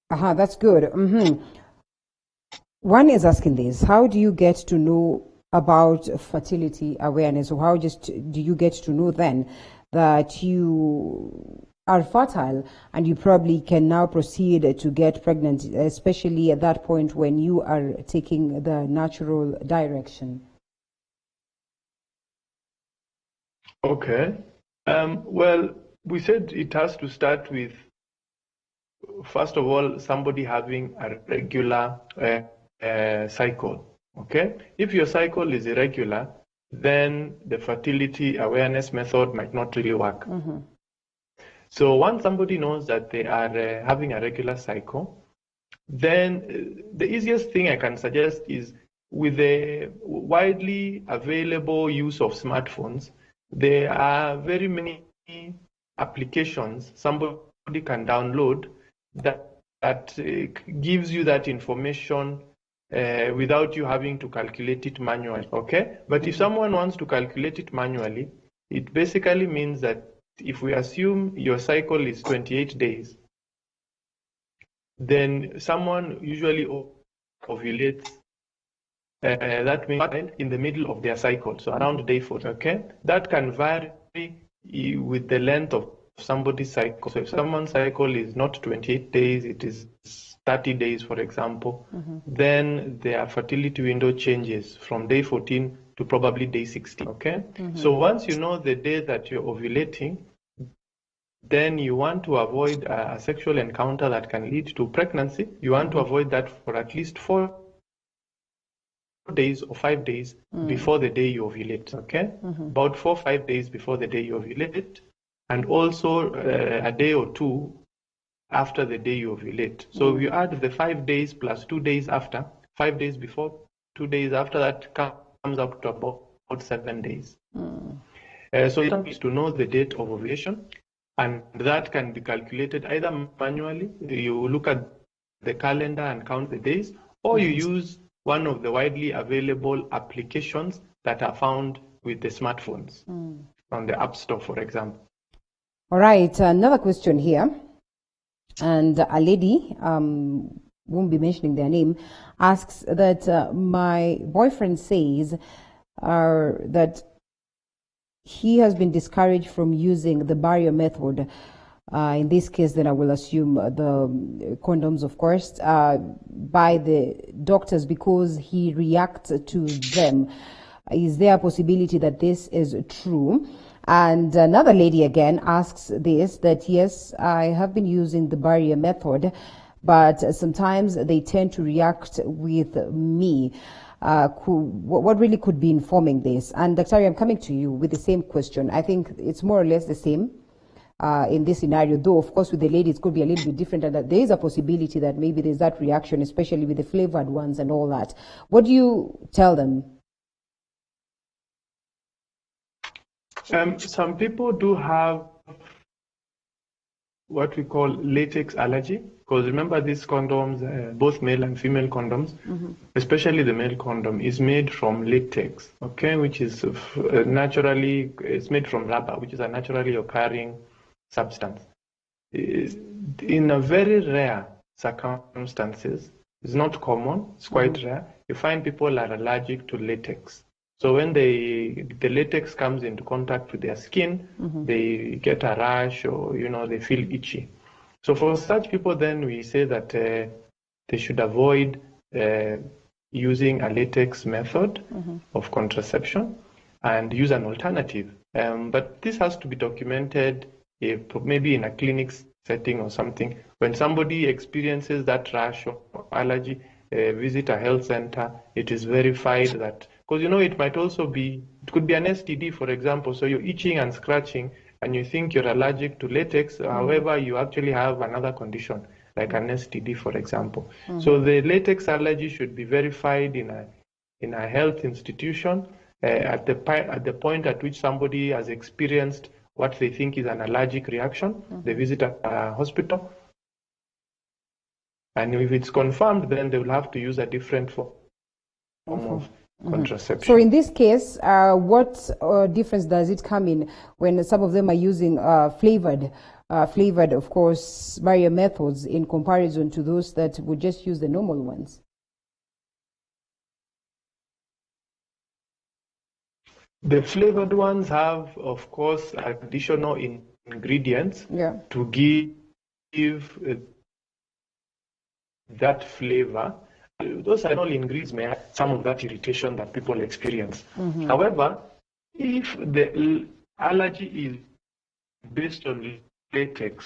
That's good. One is asking this: how do you get to know about fertility awareness, or how do you get to know then that you are fertile and you probably can now proceed to get pregnant, especially at that point when you are taking the natural direction? Okay. Well, we said it has to start with, first of all, somebody having a regular cycle. Okay? If your cycle is irregular, then the fertility awareness method might not really work. So once somebody knows that they are having a regular cycle, then the easiest thing I can suggest is with the widely available use of smartphones, there are very many applications somebody can download that gives you that information without you having to calculate it manually, okay? But if someone wants to calculate it manually, it basically means that if we assume your cycle is 28 days, then someone usually ovulates, that means in the middle of their cycle, so around day 40, okay? That can vary with the length of somebody's cycle. So if someone's cycle is not 28 days, it is 30 days, for example, then their fertility window changes from day 14 to probably day 60, okay? So once you know the day that you're ovulating, then you want to avoid a sexual encounter that can lead to pregnancy. You want to avoid that for at least 4 days or 5 days before the day you ovulate, okay? About 4 or 5 days before the day you ovulate, and also a day or 2 after the day you ovulate. So if you add the 5 days plus 2 days after, 5 days before, 2 days after, that comes up to about 7 days. So it is to know the date of ovulation, and that can be calculated either manually, you look at the calendar and count the days, or you use one of the widely available applications that are found with the smartphones on the App Store, for example. All right, another question here. And a lady, won't be mentioning their name, asks that my boyfriend says that he has been discouraged from using the barrier method. In this case, then I will assume the condoms, of course, by the doctors because he reacts to them. Is there a possibility that this is true? And another lady again asks this, that yes, I have been using the barrier method, but sometimes they tend to react with me. What really could be informing this? And Dr. I'm coming to you with the same question. I think it's more or less the same in this scenario, though of course with the lady it could be a little bit different, and that there is a possibility that maybe there's that reaction, especially with the flavored ones and all that. What do you tell them? Some people do have what we call latex allergy, because remember these condoms, both male and female condoms, especially the male condom, is made from latex, okay, which is it's made from rubber, which is a naturally occurring substance. In a very rare circumstances, it's not common, it's quite rare, you find people are allergic to latex. So when the latex comes into contact with their skin, they get a rash or, they feel itchy. So for such people, then we say that they should avoid using a latex method of contraception and use an alternative. But this has to be documented maybe in a clinic setting or something. When somebody experiences that rash or allergy, visit a health center. It is verified that, because it might also be, it could be an STD, for example. So you're itching and scratching and you think you're allergic to latex. However, you actually have another condition like an STD, for example. So the latex allergy should be verified in a health institution at the point at which somebody has experienced what they think is an allergic reaction. They visit a hospital. And if it's confirmed, then they will have to use a different form of contraception. So in this case, what difference does it come in when some of them are using flavored, of course, barrier methods in comparison to those that would just use the normal ones? The flavored ones have, of course, additional ingredients to give that flavor. Those are all ingredients may have some of that irritation that people experience. However, if the allergy is based on latex,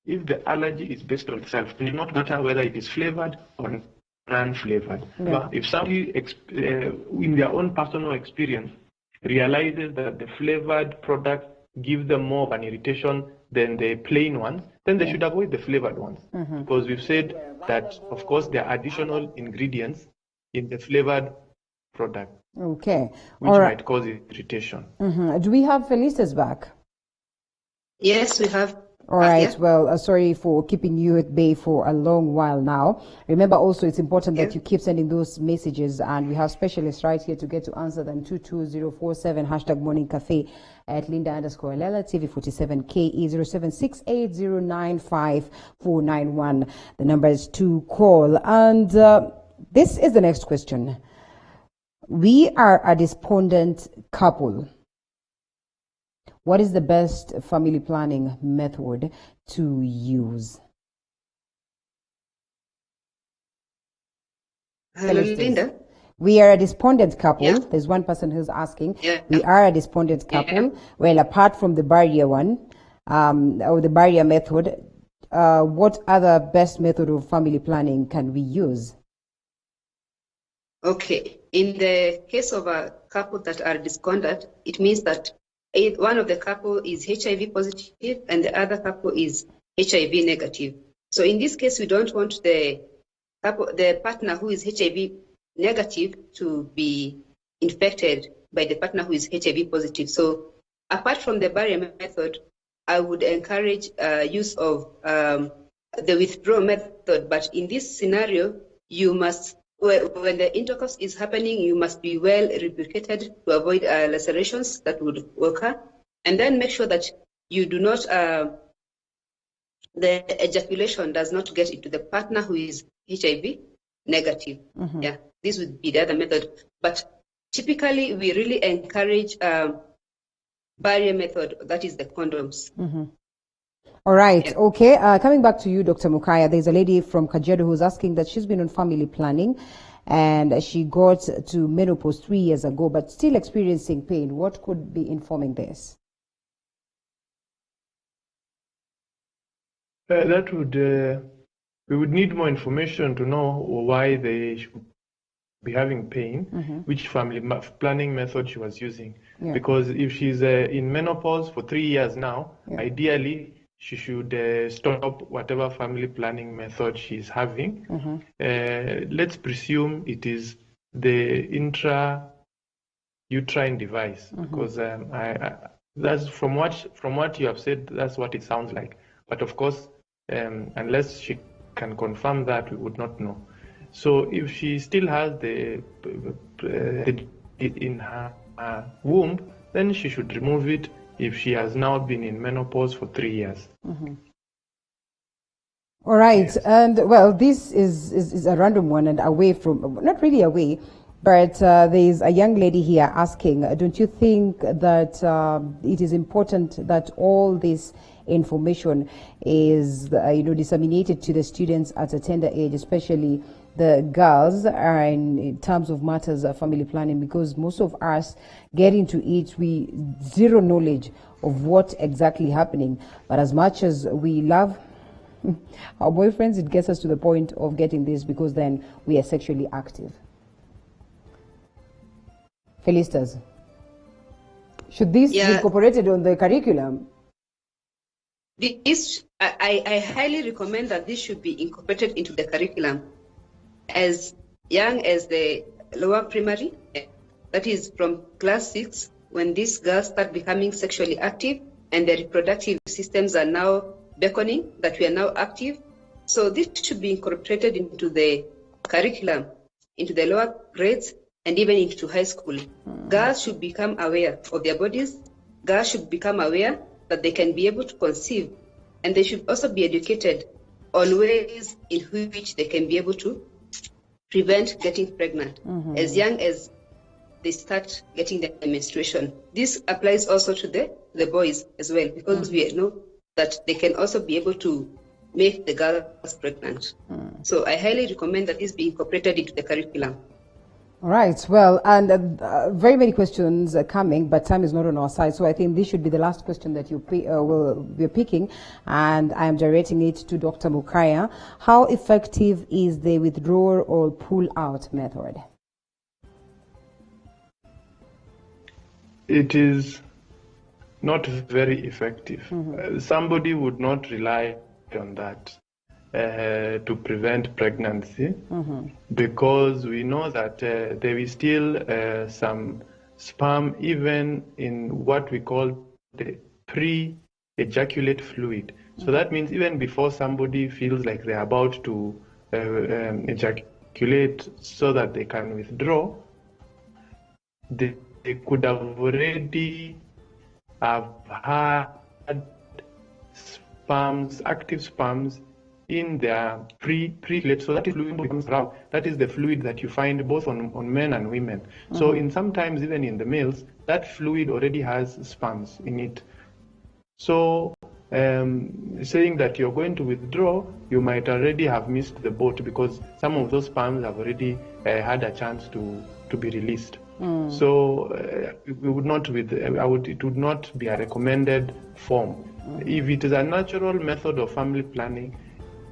if the allergy is based on itself, it does not matter whether it is flavored or non-flavored. Yeah. But if somebody, in their own personal experience, realizes that the flavored products give them more of an irritation than the plain ones, then they should avoid the flavored ones. Because we've said that, of course, there are additional ingredients in the flavored product, Okay. which All right. might cause irritation. Do we have Felicitas back? Yes, we have. All right. Well, sorry for keeping you at bay for a long while now. Remember also it's important that you keep sending those messages, and we have specialists right here to get to answer them. 22047 #Morning Cafe at Linda_Lela TV47 KE 0768095491. The number is to call. And this is the next question. We are a despondent couple. What is the best family planning method to use? Hello, Linda. We are a despondent couple. There's one person who's asking. We are a despondent couple. Well, apart from the barrier one, or the barrier method, what other best method of family planning can we use? Okay. In the case of a couple that are despondent, it means that one of the couple is HIV positive and the other couple is HIV negative. So in this case, we don't want the partner who is HIV negative to be infected by the partner who is HIV positive. So apart from the barrier method, I would encourage use of the withdrawal method. But in this scenario, you must, when the intercourse is happening, you must be well lubricated to avoid lacerations that would occur. And then make sure that you do not, the ejaculation does not get into the partner who is HIV negative. Yeah, this would be the other method. But typically, we really encourage barrier method, that is the condoms. All right. Okay. Coming back to you, Dr. Mukaya, there's a lady from Kajiado who's asking that she's been on family planning and she got to menopause 3 years ago, but still experiencing pain. What could be informing this? That would, we would need more information to know why they should be having pain, which family planning method she was using. Because if she's in menopause for 3 years now, ideally she should stop whatever family planning method she's having. Let's presume it is the intrauterine device, because that's from what you have said, that's what it sounds like. But of course, unless she can confirm that, we would not know. So if she still has the in her womb, then she should remove it if she has now been in menopause for 3 years. All right. And well, this is a random one and away from, not really away, but there's a young lady here asking, don't you think that it is important that all this information is disseminated to the students at a tender age, especially the girls, are in terms of matters of family planning, because most of us get into it, we zero knowledge of what exactly happening. But as much as we love our boyfriends, it gets us to the point of getting this because then we are sexually active. Felicitas, should this be incorporated on the curriculum? I highly recommend that this should be incorporated into the curriculum as young as the lower primary, that is from class 6, when these girls start becoming sexually active and their reproductive systems are now beckoning that we are now active. So this should be incorporated into the curriculum, into the lower grades, and even into high school. Girls should become aware of their bodies. Girls should become aware that they can be able to conceive, and they should also be educated on ways in which they can be able to prevent getting pregnant as young as they start getting their menstruation. This applies also to the boys as well, because we know that they can also be able to make the girls pregnant. So I highly recommend that this be incorporated into the curriculum. All right. Well, and very many questions are coming, but time is not on our side. So I think this should be the last question that we're picking, and I am directing it to Dr. Mukaya. How effective is the withdrawal or pull-out method? It is not very effective. Somebody would not rely on that to prevent pregnancy, because we know that there is still some sperm even in what we call the pre-ejaculate fluid. So that means even before somebody feels like they're about to ejaculate so that they can withdraw, they could have already have had sperms, active sperms, in their pre-plate. So that is fluid becomes around. That is the fluid that you find both on men and women. So in sometimes even in the males, that fluid already has sperms in it. So saying that you're going to withdraw, you might already have missed the boat, because some of those sperms have already had a chance to be released. So we would not it would not be a recommended form. If it is a natural method of family planning,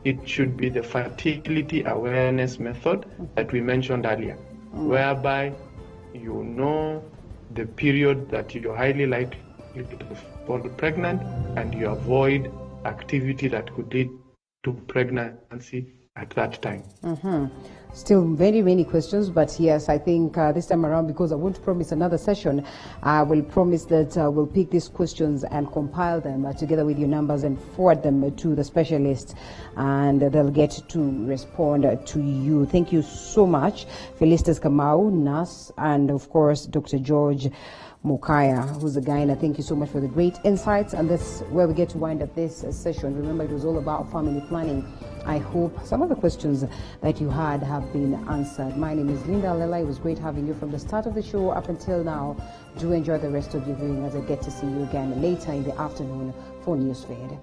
it should be the fertility awareness method that we mentioned earlier, whereby you know the period that you're highly likely to fall pregnant, and you avoid activity that could lead to pregnancy at that time. Still very many questions, but yes, I think this time around, because I won't promise another session, I will promise that we'll pick these questions and compile them together with your numbers and forward them to the specialists, and they'll get to respond to you. Thank you so much, Felicitas Kamau, nurse, and of course, Dr. George Mukaya, who's a gynae. Thank you so much for the great insights, and that's where we get to wind up this session. Remember, it was all about family planning. I hope some of the questions that you had have been answered. My name is Linda Lela. It was great having you from the start of the show up until now. Do enjoy the rest of your viewing as I get to see you again later in the afternoon for Newsfeed.